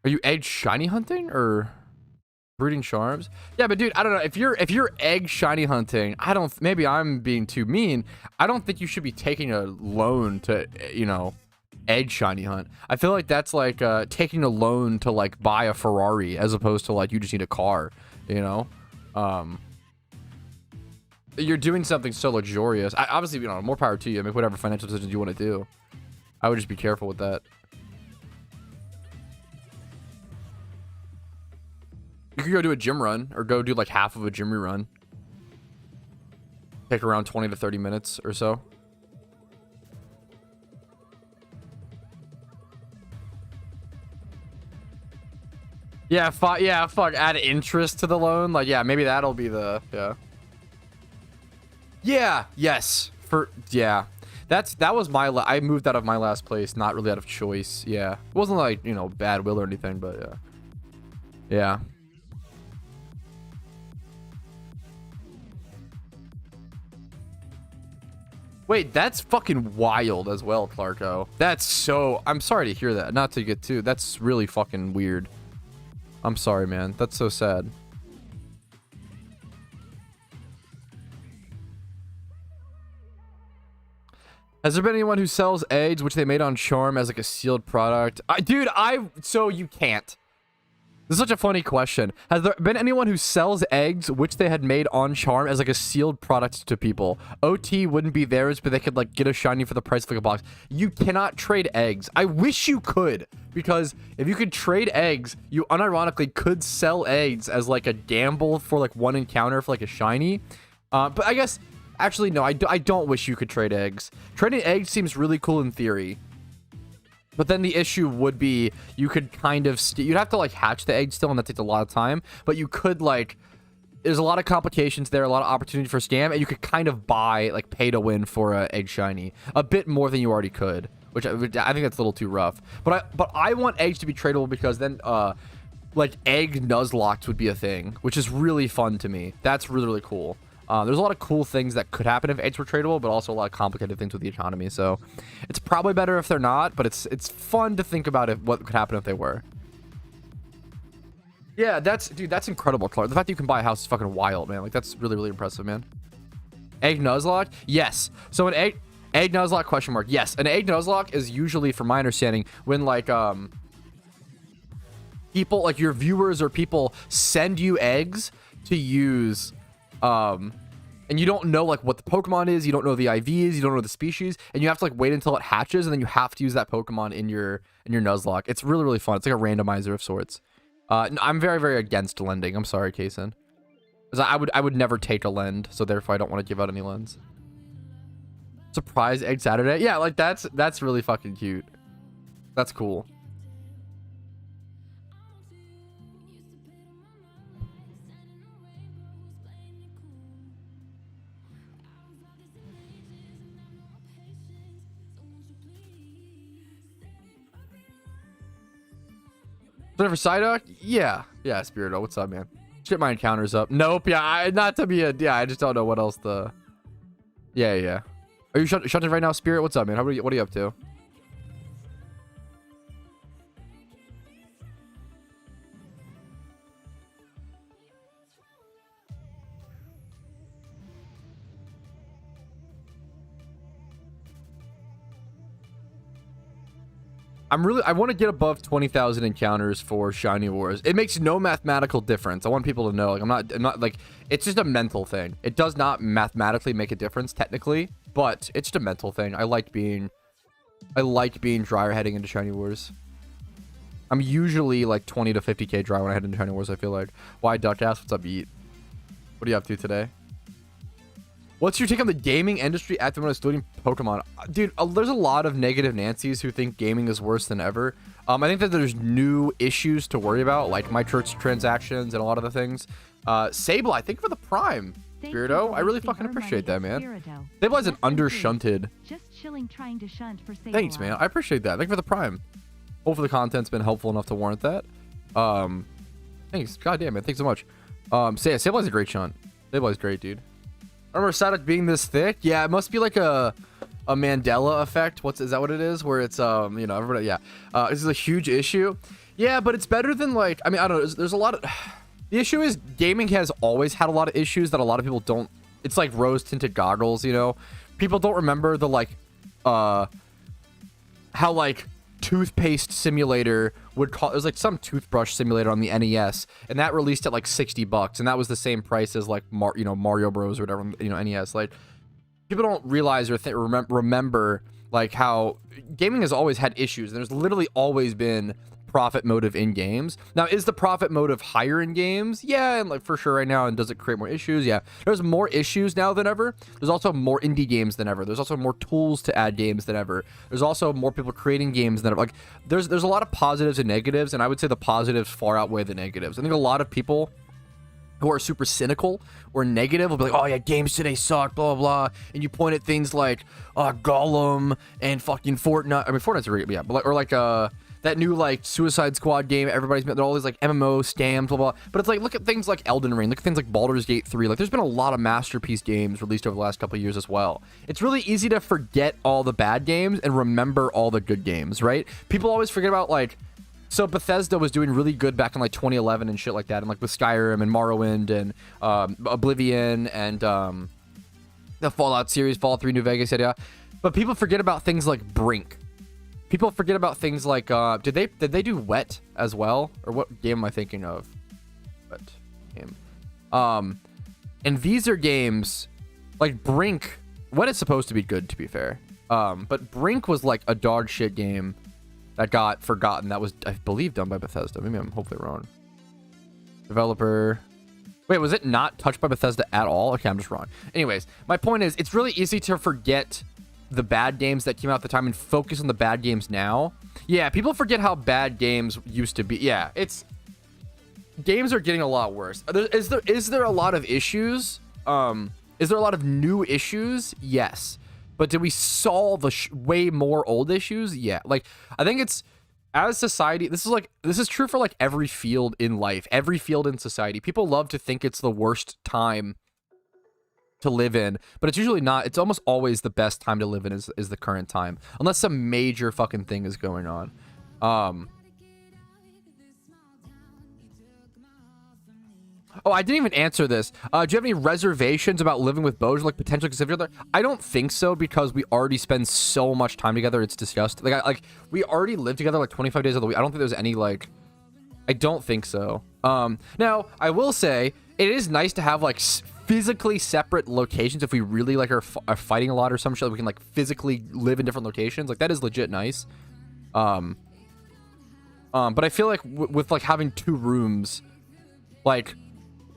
Are you egg shiny hunting or breeding charms? Yeah, but dude, I don't know. If you're egg shiny hunting, maybe I'm being too mean. I don't think you should be taking a loan to, you know, egg shiny hunt. I feel like that's like taking a loan to, like, buy a Ferrari as opposed to, like, you just need a car, you know? You're doing something so luxurious. Obviously, you know, more power to you. Make whatever financial decisions you want to do. I would just be careful with that. You could go do a gym run or go do like half of a gym run. Take around 20 to 30 minutes or so. Yeah, fuck, add interest to the loan. Like, yeah, maybe that'll be the, yeah, yes, yeah. That was my, I moved out of my last place, not really out of choice. Yeah, it wasn't like, you know, bad will or anything, but yeah. Yeah. Wait, that's fucking wild as well, Clarko. That's so, I'm sorry to hear that. Not to get too, that's really fucking weird. I'm sorry, man. That's so sad. Has there been anyone who sells eggs which they made on Charm as like a sealed product? Dude, so you can't. This is such a funny question. Has there been anyone who sells eggs which they had made on Charm as like a sealed product to people? OT wouldn't be theirs, but they could like get a shiny for the price of like a box. You cannot trade eggs. I wish you could, because if you could trade eggs, you unironically could sell eggs as like a gamble for like one encounter for like a shiny. But I guess, actually, no, I don't wish you could trade eggs. Trading eggs seems really cool in theory. But then the issue would be you could kind of you'd have to like hatch the egg still, and that takes a lot of time. But you could like, there's a lot of complications there, a lot of opportunity for scam, and you could kind of buy like pay to win for a egg shiny a bit more than you already could, which I think that's a little too rough. But I want eggs to be tradable, because then like egg nuzlocks would be a thing, which is really fun to me. That's really, really cool. There's a lot of cool things that could happen if eggs were tradable, but also a lot of complicated things with the economy. So it's probably better if they're not, but it's fun to think about what could happen if they were. Yeah, dude, that's incredible, Clark. The fact that you can buy a house is fucking wild, man. Like, that's really, really impressive, man. Egg nuzlocke? Yes. So an egg nuzlocke question mark. Yes, an egg nuzlocke is usually, from my understanding, when like people, like your viewers or people, send you eggs to use, and you don't know like what the Pokemon is, you don't know the IVs, you don't know the species, and you have to like wait until it hatches, and then you have to use that Pokemon in your Nuzlocke. It's really, really fun. It's like a randomizer of sorts. I'm very, very against lending. I'm sorry, Kaysen. Because I would never take a lend, so therefore I don't want to give out any lends. Surprise Egg Saturday? Yeah, like that's really fucking cute. That's cool. For Psyduck? Yeah, Spirito, what's up, man? Shit, my encounters up. Nope, yeah, not to be a, yeah, I just don't know what else the, yeah. Are you shutting right now, Spirit? What's up, man? What are you up to? I want to get above 20,000 encounters for Shiny Wars. It makes no mathematical difference. I want people to know, like, I'm not like, it's just a mental thing. It does not mathematically make a difference technically, but it's just a mental thing. I like being drier heading into Shiny Wars. I'm usually like 20 to 50k dry when I head into Shiny Wars, I feel like. Why, Duckass? What's up, Yeet? What are you up to today? What's your take on the gaming industry after when studying Pokemon? Dude, there's a lot of negative Nancys who think gaming is worse than ever. I think that there's new issues to worry about, like microtransactions and a lot of the things. Sable, I think for the Prime. Spirito, I really fucking appreciate that, man. Sable is an undershunted. Just chilling, trying to shunt for Sable. Thanks, man. I appreciate that. Thank you for the Prime. Hopefully the content's been helpful enough to warrant that. Thanks. God damn, man. Thanks so much. Sable is a great shunt. Sable is great, dude. I remember Psyduck being this thick. Yeah, it must be like a Mandela effect. Is that what it is? Where it's you know, everybody, yeah. This is a huge issue. Yeah, but it's better than like, I mean, I don't know. There's a lot of, the issue is gaming has always had a lot of issues that a lot of people don't. It's like rose tinted goggles, you know. People don't remember the like how like toothpaste simulator would call, there's like some toothbrush simulator on the NES, and that released at like $60, and that was the same price as like Mario Bros or whatever, you know, NES. Like, people don't realize or remember like how gaming has always had issues, and there's literally always been profit motive in games. Now, is the profit motive higher in games? Yeah, and like for sure right now. And does it create more issues? Yeah, there's more issues now than ever. There's also more indie games than ever. There's also more tools to add games than ever. There's also more people creating games than ever. Like there's a lot of positives and negatives, and I would say the positives far outweigh the negatives. I think a lot of people who are super cynical or negative will be like, oh yeah, games today suck, blah, blah, blah. And you point at things like Gollum and fucking Fortnite. I mean, Fortnite's really, yeah, but like, or like that new like Suicide Squad game everybody's been, they're all these like MMO scams, blah, blah. But it's like, look at things like Elden Ring, look at things like Baldur's Gate 3. Like there's been a lot of masterpiece games released over the last couple of years as well. It's really easy to forget all the bad games and remember all the good games, right? People always forget about like, so Bethesda was doing really good back in like 2011 and shit like that, and like with Skyrim and Morrowind and Oblivion and the Fallout series, Fallout 3 New Vegas, yeah. But people forget about things like Brink. People forget about things like did they do Wet as well, or what game am I thinking of? Wet game. And these are games like Brink. Wet is supposed to be good, to be fair. But Brink was like a dog shit game that got forgotten. That was, I believe, done by Bethesda. Maybe I'm hopefully wrong. Developer. Wait, was it not touched by Bethesda at all? Okay, I'm just wrong. Anyways, my point is, it's really easy to forget the bad games that came out at the time and focus on the bad games now. Yeah, people forget how bad games used to be. Yeah, games are getting a lot worse. Is there a lot of issues? Is there a lot of new issues? Yes. But did we solve the way more old issues? Yeah. Like, I think it's, as society, this is true for like every field in life, every field in society. People love to think it's the worst time to live in, but it's usually not. It's almost always the best time to live in is the current time, unless some major fucking thing is going on. Oh, I didn't even answer this. Do you have any reservations about living with Boj, like potentially significant other? I don't think so, because we already spend so much time together. It's disgusting. Like we already live together like 25 days of the week. I don't think there's any like. I don't think so. Now I will say it is nice to have like physically separate locations if we really like are fighting a lot or some shit. We can like physically live in different locations. Like that is legit nice. But I feel like with like having 2 rooms, like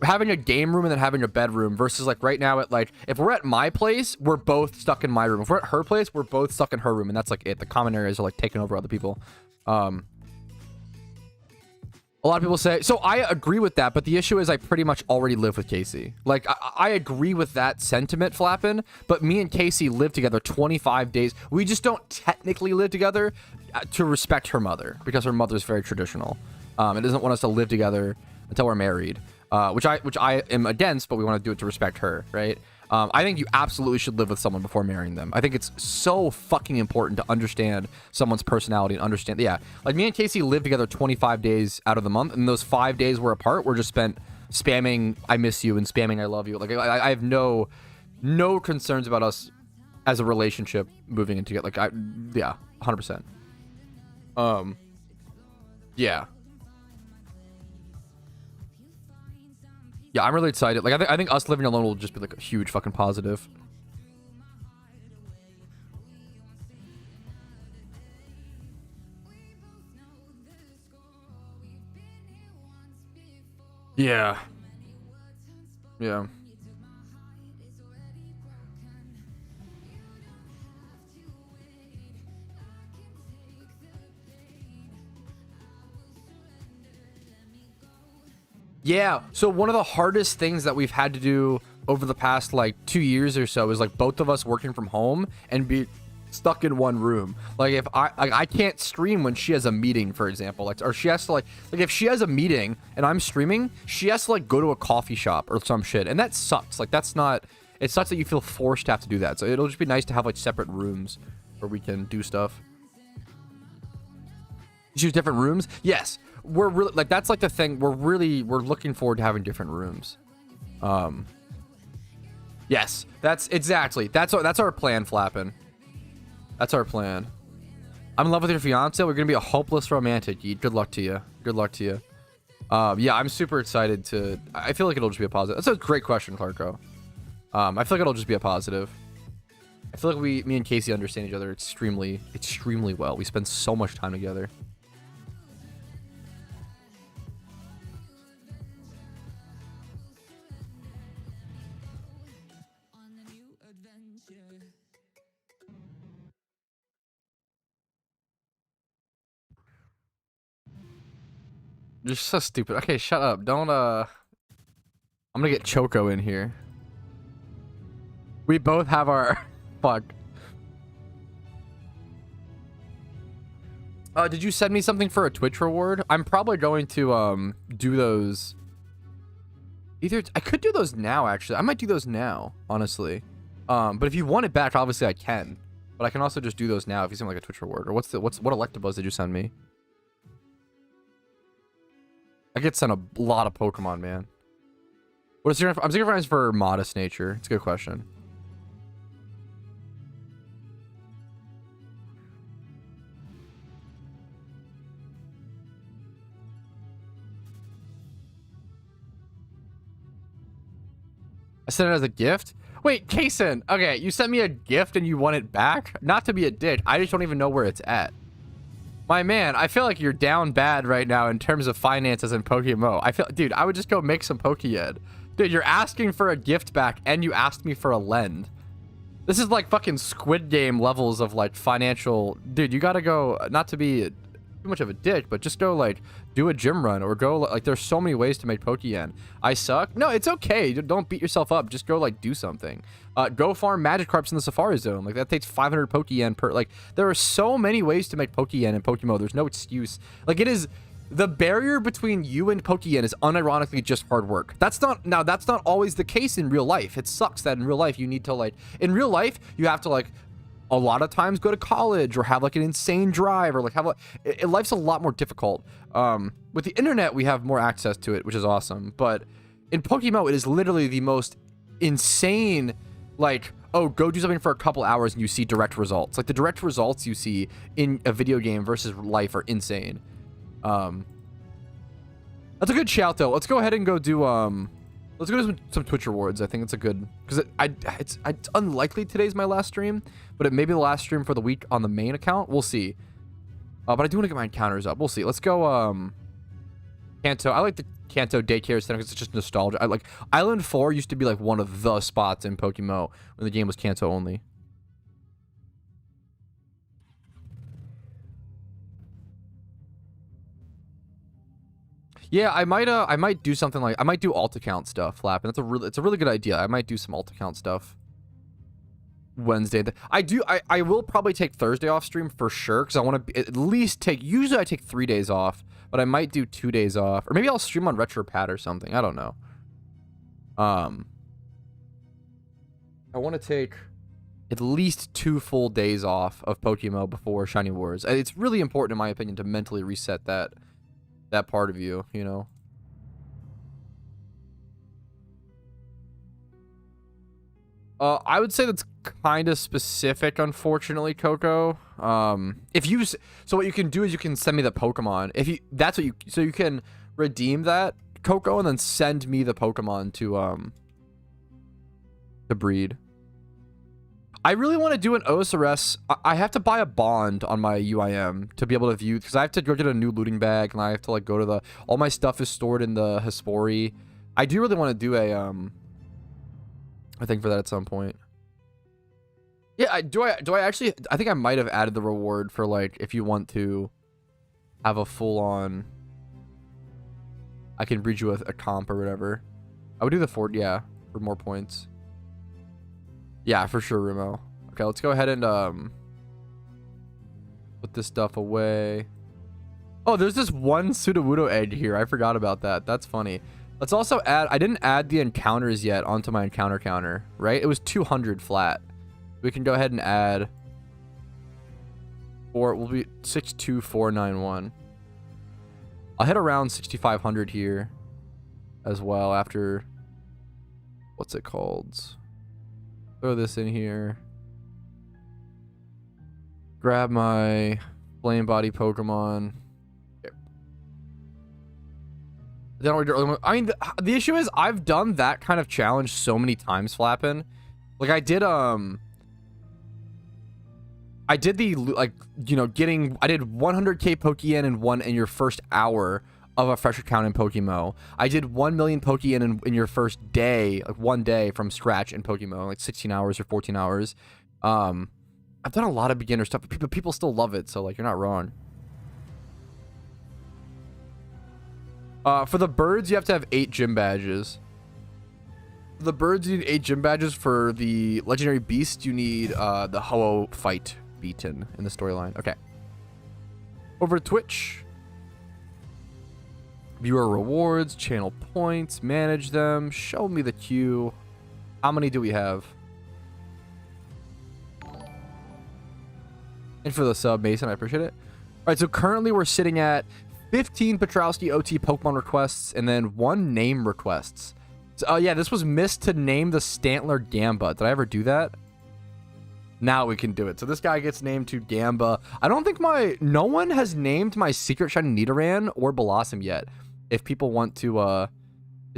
having a game room and then having a bedroom versus like right now at like, if we're at my place, we're both stuck in my room. If we're at her place, we're both stuck in her room, and that's like it. The common areas are like taking over other people. A lot of people say, so I agree with that, but the issue is I pretty much already live with Casey. Like I agree with that sentiment, Flappin', but me and Casey live together 25 days. We just don't technically live together to respect her mother, because her mother's very traditional. It doesn't want us to live together until we're married. Which I am against, but we want to do it to respect her, right? I think you absolutely should live with someone before marrying them. I think it's so fucking important to understand someone's personality and understand. Yeah, like me and Casey live together 25 days out of the month, and those 5 days we're apart, we're just spent spamming "I miss you" and spamming "I love you." Like I have no concerns about us as a relationship moving into it. Like yeah, 100%. Yeah. Yeah, I'm really excited. Like, I think us living alone will just be like a huge fucking positive. Yeah. Yeah. Yeah, so one of the hardest things that we've had to do over the past like 2 years or so is like both of us working from home and be stuck in one room. Like if I can't stream when she has a meeting, for example, like, or she has to like if she has a meeting and I'm streaming, she has to like go to a coffee shop or some shit, and that sucks. Like that's not, it sucks that you feel forced to have to do that. So it'll just be nice to have like separate rooms where we can do stuff. Choose different rooms? Yes. We're really like, that's like the thing. We're looking forward to having different rooms. Yes, that's our plan, Flappin'. That's our plan. I'm in love with your fiance. We're gonna be a hopeless romantic. Good luck to you. Good luck to you. Yeah, I'm super excited to. I feel like it'll just be a positive. That's a great question, Clarko. I feel like it'll just be a positive. I feel like me and Casey understand each other extremely well. We spend so much time together. You're so stupid. Okay, shut up. Don't, I'm gonna get Choco in here. We both have our... Fuck. Did you send me something for a Twitch reward? I'm probably going to, do those... Either... I could do those now, actually. I might do those now, honestly. But if you want it back, obviously I can. But I can also just do those now if you send like a Twitch reward. Or what electabuzz did you send me? I get sent a lot of Pokemon, man. What is your... I'm thinking for modest nature. It's a good question. I sent it as a gift? Wait, Kason. Okay, you sent me a gift and you want it back? Not to be a dick. I just don't even know where it's at. My man, I feel like you're down bad right now in terms of finances in PokeMMO. I feel... Dude, I would just go make some Pokeyen. Dude, you're asking for a gift back and you asked me for a lend. This is like fucking Squid Game levels of like financial... Dude, you gotta go... Not to be too much of a dick, but just go like do a gym run or go like there's so many ways to make Pokeyen. I suck. No, it's okay. Don't beat yourself up. Just go like do something. Go farm Magikarps in the Safari Zone. Like that takes 500 Pokeyen per. Like there are so many ways to make Pokeyen in PokeMMO. There's no excuse. Like it is the barrier between you and Pokeyen is unironically just hard work. That's not always the case in real life. It sucks that in real life you need to like in real life you have to like a lot of times go to college or have like an insane drive or like have life's a lot more difficult. With the internet we have more access to it, which is awesome, but in PokeMMO it is literally the most insane, like, oh, go do something for a couple hours and you see direct results. Like the direct results you see in a video game versus life are insane. That's a good shout though. Let's go ahead and go do let's go to some Twitch rewards. I think it's a good, because it's unlikely today's my last stream, but it may be the last stream for the week on the main account. We'll see. But I do want to get my encounters up. We'll see. Let's go Kanto. I like the Kanto daycare center because it's just nostalgia. I like Island 4 used to be like one of the spots in PokeMMO when the game was Kanto only. Yeah, I might do something like I might do alt account stuff, Flap, and it's a really good idea. I might do some alt account stuff Wednesday. I will probably take Thursday off stream for sure because I want to at least take. Usually I take 3 days off, but I might do 2 days off, or maybe I'll stream on RetroPad or something. I don't know. I want to take at least 2 full days off of PokeMMO before Shiny Wars. It's really important in my opinion to mentally reset that part of you, you know. I would say that's kind of specific, unfortunately, Coco. If you so what you can do is you can send me the Pokemon. If you that's what you so you can redeem that, Coco, and then send me the Pokemon to breed. I really want to do an OSRS. I have to buy a bond on my UIM to be able to view, because I have to go get a new looting bag, and I have to like go to the, all my stuff is stored in the Hespori. I do really want to do a thing for that at some point. Yeah, do I actually, I think I might have added the reward for like if you want to have a full on, I can breed you a comp or whatever. I would do the Ford, yeah, for more points. Yeah, for sure, Remo. Okay, let's go ahead and put this stuff away. Oh, there's this one Sudowoodo egg here. I forgot about that. That's funny. Let's also add, I didn't add the encounters yet onto my encounter counter, right? It was 200 flat. We can go ahead and add, or it will be 62491. I'll hit around 6,500 here as well after, what's it called? Throw this in here. Grab my Flame Body Pokemon. Then I mean, the issue is I've done that kind of challenge so many times, Flappin'. Like I did the like, you know, I did 100k Pokeyen in your first hour of a fresh account in PokeMMO. I did 1 million Pokeyen in your first day, like one day from scratch in PokeMMO, like 16 hours or 14 hours. I've done a lot of beginner stuff, but people still love it, so like you're not wrong. For the birds, you have to have 8 gym badges. For the birds, you need 8 gym badges. For the legendary beast, you need the Ho-Oh fight beaten in the storyline. Okay. Over Twitch. Viewer rewards, channel points, manage them, show me the queue. How many do we have? And for the sub, Mason, I appreciate it. All right, so currently we're sitting at 15 Patrouski OT Pokemon requests and then 1 name requests. So, yeah, this was missed to name the Stantler Gamba. Did I ever do that? Now we can do it. So this guy gets named to Gamba. I don't think no one has named my Secret Shiny Nidoran or Blossom yet. If people want to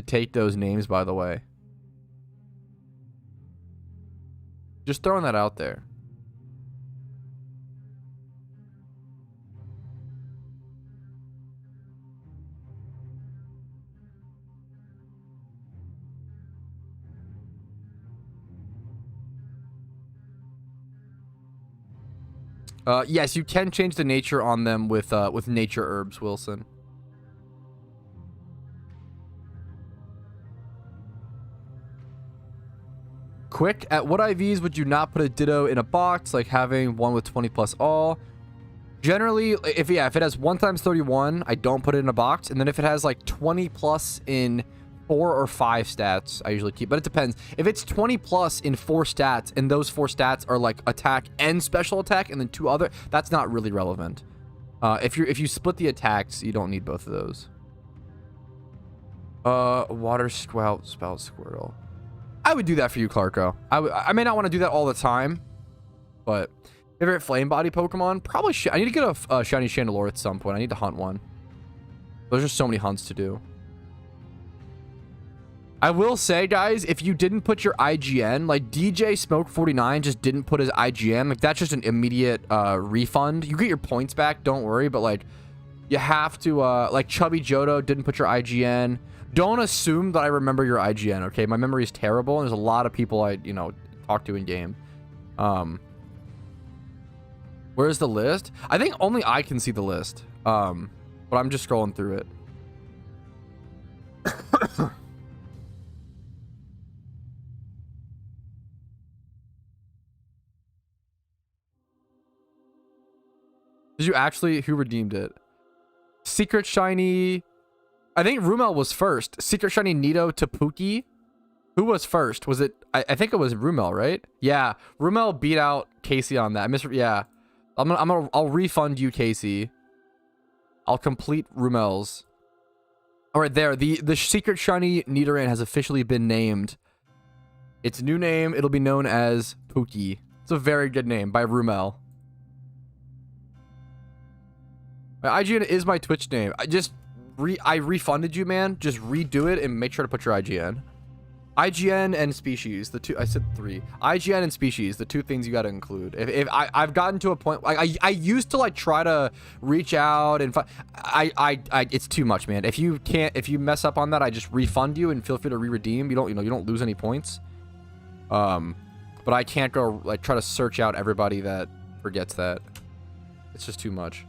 take those names, by the way. Just throwing that out there. Yes, you can change the nature on them with nature herbs, Wilson. Quick, at what IVs would you not put a Ditto in a box, like having one with 20 plus all? Generally, if it has 1 times 31, I don't put it in a box. And then if it has like 20 plus in 4 or 5 stats, I usually keep. But it depends. If it's 20 plus in 4 stats, and those 4 stats are like attack and special attack, and then 2 other, that's not really relevant. If you split the attacks, you don't need both of those. Water Spout Squirtle. I would do that for you, Clarko. I may not want to do that all the time, but favorite flame body Pokemon? Probably I need to get a shiny Chandelure at some point. I need to hunt one. There's just so many hunts to do. I will say, guys, if you didn't put your IGN, like DJ Smoke 49 just didn't put his IGN, like that's just an immediate refund. You get your points back, don't worry, but like you have to like Chubby Jodo didn't put your IGN. Don't assume that I remember your IGN, okay? My memory is terrible, and there's a lot of people I, talk to in game. Where's the list? I think only I can see the list. But I'm just scrolling through it. Did you actually? Who redeemed it? Secret Shiny. I think Rumel was first. Secret Shiny Nido to Pookie. Who was first? Was it? I think it was Rumel, right? Yeah, Rumel beat out Casey on that. Yeah, I'll refund you, Casey. I'll complete Rumel's. All right, there. The Secret Shiny Nidoran has officially been named. Its new name. It'll be known as Pookie. It's a very good name by Rumel. My IGN is my Twitch name. I refunded you, man. Just redo it and make sure to put your IGN. IGN and species, the two. I said 3. IGN and species, the 2 things you got to include. If I've gotten to a point, like I used to like try to reach out and it's too much, man. If you mess up on that, I just refund you and feel free to re-redeem. You don't lose any points. But I can't go like try to search out everybody that forgets that. It's just too much.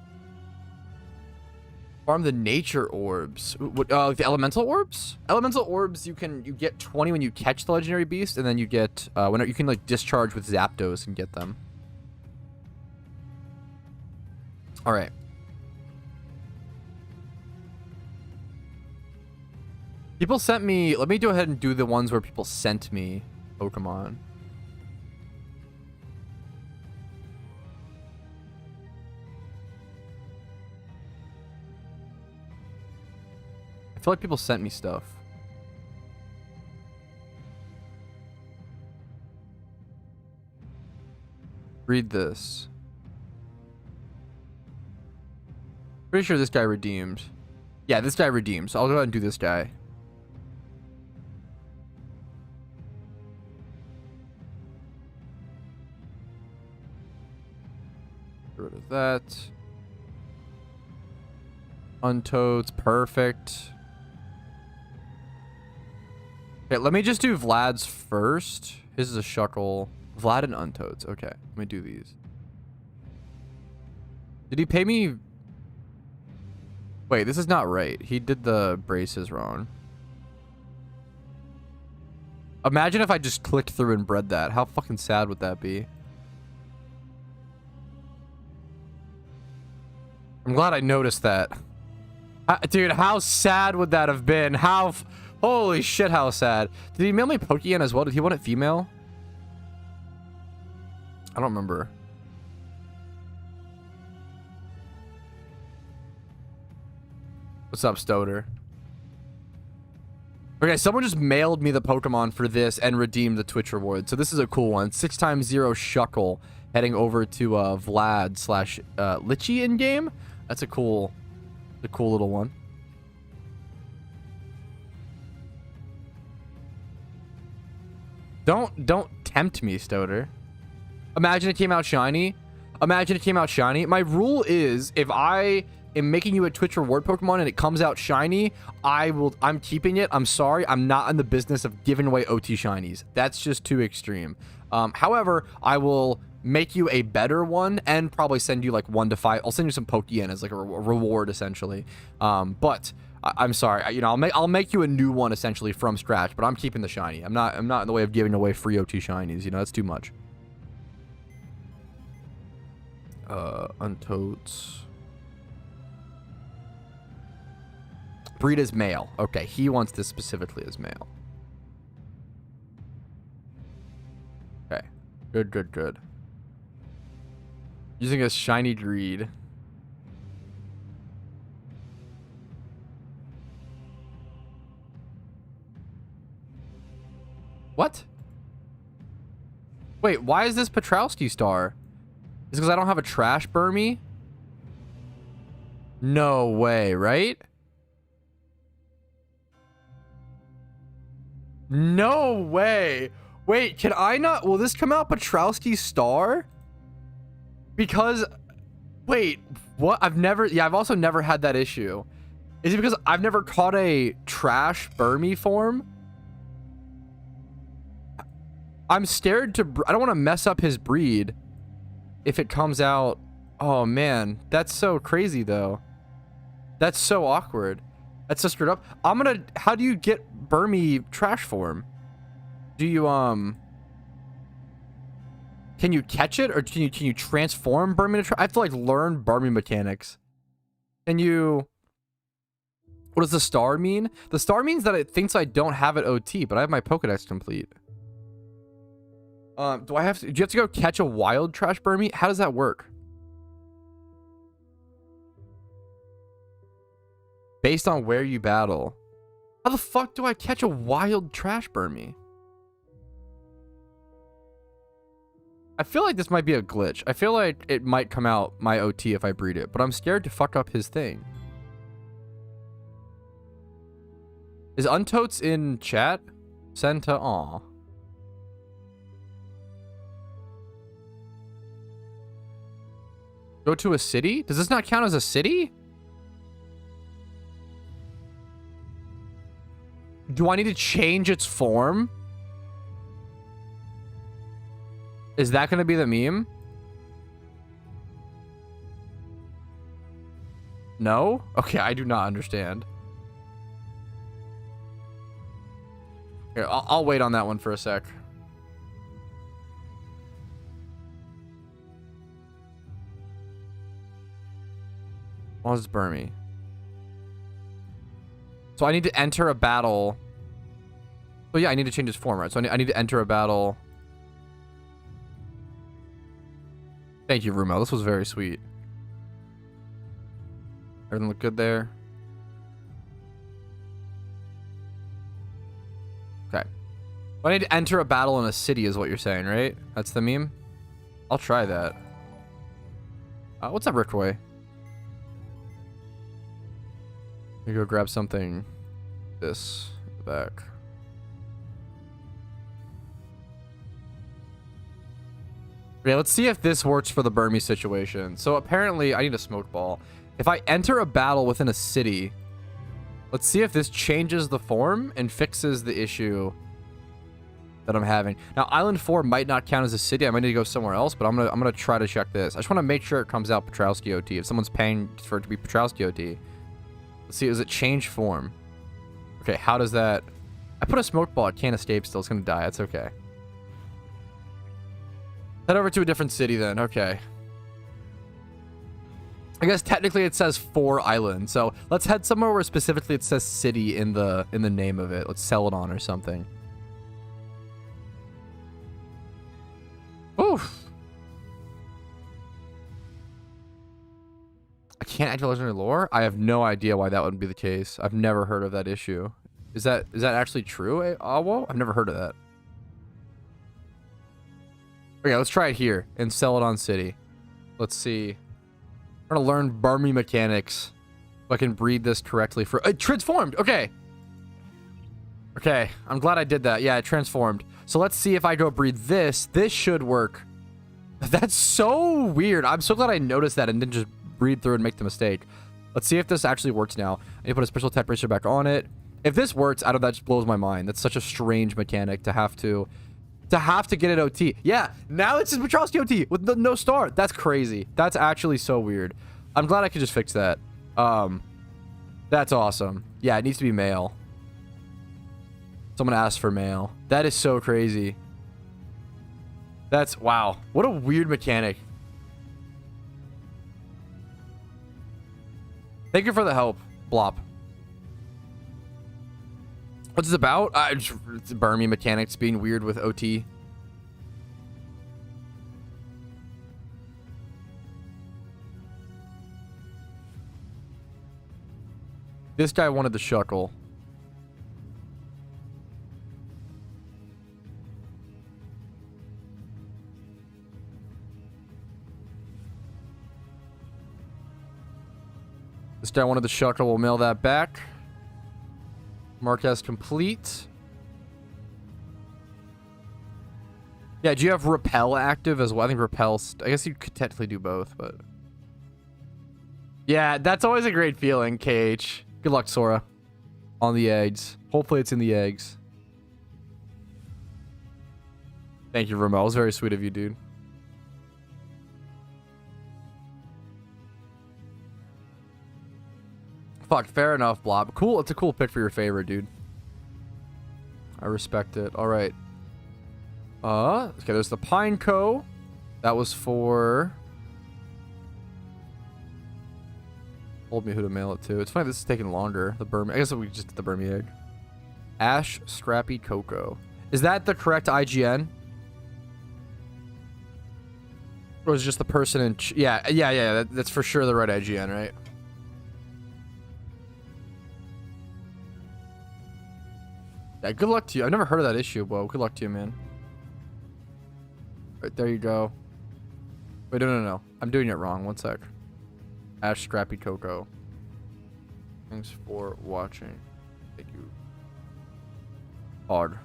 Farm the nature orbs. The elemental orbs? Elemental orbs, you get 20 when you catch the legendary beast, and then you get when you can like discharge with Zapdos and get them. All right. People sent me. Let me go ahead and do the ones where people sent me Pokemon. I feel like people sent me stuff. Read this. Pretty sure this guy redeemed. Yeah, this guy redeemed. So I'll go ahead and do this guy. Get rid of that. Untoads, perfect. Okay, let me just do Vlad's first. His is a Shuckle. Vlad and Untoads. Okay, let me do these. Did he pay me? Wait, this is not right. He did the braces wrong. Imagine if I just clicked through and bred that. How fucking sad would that be? I'm glad I noticed that. Dude, how sad would that have been? Holy shit, how sad. Did he mail me Pokeyen as well? Did he want it female? I don't remember. What's up, Stoder? Okay, someone just mailed me the Pokemon for this and redeemed the Twitch reward. So this is a cool one. 6x0 Shuckle heading over to Vlad slash Litchi in game. That's a cool little one. Don't tempt me, Stoder. Imagine it came out shiny. Imagine it came out shiny. My rule is if I am making you a Twitch reward Pokemon and it comes out shiny, I'm keeping it. I'm sorry. I'm not in the business of giving away OT shinies. That's just too extreme. However, I will make you a better one and probably send you like 1 to 5. I'll send you some Pokeyen as like a reward essentially. But I'm sorry. You know, I'll make you a new one essentially from scratch, but I'm keeping the shiny. I'm not in the way of giving away free OT shinies. You know, that's too much. Untotes. Breed is male. Okay, he wants this specifically as male. Okay. Good. Using a shiny greed. What? Wait, why is this Patrouski star? Is it because I don't have a trash Burmy? No way, right? No way. Wait, can I not? Will this come out Patrouski star? Because, wait, what? I've also never had that issue. Is it because I've never caught a trash Burmy form? I'm scared to, I don't want to mess up his breed if it comes out. Oh man, that's so crazy though. That's so awkward. That's so screwed up. How do you get Burmy trash form? Do you, can you catch it or can you transform Burmy to trash? I have to like learn Burmy mechanics. What does the star mean? The star means that it thinks I don't have it OT, but I have my Pokedex complete. Do you have to go catch a wild trash Burmy? How does that work? Based on where you battle. How the fuck do I catch a wild trash Burmy? I feel like this might be a glitch. I feel like it might come out my OT if I breed it, but I'm scared to fuck up his thing. Is Untotes in chat? Send to aw. Go to a city? Does this not count as a city? Do I need to change its form? Is that going to be the meme? No? Okay, I do not understand. Here, I'll wait on that one for a sec. What is Burmy? So I need to enter a battle. Oh yeah, I need to change its form, right? So I need to enter a battle. Thank you, Rumo. This was very sweet. Everything look good there? Okay. I need to enter a battle in a city is what you're saying, right? That's the meme? I'll try that. What's up, Rickroy? Let me go grab something. This in the back. Okay, let's see if this works for the Burmy situation. So apparently, I need a smoke ball. If I enter a battle within a city, let's see if this changes the form and fixes the issue that I'm having. Now, Island 4 might not count as a city. I might need to go somewhere else, but I'm gonna try to check this. I just want to make sure it comes out Patrouski OT. If someone's paying for it to be Patrouski OT, Let's see, does it change form? Okay, how does that... I put a smoke ball. It can't escape still. It's going to die. It's okay. Head over to a different city then. Okay. I guess technically it says 4 islands. So let's head somewhere where specifically it says city in the name of it. Let's sell it on or something. Oof. I can't activate legendary lore? I have no idea why that wouldn't be the case. I've never heard of that issue. Is that actually true, Awo? I've never heard of that. Okay, let's try it here and sell it on city. Let's see. I'm gonna learn Barmy mechanics so I can breed this correctly for... It transformed! Okay. Okay, I'm glad I did that. Yeah, it transformed. So let's see if I go breed this. This should work. That's so weird. I'm so glad I noticed that and didn't just breed through and make the mistake. Let's see if this actually works now. I need to put a special type racer back on it. If this works, that just blows my mind. That's such a strange mechanic to have to get it OT. Yeah, now it's just Patrouski OT with no star. That's crazy. That's actually so weird. I'm glad I could just fix that. That's awesome. Yeah, it needs to be male. Someone asked for male. That is so crazy. That's... Wow. What a weird mechanic. Thank you for the help, Blop. What's this about? It's Barmy mechanics being weird with OT. This guy wanted the shuckle. This guy wanted the shuckle. We'll mail that back. Mark as complete. Yeah, do you have repel active as well? I think repel... I guess you could technically do both, but... Yeah, that's always a great feeling, KH. Good luck, Sora. On the eggs. Hopefully it's in the eggs. Thank you, Ramel. It was very sweet of you, dude. Fuck, fair enough, Blob. Cool, it's a cool pick for your favorite, dude. I respect it. Alright. Okay, there's the Pineco. That was for... Told me who to mail it to. It's funny this is taking longer. The Burmy... I guess we just did the Burmy egg. Ash Scrappy Cocoa. Is that the correct IGN? Or is it just the person in... Yeah. That's for sure the right IGN, right? Yeah, good luck to you. I've never heard of that issue, Bo. Good luck to you, man. Right, there you go. Wait, no. I'm doing it wrong. One sec. Ash Scrappy Cocoa. Thanks for watching. Thank you. Odd.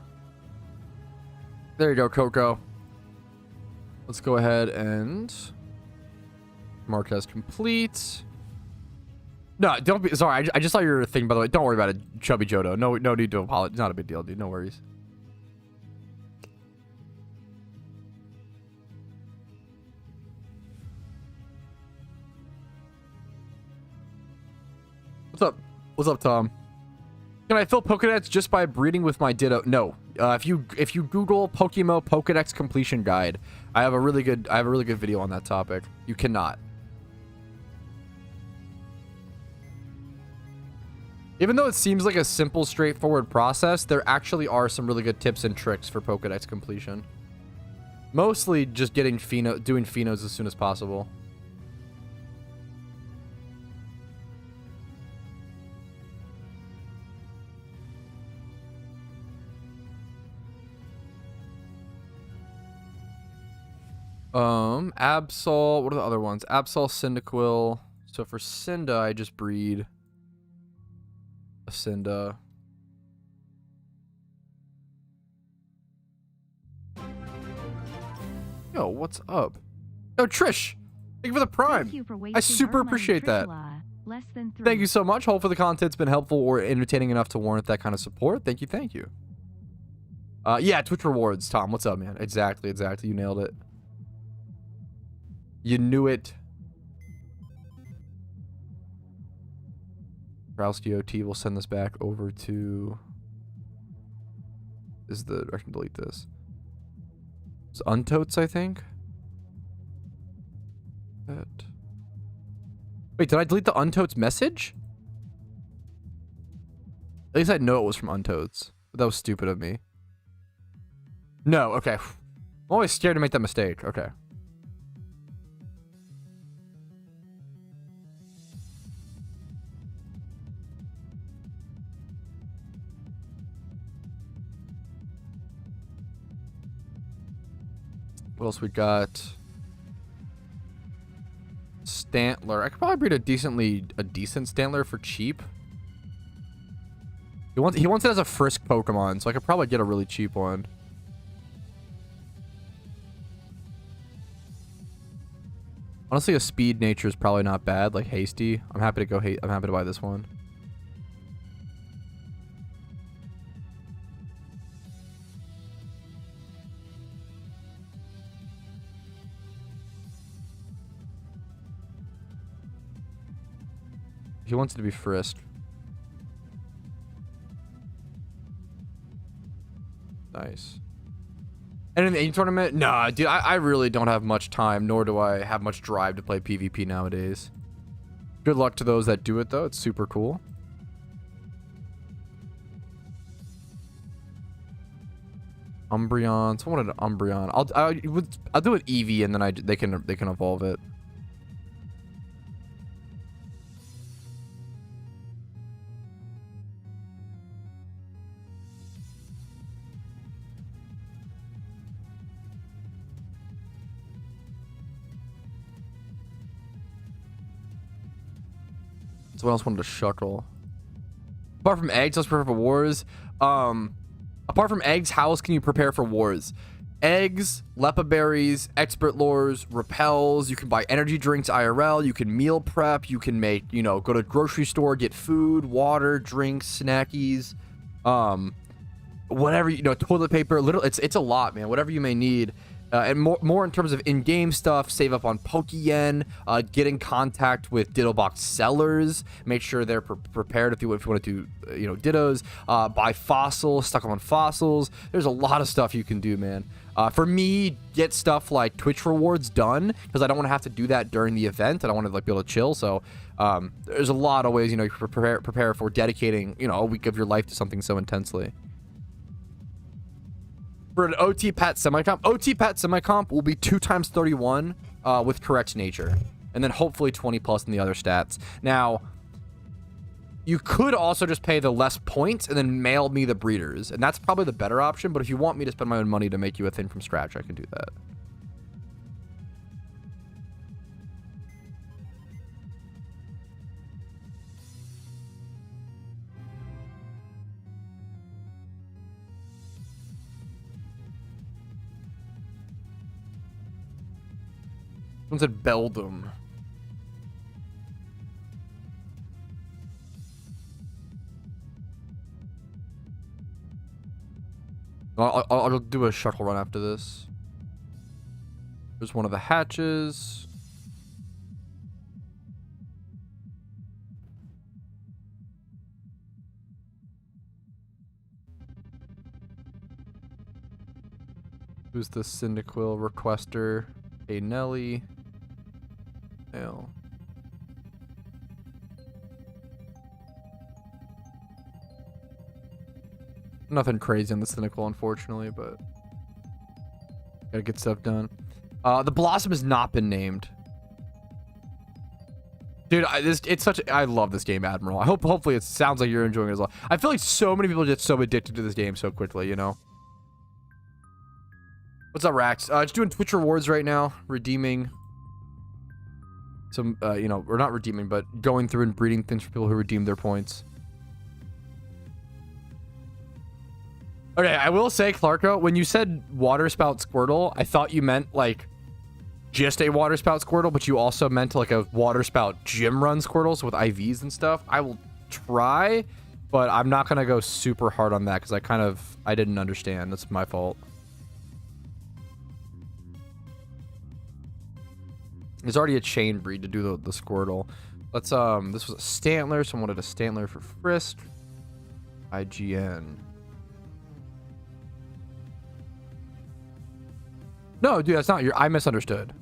There you go, Coco. Let's go ahead and mark as complete. No, don't be sorry. I just saw your thing, by the way. Don't worry about it, Chubby Jodo. No need to apologize. Not a big deal, dude. No worries. What's up? What's up, Tom? Can I fill Pokedex just by breeding with my Ditto? No. If you Google PokeMMO Pokedex completion guide, I have a really good video on that topic. You cannot. Even though it seems like a simple, straightforward process, there actually are some really good tips and tricks for Pokedex completion. Mostly just getting doing phenos as soon as possible. Absol, what are the other ones? Absol, Cyndaquil. So for Cinda, I just breed a Cinda. Yo, what's up? Yo, Trish, thank you for the Prime. Thank you for I super appreciate that. Less than 3. Thank you so much. Hopefully the content's been helpful or entertaining enough to warrant that kind of support. Thank you. Yeah, Twitch rewards, Tom. What's up, man? Exactly. You nailed it. You knew it. Patrouski OT will send this back over to... I can delete this. It's Untotes, I think. Wait, did I delete the Untotes message? At least I know it was from Untotes. But that was stupid of me. No, okay. I'm always scared to make that mistake. Okay. What else we got? Stantler. I could probably breed a decent Stantler for cheap. He wants it as a frisk Pokemon, so I could probably get a really cheap one. Honestly, a speed nature is probably not bad, like hasty. I'm happy to buy this one. He wants it to be frisk. Nice. And in the 8 tournament? Nah, dude, I really don't have much time, nor do I have much drive to play PvP nowadays. Good luck to those that do it, though. It's super cool. Umbreon. Someone wanted an Umbreon. I'll do it Eevee, and then they can evolve it. What else wanted to shuckle? Apart from eggs, let's prepare for wars. Apart from eggs, how else can you prepare for wars? Eggs, Lepa berries, expert lures, repels. You can buy energy drinks IRL. You can meal prep. You can make, go to the grocery store, get food, water, drinks, snackies, whatever, toilet paper. It's a lot, man. Whatever you may need. And more in terms of in-game stuff, save up on Pokeyen, get in contact with Ditto Box sellers, make sure they're prepared if you want to do, Dittos, buy fossils, stock up on fossils. There's a lot of stuff you can do, man. For me, get stuff like Twitch rewards done, because I don't want to have to do that during the event, and I want to be able to chill. So there's a lot of ways, you prepare for dedicating, a week of your life to something so intensely. For an OT Pat Semicomp will be 2 times 31 with correct nature. And then hopefully 20 plus in the other stats. Now, you could also just pay the less points and then mail me the breeders. And that's probably the better option. But if you want me to spend my own money to make you a thing from scratch, I can do that. Someone said Beldum. I'll do a shuckle run after this. There's one of the hatches. Who's the Cyndaquil requester? A Nelly. L. Nothing crazy on the Cyndaquil, unfortunately, but gotta get stuff done. The Blossom has not been named. Dude, I love this game, Admiral. Hopefully it sounds like you're enjoying it as well. I feel like so many people get so addicted to this game so quickly, What's up, Rax? Just doing Twitch rewards right now, redeeming some, or not redeeming, but going through and breeding things for people who redeem their points. Okay, I will say, Clarko, when you said Water Spout Squirtle, I thought you meant, like, just a Water Spout Squirtle, but you also meant, like, a Water Spout Gym Run Squirtle, so with IVs and stuff. I will try, but I'm not going to go super hard on that, because I didn't understand. That's my fault. There's already a chain breed to do the Squirtle. Let's this was a Stantler. Someone wanted a Stantler for Frisk. IGN. No, dude, that's not your. I misunderstood.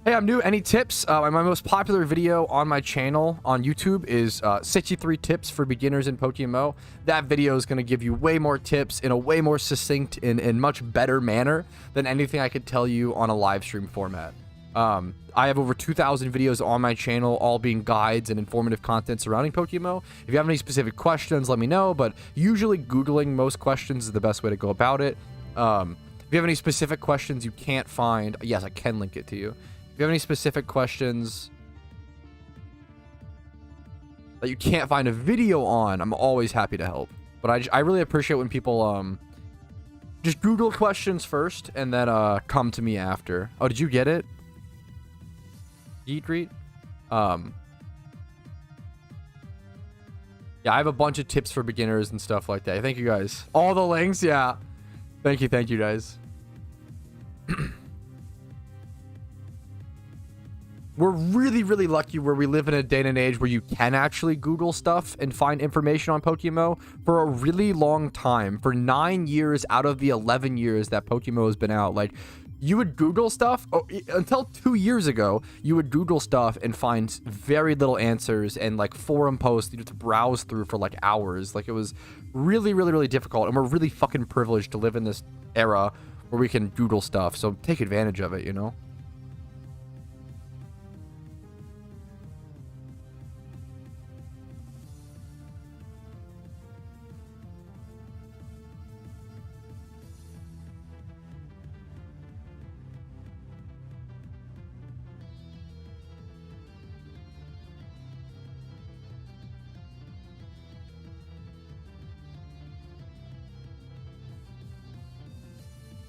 Hey, I'm new. Any tips? My most popular video on my channel on YouTube is 63 tips for beginners in PokeMMO. That video is going to give you way more tips in a way more succinct and much better manner than anything I could tell you on a live stream format. I have over 2,000 videos on my channel, all being guides and informative content surrounding PokeMMO. If you have any specific questions, let me know, but usually Googling most questions is the best way to go about it. If you have any specific questions you can't find, yes, I can link it to you. If you have any specific questions that you can't find a video on, I'm always happy to help. But I really appreciate when people just Google questions first and then come to me after. Oh, did you get it? Eat Read? Yeah, I have a bunch of tips for beginners and stuff like that. Thank you guys. All the links, yeah. Thank you guys. We're really, really lucky where we live in a day and age where you can actually Google stuff and find information on PokeMMO. For a really long time, for 9 years out of the 11 years that PokeMMO has been out, like, you would Google stuff until 2 years ago. You would Google stuff and find very little answers, and like forum posts you had to browse through for like hours. Like, it was really, really, really difficult, and we're really fucking privileged to live in this era where we can Google stuff. So take advantage of it, you know.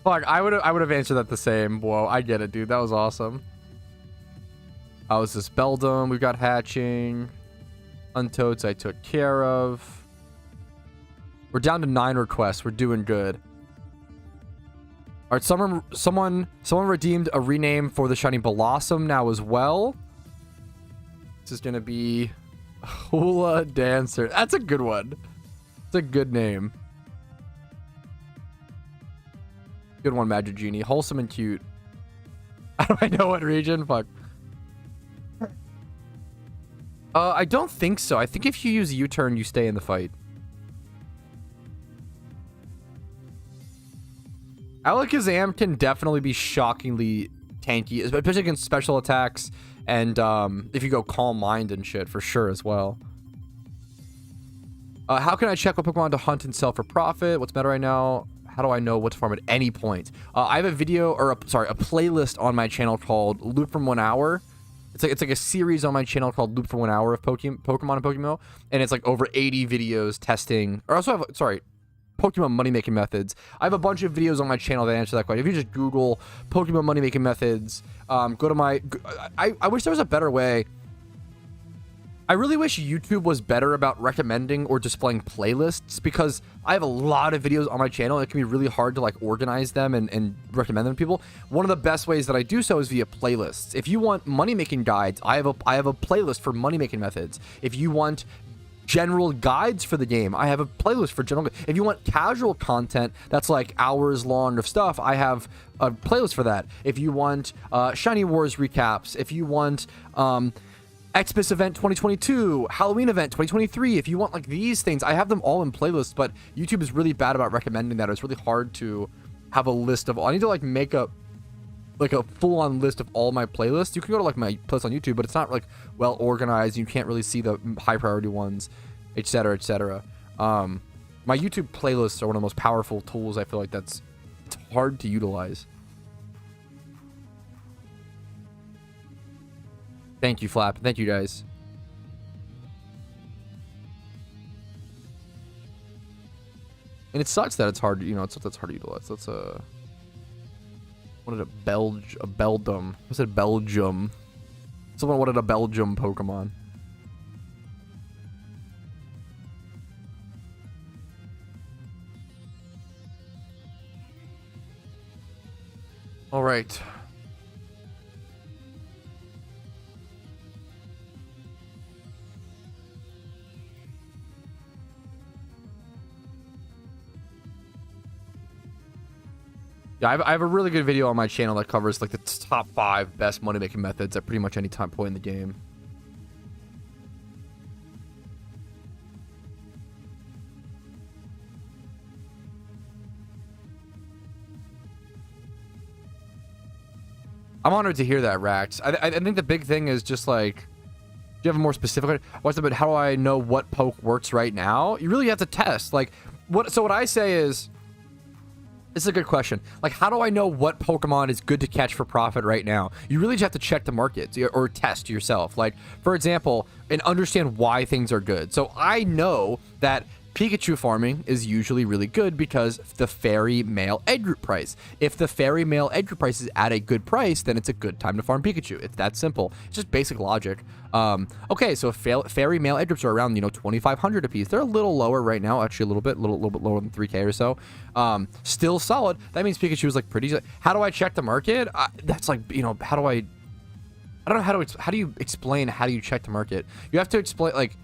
Fuck, I would have answered that the same. Whoa, I get it, dude. That was awesome. How is this Beldum? We've got hatching. Untoads I took care of. We're down to 9 requests. We're doing good. All right, someone redeemed a rename for the Shiny Blossom now as well. This is gonna be Hula Dancer. That's a good one. It's a good name. Good one, Magic Genie. Wholesome and cute. How do I know what region? Fuck. I don't think so. I think if you use U-turn, you stay in the fight. Alakazam can definitely be shockingly tanky, especially against special attacks, and if you go Calm Mind and shit, for sure as well. How can I check what Pokemon to hunt and sell for profit? What's meta right now? How do I know what to farm at any point? I have a video, or a playlist on my channel called Loop from 1 Hour. It's like a series on my channel called Loop for 1 Hour of Pokemon and PokeMMO, and it's like over 80 videos testing. Or also have, Pokemon money making methods. I have a bunch of videos on my channel that answer that question. If you just Google Pokemon money making methods, go to my. I wish there was a better way. I really wish YouTube was better about recommending or displaying playlists, because I have a lot of videos on my channel. It can be really hard to like organize them and recommend them to people. One of the best ways that I do so is via playlists. If you want money making guides, I have a playlist for money making methods. If you want general guides for the game, I have a playlist for general. If you want casual content that's like hours long of stuff, I have a playlist for that. If you want Shiny Wars recaps, if you want Xmas event 2022, Halloween event 2023, if you want like these things, I have them all in playlists. But YouTube is really bad about recommending that. It's really hard to have a list of all. I need to like make a full-on list of all my playlists. You can go to like my playlist on YouTube, but it's not like well organized. You can't really see the high priority ones, etc., etc. My YouTube playlists are one of the most powerful tools. I feel like it's hard to utilize. Thank you, Flap. Thank you, guys. And it sucks that it's hard, you know, it's hard to utilize. That's wanted a Beldum. I said Belgium. Someone wanted a Belgium Pokemon. All right. Yeah, I have a really good video on my channel that covers like the top 5 best money making methods at pretty much any time point in the game. I'm honored to hear that, Rax. I think the big thing is just like, do you have a more specific? What's about how do I know what poke works right now? You really have to test. Like, so what I say is, this is a good question. Like, how do I know what Pokemon is good to catch for profit right now? You really just have to check the market or test yourself. Like, for example, and understand why things are good. So I know that Pikachu farming is usually really good because the fairy male egg group price. If the fairy male egg group price is at a good price, then it's a good time to farm Pikachu. It's that simple. It's just basic logic. Okay, so fairy male egg groups are around, 2,500 a piece. They're a little lower right now, actually a little bit lower than 3K or so. Still solid. That means Pikachu is like pretty. How do I check the market? That's like, how do I don't know how do you explain how do you check the market? You have to explain, like,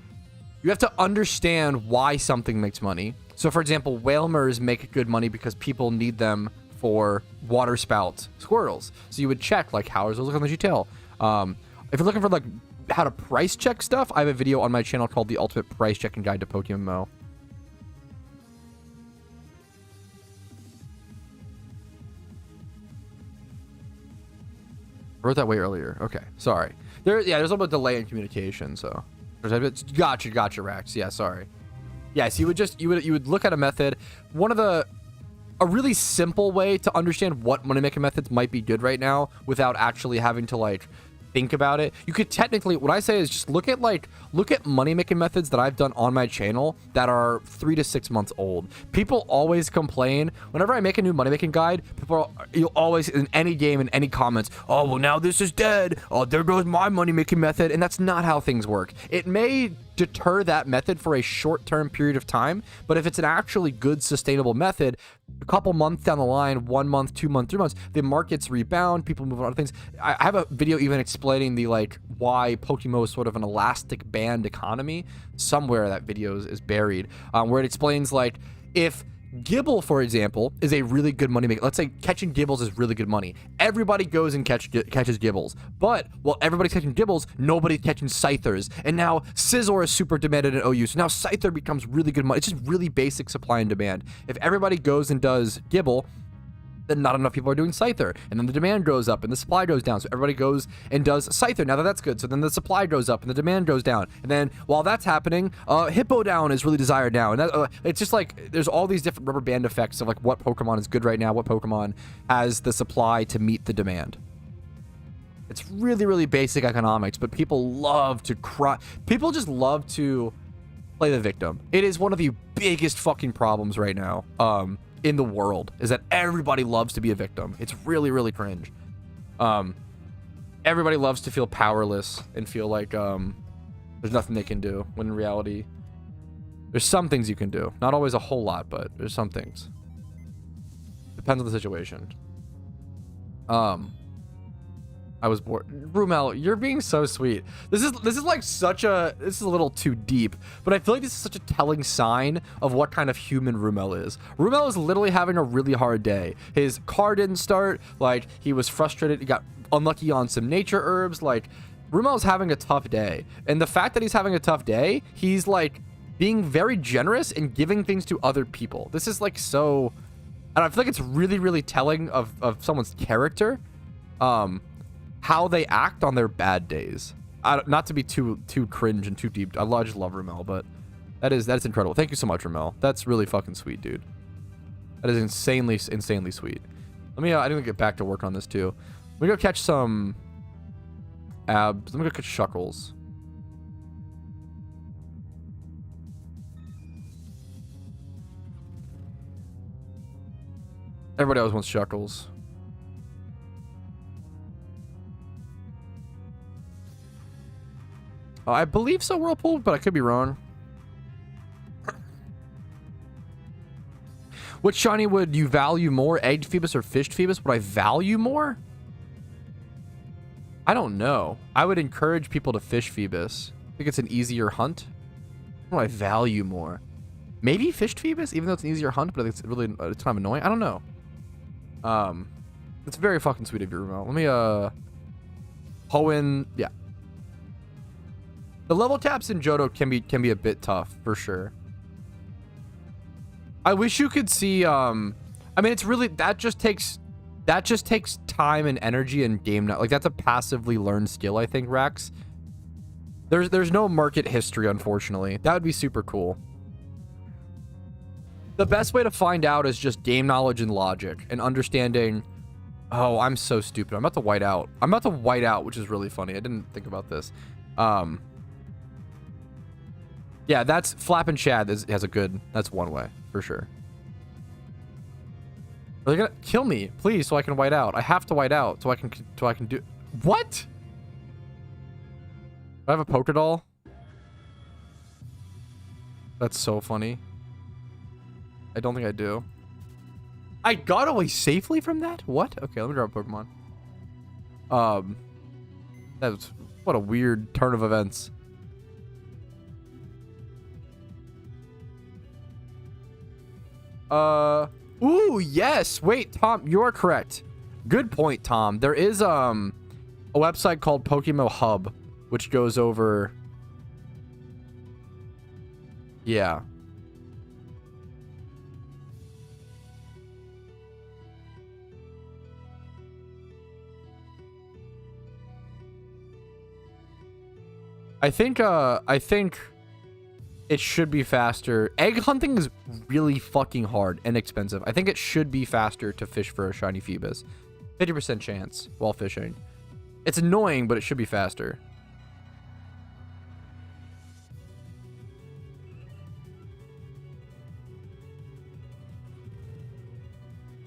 you have to understand why something makes money. So, for example, Whalmers make good money because people need them for water spout squirrels. So you would check, like, how does those look on the GTL? If you're looking for, like, how to price check stuff, I have a video on my channel called The Ultimate Price Checking Guide to PokeMMO. I wrote that way earlier. Okay, sorry. There's a little bit of delay in communication, so... Gotcha, Rax. Yeah, sorry. Yes, you would look at a method. A really simple way to understand what money making methods might be good right now without actually having to like think about it. You could technically, what I say is just look at money making methods that I've done on my channel that are 3 to 6 months old. People always complain whenever I make a new money making guide. You'll always in any game in any comments, oh well, now this is dead, oh there goes my money making method. And that's not how things work. It may deter that method for a short-term period of time, but if it's an actually good sustainable method, a couple months down the line, 1 month, 2 months, 3 months, the markets rebound, people move on to things. I have a video even explaining the why PokeMMO is sort of an elastic band economy. Somewhere that video is buried, where it explains like if Gibble, for example, is a really good money maker. Let's say catching Gibbles is really good money. Everybody goes and catches Gibbles. But while everybody's catching Gibbles, nobody's catching Scythers. And now Scizor is super demanded in OU. So now Scyther becomes really good money. It's just really basic supply and demand. If everybody goes and does Gibble, then not enough people are doing Scyther. And then the demand goes up and the supply goes down. So everybody goes and does Scyther. Now that's good. So then the supply goes up and the demand goes down. And then while that's happening, Hippo Down is really desired now. And it's just like there's all these different rubber band effects of like what Pokemon is good right now, what Pokemon has the supply to meet the demand. It's really, really basic economics, but people love to cry. People just love to play the victim. It is one of the biggest fucking problems right now. In the world is that everybody loves to be a victim. It's really, really cringe. Everybody loves to feel powerless and feel like there's nothing they can do, when in reality there's some things you can do. Not always a whole lot, but there's some things. Depends on the situation. I was bored. Rumel, you're being so sweet. This is like such a, this is a little too deep, but I feel like this is such a telling sign of what kind of human Rumel is. Rumel is literally having a really hard day. His car didn't start, like he was frustrated, he got unlucky on some nature herbs, like Rumel's having a tough day. And the fact that he's having a tough day, he's like being very generous and giving things to other people. This is like so, and I feel like it's really, really telling of someone's character. How they act on their bad days. Not to be too cringe and too deep. I just love Ramel, but that is incredible. Thank you so much, Ramel. That's really fucking sweet, dude. That is insanely sweet. Let me I need to get back to work on this too. Let me go catch some abs. Let me go catch Shuckles. Everybody always wants Shuckles. I believe so, Whirlpool, but I could be wrong. Which shiny would you value more, Egg Phoebus or Fished Phoebus? Would I value more? I don't know. I would encourage people to fish Phoebus. I think it's an easier hunt. What do I value more? Maybe Fished Phoebus, even though it's an easier hunt, but it's kind of annoying. I don't know. It's very fucking sweet of you, Remo. Let me Hoenn, yeah. The level caps in Johto can be a bit tough for sure. I wish you could see I mean it's really that just takes time and energy and game like that's a passively learned skill, I think, Rex. There's no market history, unfortunately. That would be super cool. The best way to find out is just game knowledge and logic and understanding. Oh, I'm so stupid. I'm about to white out. I'm about to white out, which is really funny. I didn't think about this. Yeah, that's Flap and Chad has a good. That's one way for sure. Are they gonna kill me, please, so I can white out? I have to white out so I can do. What? Do I have a Pokédoll? That's so funny. I don't think I do. I got away safely from that? What? Okay, let me grab a Pokemon. That's what a weird turn of events. Ooh, yes. Wait, Tom, you're correct. Good point, Tom. There is a website called PokeMMO Hub, which goes over. Yeah. I think it should be faster. Egg hunting is really fucking hard and expensive. I think it should be faster to fish for a shiny Phoebus. 50% chance while fishing. It's annoying, but it should be faster.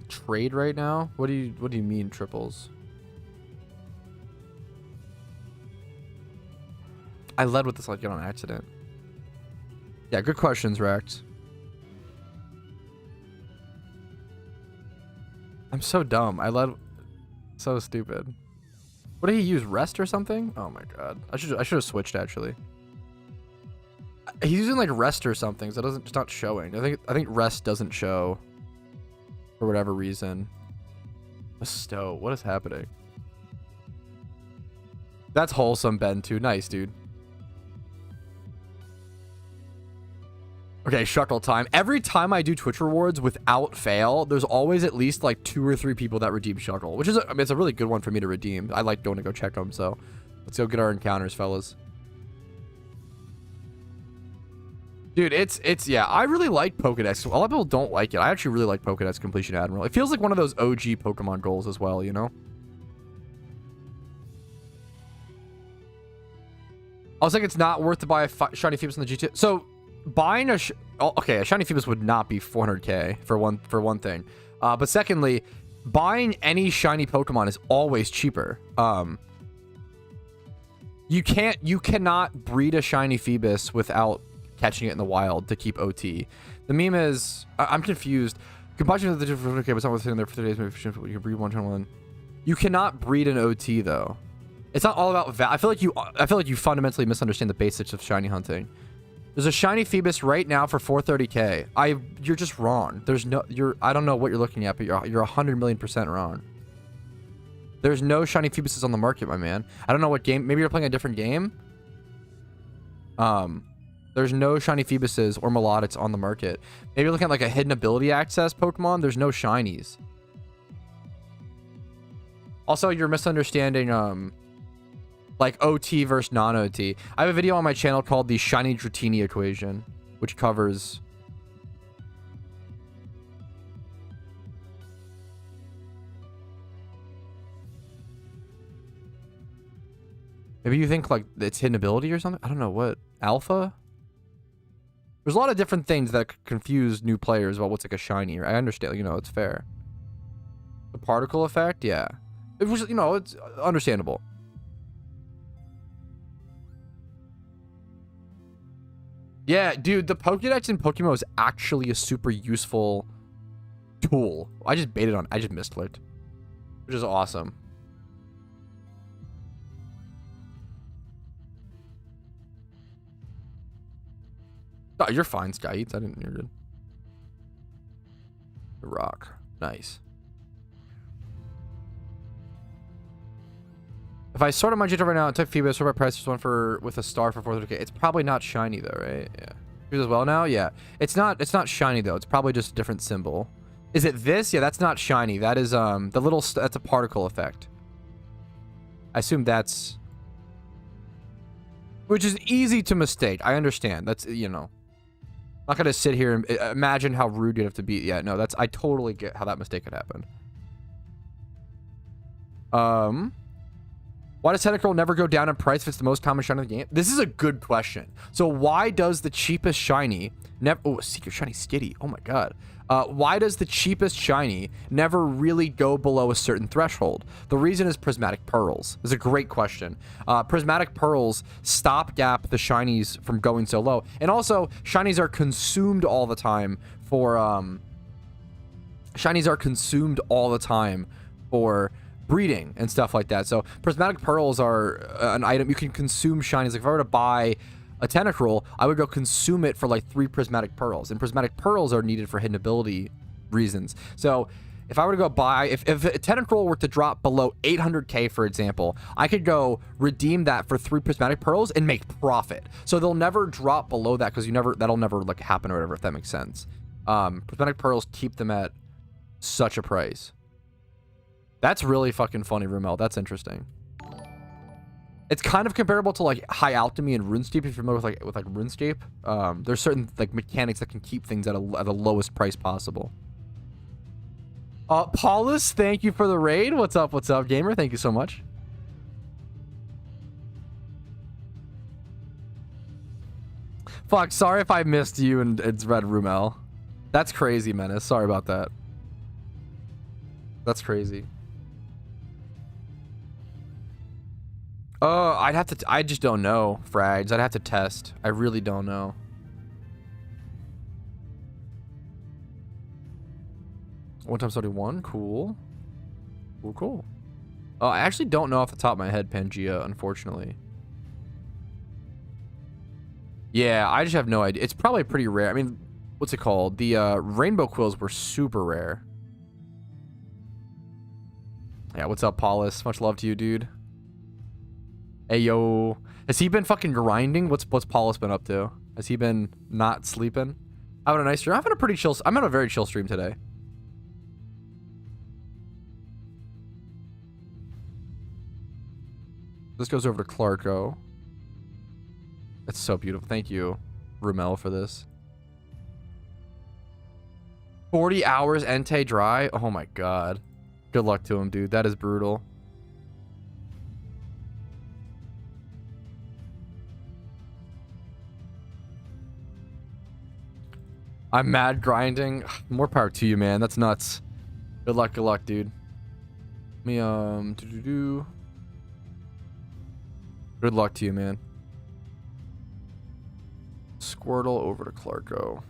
Trade right now? What do you mean triples? I led with this like on accident. Yeah, good questions, Rex. I'm so dumb. I led so stupid. What did he use? Rest or something? Oh my god. I should have switched actually. He's using like rest or something, so it's not showing. I think rest doesn't show for whatever reason. Bestow. What is happening? That's wholesome, Ben, too. Nice, dude. Okay, Shuckle time. Every time I do Twitch rewards without fail, there's always at least like 2 or 3 people that redeem Shuckle, which is, I mean, it's a really good one for me to redeem. I like going to go check them, so let's go get our encounters, fellas. Dude, it's yeah, I really like Pokedex. A lot of people don't like it. I actually really like Pokedex Completion Admiral. It feels like one of those OG Pokemon goals as well, you know? I was like, it's not worth to buy a shiny Phoebus in the GT. So buying a shiny Phoebus would not be 400k for one thing. But secondly, buying any shiny Pokemon is always cheaper. You cannot breed a shiny Phoebus without catching it in the wild to keep OT. The meme is, I'm confused. Combustion of the different, okay, but it's not sitting there for 3 days. Maybe you can breed one. You cannot breed an OT though. It's not all about I feel like you fundamentally misunderstand the basics of shiny hunting. There's a shiny Phoebus right now for 430k. You're just wrong. I don't know what you're looking at, but you're 100,000,000% wrong. There's no shiny Phoebuses on the market, my man. I don't know what game. Maybe you're playing a different game. There's no shiny Phoebuses or Melodics on the market. Maybe you're looking at like a hidden ability access Pokemon. There's no shinies. Also, you're misunderstanding like OT versus non-OT. I have a video on my channel called the Shiny Dratini equation, which covers. Maybe you think like it's hidden ability or something. I don't know what alpha. There's a lot of different things that confuse new players about what's like a shiny. I understand, you know, it's fair. The particle effect, yeah, it was, you know, it's understandable. Yeah, dude, the Pokédex in PokeMMO is actually a super useful tool. I just misclicked, which is awesome. Oh, you're fine, Sky Eats. You're good. The rock. Nice. If I sort of my Jito right now, I took Phoebe, sort by price, just one for with a star for 400k. It's probably not shiny though, right? Yeah. Yours as well now? Yeah. It's not shiny though. It's probably just a different symbol. Is it this? Yeah, that's not shiny. That is the little that's a particle effect. I assume that's, which is easy to mistake. I understand. That's, you know, I'm not gonna sit here and imagine how rude you'd have to be. Yeah, no, that's, I totally get how that mistake could happen. Why does Tentacruel never go down in price if it's the most common shiny in the game? This is a good question. So why does the cheapest shiny never... Oh, Secret Shiny Skitty. Oh my god. Why does the cheapest shiny never really go below a certain threshold? The reason is prismatic pearls. It's a great question. Prismatic pearls stopgap the shinies from going so low. And also, shinies are consumed all the time for... shinies are consumed all the time for... breeding and stuff like that. So prismatic pearls are an item you can consume shinies. Like if I were to buy a Tentacruel, I would go consume it for like 3 prismatic pearls, and prismatic pearls are needed for hidden ability reasons. So if I were to go buy, if a Tentacruel were to drop below 800k, for example, I could go redeem that for 3 prismatic pearls and make profit. So they'll never drop below that because that'll never like happen or whatever, if that makes sense. Prismatic pearls keep them at such a price. That's really fucking funny, Rumel. That's interesting. It's kind of comparable to like High Alchemy and RuneScape. If you're familiar with like RuneScape, there's certain like mechanics that can keep things at the lowest price possible. Paulus, thank you for the raid. What's up, gamer? Thank you so much. Fuck, sorry if I missed you and it's Red Rumel. That's crazy, Menace. Sorry about that. That's crazy. Oh, I'd have to... I just don't know, Frags. I'd have to test. I really don't know. One times 31. Cool. Cool. Oh, I actually don't know off the top of my head, Pangea, unfortunately. Yeah, I just have no idea. It's probably pretty rare. I mean, what's it called? The rainbow quills were super rare. Yeah, what's up, Paulus? Much love to you, dude. Hey, yo. Has he been fucking grinding? What's Paulus been up to? Has he been not sleeping? Having a nice stream? I'm having a pretty chill... I'm having a very chill stream today. This goes over to Clarko. It's so beautiful. Thank you, Rumel, for this. 40 hours Entei dry? Oh my god. Good luck to him, dude. That is brutal. I'm mad grinding. More power to you, man. That's nuts. Good luck, dude. Me, Good luck to you, man. Squirtle over to Clarko.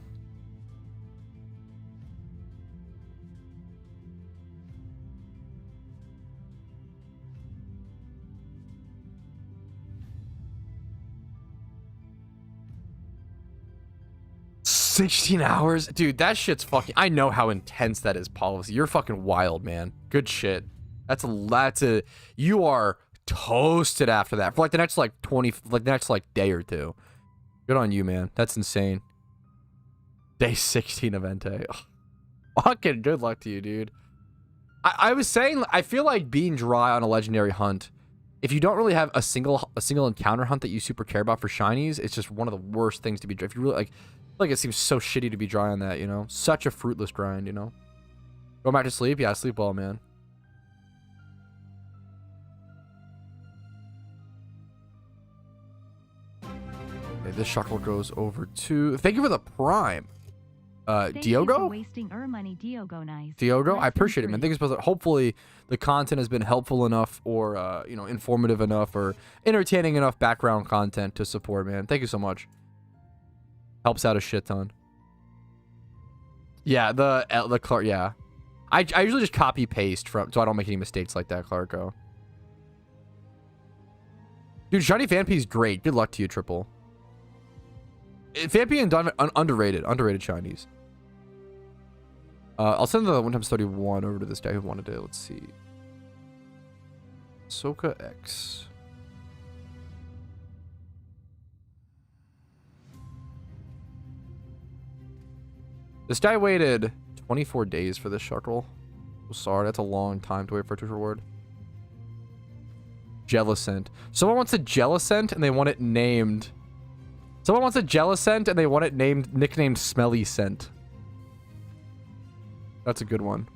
$16 hours? Dude, that shit's fucking... I know how intense that is, Policy. You're fucking wild, man. Good shit. That's a... You are toasted after that. For like the next like 20... Like the next like day or two. Good on you, man. That's insane. Day 16 of Entei. Fucking good luck to you, dude. I was saying... I feel like being dry on a legendary hunt... If you don't really have a single encounter hunt that you super care about for shinies, it's just one of the worst things to be dry. If you really like it seems so shitty to be dry on that, you know? Such a fruitless grind, you know? Go back to sleep? Yeah, sleep well, man. Okay, this shuckle goes over to... Thank you for the prime. Diogo? Wasting money, Diogo, nice. Diogo, I appreciate it, man. Thank you so much. Hopefully the content has been helpful enough or, you know, informative enough or entertaining enough background content to support, man. Thank you so much. Helps out a shit ton. Yeah, the Clark, yeah. I usually just copy paste from, so I don't make any mistakes like that, Clarko. Dude, Shiny Phanpy's great. Good luck to you, Triple. Phanpy and underrated shinies. I'll send the 1x31 over to this guy who wanted it. Let's see. Soka X. This guy waited 24 days for this Shuckle. I'm sorry, that's a long time to wait for a tutor reward. Jellicent. Someone wants a Jellicent and they want it named. Someone wants a Jellicent and they want it nicknamed Smelly Scent. That's a good one.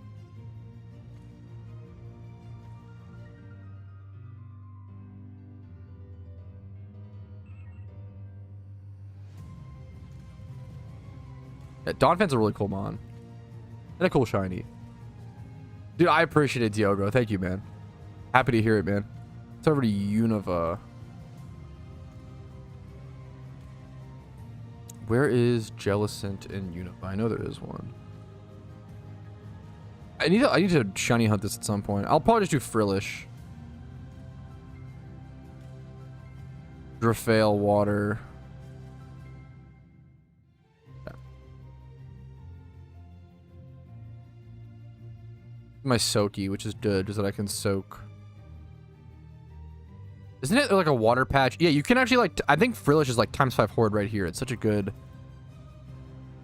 Yeah, Donphan's a really cool mon. And a cool shiny. Dude, I appreciate it, Diogo. Thank you, man. Happy to hear it, man. It's over to Unova. Where is Jellicent in Unova? I know there is one. I need to shiny hunt this at some point. I'll probably just do Frillish. Drafale water. My Soaky, which is good, is that I can soak. Isn't it like a water patch? Yeah, you can actually like, I think Frillish is like ×5 horde right here. It's such a good,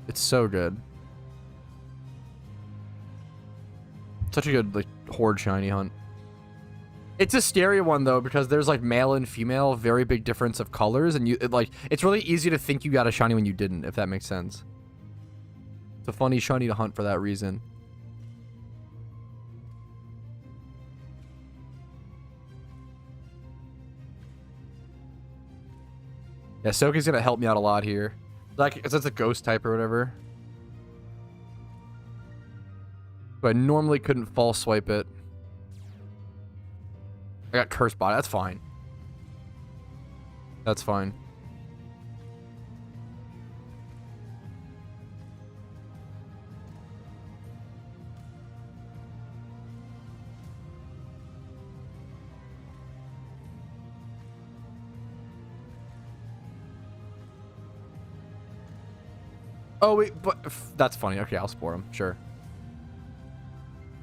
it's so good. Such a good like horde shiny hunt. It's a scary one though, because there's like male and female, very big difference of colors, and it's really easy to think you got a shiny when you didn't, if that makes sense. It's a funny shiny to hunt for that reason. Yeah, Soaky's gonna help me out a lot here. Like, it's a ghost type or whatever. But I normally couldn't false swipe it. I got Curse Body. That's fine. That's fine. Oh, wait, but that's funny. Okay, I'll spore him. Sure.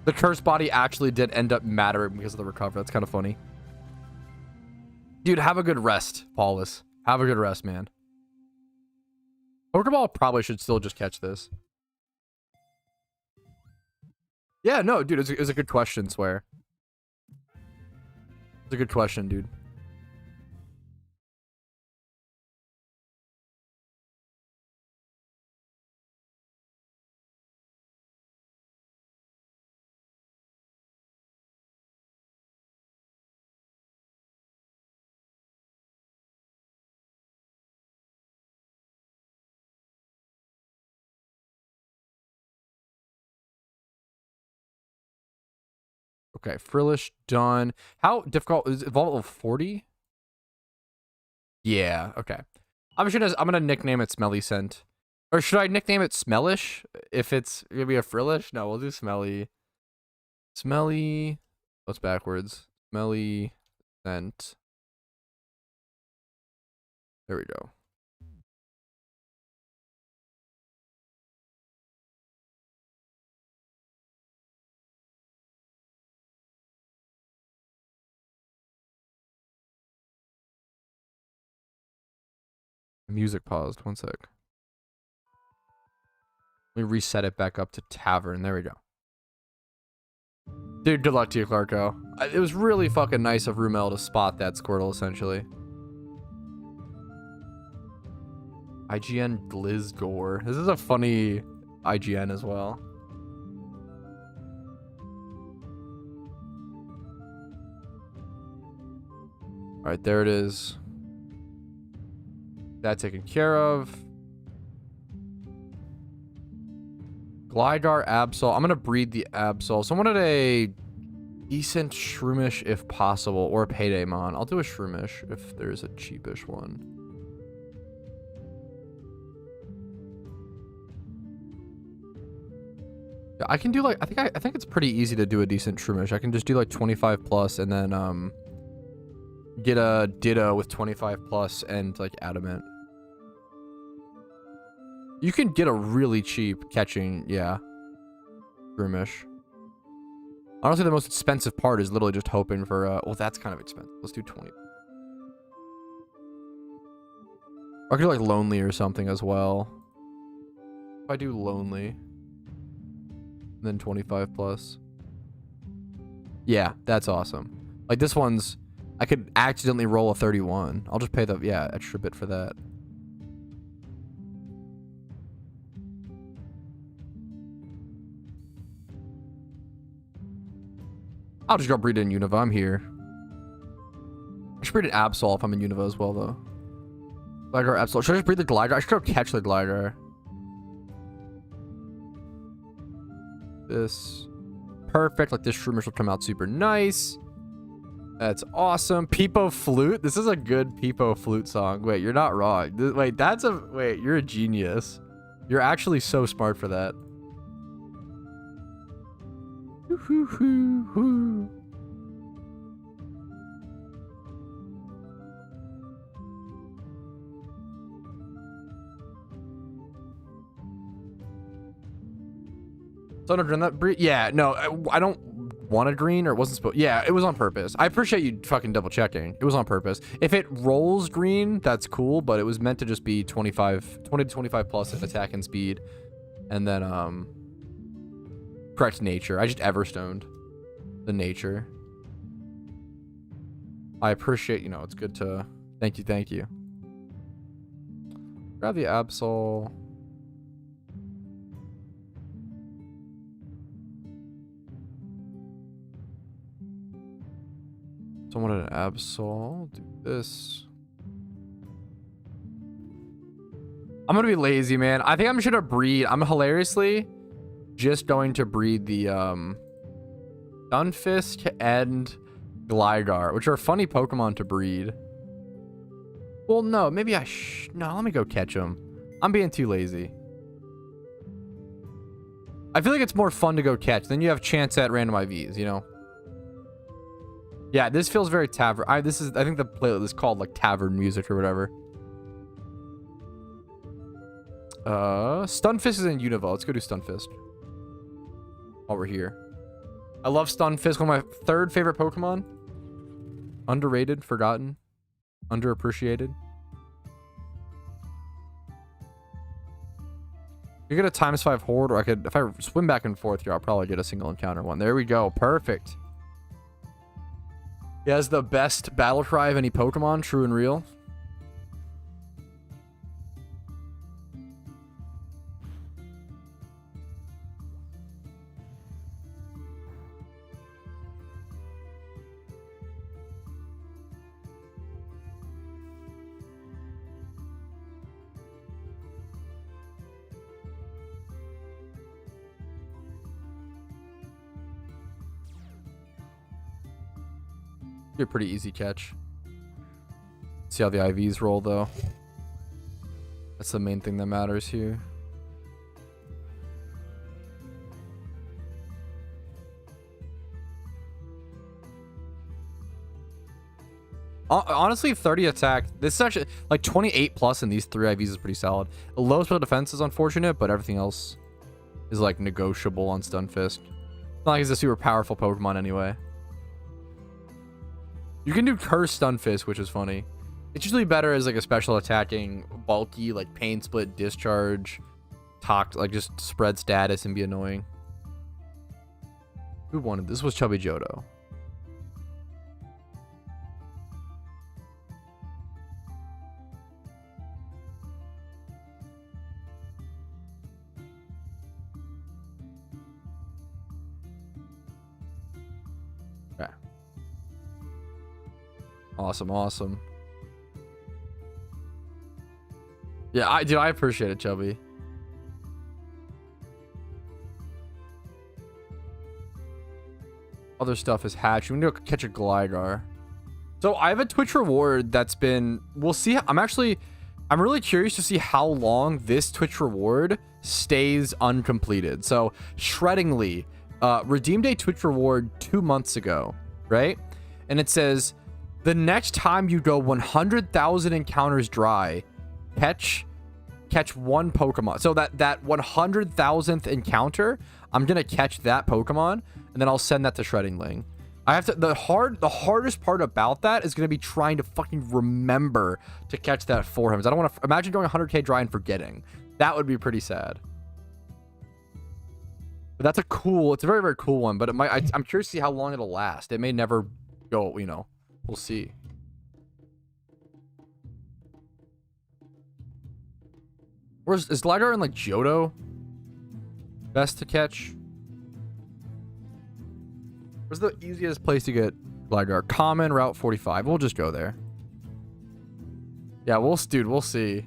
The Curse Body actually did end up mattering because of the recover. That's kind of funny. Dude, have a good rest, Paulus. Have a good rest, man. Pokeball probably should still just catch this. Yeah, no, dude, it's a good question, swear. It's a good question, dude. Okay, Frillish done. How difficult is Evolve level 40? Yeah, okay. I'm gonna nickname it Smelly Scent. Or should I nickname it Smellish? If it's gonna be a Frillish? No, we'll do Smelly. Smelly. What's backwards? Smelly Scent. There we go. Music paused. One sec. Let me reset it back up to Tavern. There we go. Dude, good luck to you, Clarko. It was really fucking nice of Rumel to spot that Squirtle, essentially. IGN Glizzgore. This is a funny IGN as well. Alright, there it is. That taken care of. Gligar, Absol. I'm going to breed the Absol. So I wanted a decent Shroomish if possible, or a Paydemon. I'll do a Shroomish if there's a cheapish one. Yeah, I can do like, I think it's pretty easy to do a decent Shroomish. I can just do like 25 plus and then get a Ditto with 25 plus and like Adamant. You can get a really cheap catching, yeah, Shroomish. Honestly, the most expensive part is literally just hoping for, well, that's kind of expensive. Let's do 20. I could do like lonely or something as well. If I do lonely, then 25 plus. Yeah, that's awesome. Like this one's, I could accidentally roll a 31. I'll just pay the, yeah, extra bit for that. I'll just go breed in Unova. I'm here. I should breed an Absol if I'm in Unova as well, though. Gligar, Absol. Should I just breed the Gligar? I should go catch the Gligar. This. Perfect. Like, this Shroomish will come out super nice. That's awesome. Peepo Flute. This is a good Peepo Flute song. Wait, you're not wrong. Wait, that's a... Wait, you're a genius. You're actually so smart for that. So that breed? Yeah, no, I don't want a green, or it wasn't supposed. Yeah, it was on purpose. I appreciate you fucking double checking. It was on purpose. If it rolls green, that's cool, but it was meant to just be 20 to 25 plus in attack and speed, and then correct nature. I just Everstoned the nature. I appreciate, you know, it's good to thank you. Grab the Absol. Someone an Absol. Do this. I'm gonna be lazy, man. I think I'm just gonna breed. I'm hilariously just going to breed the Stunfisk and Gligar, which are funny Pokemon to breed. Well, no, maybe no, let me go catch them. I'm being too lazy. I feel like it's more fun to go catch. Then you have chance at random IVs, you know? Yeah, this feels very tavern. I think the playlist is called like tavern music or whatever. Stunfisk is in Unova. Let's go do Stunfisk while we're here. I love Stunfisk. One of my third favorite Pokemon. Underrated, forgotten, underappreciated. You get a ×5 horde, or I could, if I swim back and forth here, I'll probably get a single encounter one. There we go. Perfect. He has the best battle cry of any Pokemon, true and real. Be a pretty easy catch. See how the IVs roll, though. That's the main thing that matters here. Honestly, 30 attack. This is actually like 28 plus in these 3 IVs is pretty solid. The low special defense is unfortunate, but everything else is like negotiable on Stunfisk. It's not like he's a super powerful Pokemon anyway. You can do Curse Stunfisk, which is funny. It's usually better as like a special attacking, bulky, like Pain Split, Discharge, like just spread status and be annoying. Who wanted this? Was Chubby Johto. Okay. Awesome. Yeah, I appreciate it, Chubby. Other stuff is hatched. We need to go catch a Gligar. So I have a Twitch reward that's been... We'll see. I'm really curious to see how long this Twitch reward stays uncompleted. So Shreddingly redeemed a Twitch reward 2 months ago, right? And it says... The next time you go 100,000 encounters dry, catch one Pokemon. So that 100,000th encounter, I'm gonna catch that Pokemon, and then I'll send that to Shredding Ling. I have to, the hardest part about that is going to be trying to fucking remember to catch that for him. I don't want to imagine going 100k dry and forgetting. That would be pretty sad. But that's it's a very, very cool one, but it might, I'm curious to see how long it'll last. It may never go, you know, we'll see. Is Gligar in like Johto best to catch? Where's the easiest place to get Gligar? Common, Route 45. We'll just go there. Yeah, we'll see.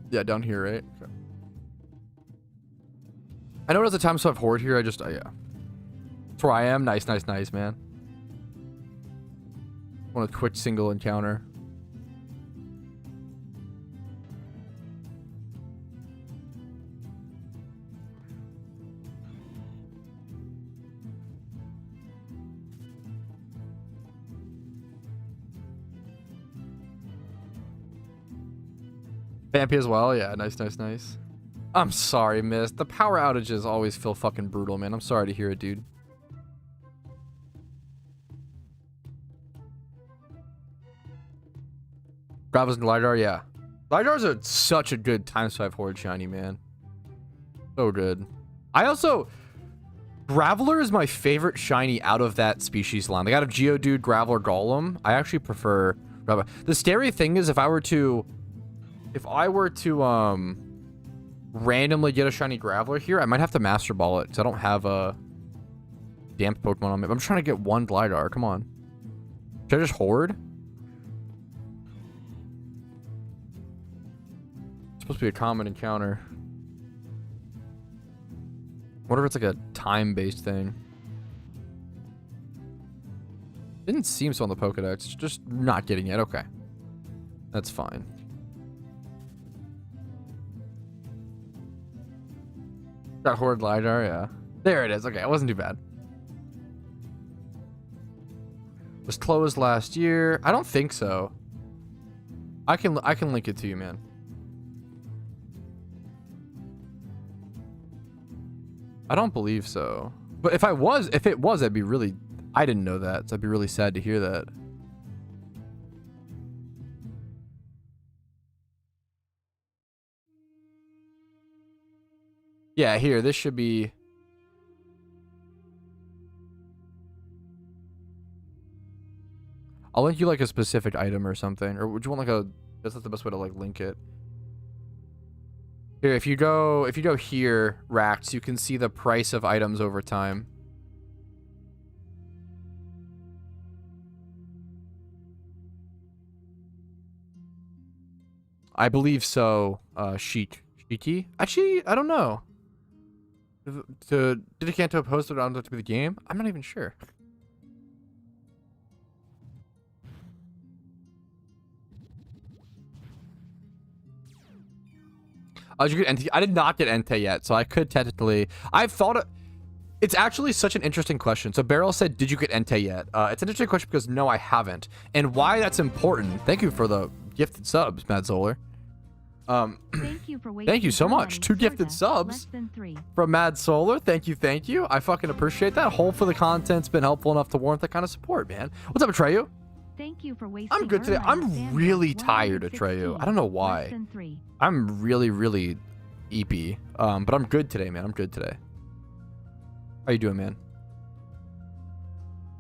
Yeah, down here, right? Okay. I know there's a time so I've Horde here. Yeah. That's where I am. Nice, man. Want a quick single encounter. Vampy as well, yeah, nice. I'm sorry, Miss. The power outages always feel fucking brutal, man. I'm sorry to hear it, dude. Gravels and Gligar, yeah. Gligar's such a good times 5 Horde shiny, man. So good. Graveler is my favorite shiny out of that species line. Like out of Geodude, Graveler, Golem, I actually prefer Graveler. The scary thing is if I were to randomly get a shiny Graveler here, I might have to Master Ball it because I don't have a damp Pokemon on me. I'm trying to get one Gligar. Come on. Should I just Horde? It's supposed to be a common encounter. What if it's like a time-based thing? Didn't seem so on the Pokedex. Just not getting it. Okay. That's fine. Got Horde Gligar, yeah. There it is. Okay, it wasn't too bad. Was closed last year. I don't think so. I can link it to you, man. I don't believe so. But if it was, I'd be really, I didn't know that, so I'd be really sad to hear that. Yeah, here, this should be... I'll link you like a specific item or something. Or would you want like a... That's not the best way to like link it. Here, if you go here, Rax, you can see the price of items over time. I believe so, Shiki? Actually, I don't know. Did a Kanto post it on to be the game? I'm not even sure. Did you get Entei? I did not get Entei yet, so I could technically. I've thought it. It's actually such an interesting question. So Beryl said, "Did you get Entei yet?" It's an interesting question because no, I haven't. And why that's important? Thank you for the gifted subs, Mad Solar. Thank you so much. 2 gifted subs from Mad Solar. Thank you. I fucking appreciate that. Hopefully the content's been helpful enough to warrant that kind of support, man. What's up, Atreyu? Thank you for wasting. I'm good today. I'm really tired, Atreyu. I don't know why. I'm really eepy. But I'm good today, man. I'm good today. How you doing, man?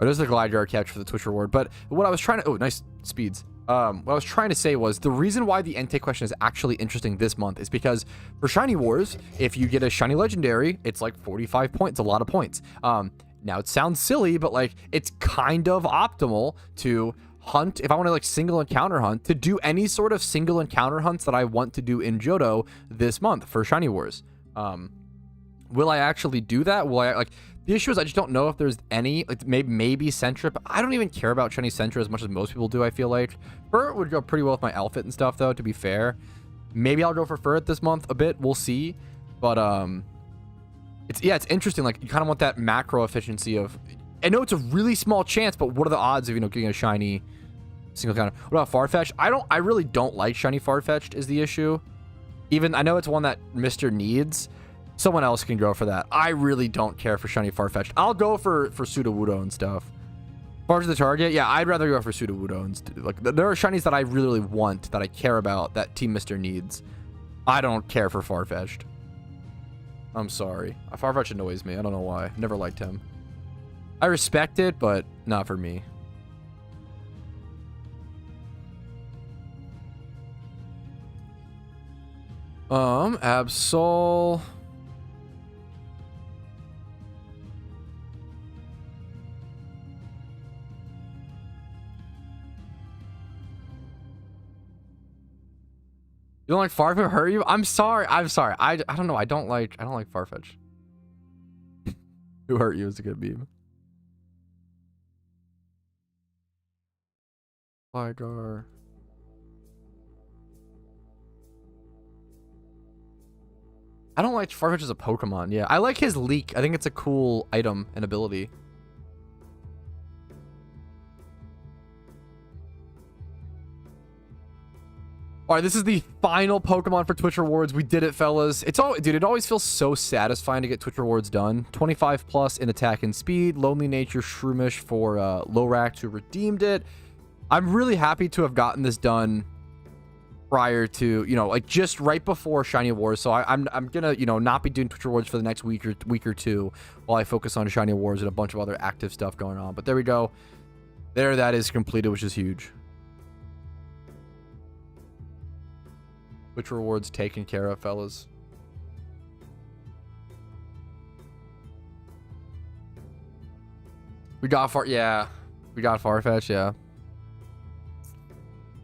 Oh, there's the Gligar catch for the Twitch reward. But what I was trying to... Oh, nice speeds. What I was trying to say was the reason why the Entei question is actually interesting this month is because for Shiny Wars, if you get a Shiny Legendary, it's like 45 points, a lot of points. Now it sounds silly, but like it's kind of optimal to hunt, if I want to like single encounter hunt, to do any sort of single encounter hunts that I want to do in Johto this month for Shiny Wars. Will I actually do that? Will I like... The issue is I just don't know if there's any, like maybe Sentra, but I don't even care about Shiny Sentra as much as most people do, I feel like. Fur would go pretty well with my outfit and stuff, though, to be fair. Maybe I'll go for Fur this month a bit. We'll see. But, it's interesting. Like, you kind of want that macro efficiency of... I know it's a really small chance, but what are the odds of, getting a Shiny single counter? What about Farfetch'd? I really don't like Shiny Farfetch'd is the issue. Even, I know it's one that Mr. needs. Someone else can go for that. I really don't care for shiny Farfetch'd. I'll go for Sudowoodo and stuff. As far as the target, yeah, I'd rather go for Sudowoodo. And like, there are shinies that I really want, that I care about, that Team Mister needs. I don't care for Farfetch'd. I'm sorry. Farfetch'd annoys me. I don't know why. Never liked him. I respect it, but not for me. Absol. You don't like Farfetch? Hurt you? I'm sorry. I'm sorry. I don't know. I don't like Farfetch. Who hurt you is a good meme. Ligar. I don't like Farfetch as a Pokemon. Yeah, I like his leak. I think it's a cool item and ability. All right, this is the final Pokemon for Twitch rewards. We did it, fellas. It's all, dude. It always feels so satisfying to get Twitch rewards done. 25 plus in attack and speed. Lonely Nature Shroomish for Lorax, who redeemed it. I'm really happy to have gotten this done prior to, you know, like just right before Shiny Wars. So I'm gonna, you know, not be doing Twitch rewards for the next week or two while I focus on Shiny Wars and a bunch of other active stuff going on. But there we go. There, that is completed, which is huge. Twitch rewards taken care of, fellas. We got we got Farfetch, yeah.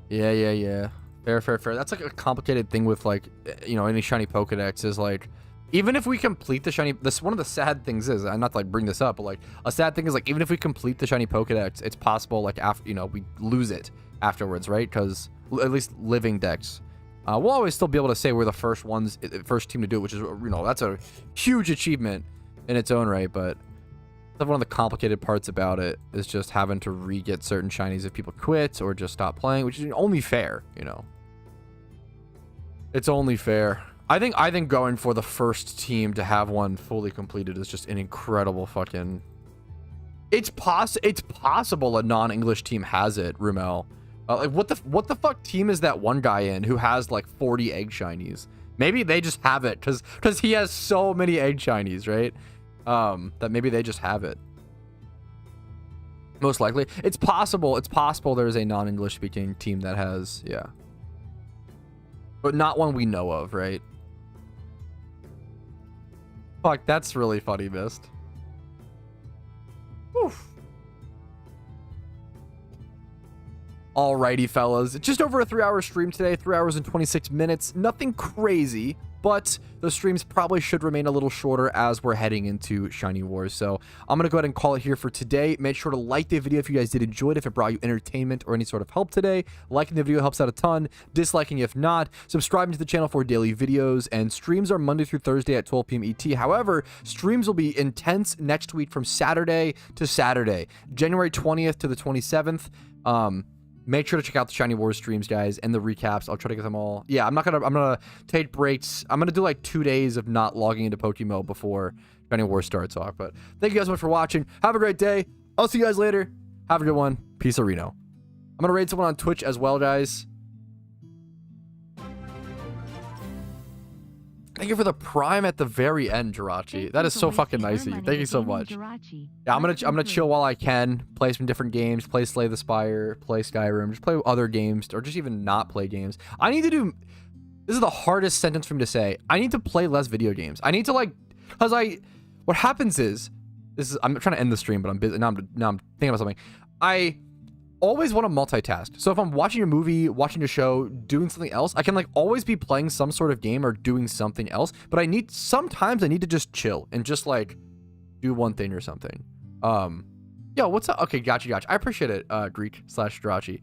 Yeah. Fair. That's like a complicated thing with, like, you know, any shiny Pokedex is like, even if we complete the shiny, this one of the sad things is, not to like bring this up, but like a sad thing is, like, even if we complete the shiny Pokedex, it's possible, like, after, you know, we lose it afterwards, right? Because at least living decks, we'll always still be able to say we're the first team to do it, which is, you know, that's a huge achievement in its own right. But one of the complicated parts about it is just having to re-get certain shinies if people quit or just stop playing, which is only fair, you know. It's only fair. I think going for the first team to have one fully completed is just an incredible fucking. It's possible a non-English team has it, Rumel. Like, what the fuck team is that one guy in who has like 40 egg shinies? Maybe they just have it because he has so many egg shinies, right? That maybe they just have it. Most likely, it's possible there's a non-English speaking team that has, yeah, but not one we know of, right? Fuck, that's really funny, Mist. Oof. Alrighty, fellas. Just over a 3-hour stream today, 3 hours and 26 minutes. Nothing crazy, but the streams probably should remain a little shorter as we're heading into Shiny Wars. So I'm going to go ahead and call it here for today. Make sure to like the video if you guys did enjoy it, if it brought you entertainment or any sort of help today. Liking the video helps out a ton. Disliking if not. Subscribing to the channel for daily videos, and streams are Monday through Thursday at 12 p.m. ET. However, streams will be intense next week from Saturday to Saturday, January 20th to the 27th. Make sure to check out the Shiny Wars streams, guys, and the recaps. I'll try to get them all. Yeah, I'm gonna take breaks. I'm gonna do like 2 days of not logging into PokeMMO before Shiny Wars starts off. But thank you guys so much for watching. Have a great day. I'll see you guys later. Have a good one. Peace, Reno. I'm gonna raid someone on Twitch as well, guys. Thank you for the prime at the very end, Jirachi. That is so fucking nice of you. Thank you so much. Yeah, I'm gonna chill while I can, play some different games, play Slay the Spire, play Skyrim, just play other games, or just even not play games. I need to do. This is the hardest sentence for me to say. I need to play less video games. I need to, like, because what happens is, I'm trying to end the stream, but I'm busy now. I'm thinking about something. I always want to multitask. So if I'm watching a movie, watching a show, doing something else, I can, like, always be playing some sort of game or doing something else. But sometimes I need to just chill and just, like, do one thing or something. Yo, what's up? Okay, gotcha. I appreciate it, Greek/Jirachi.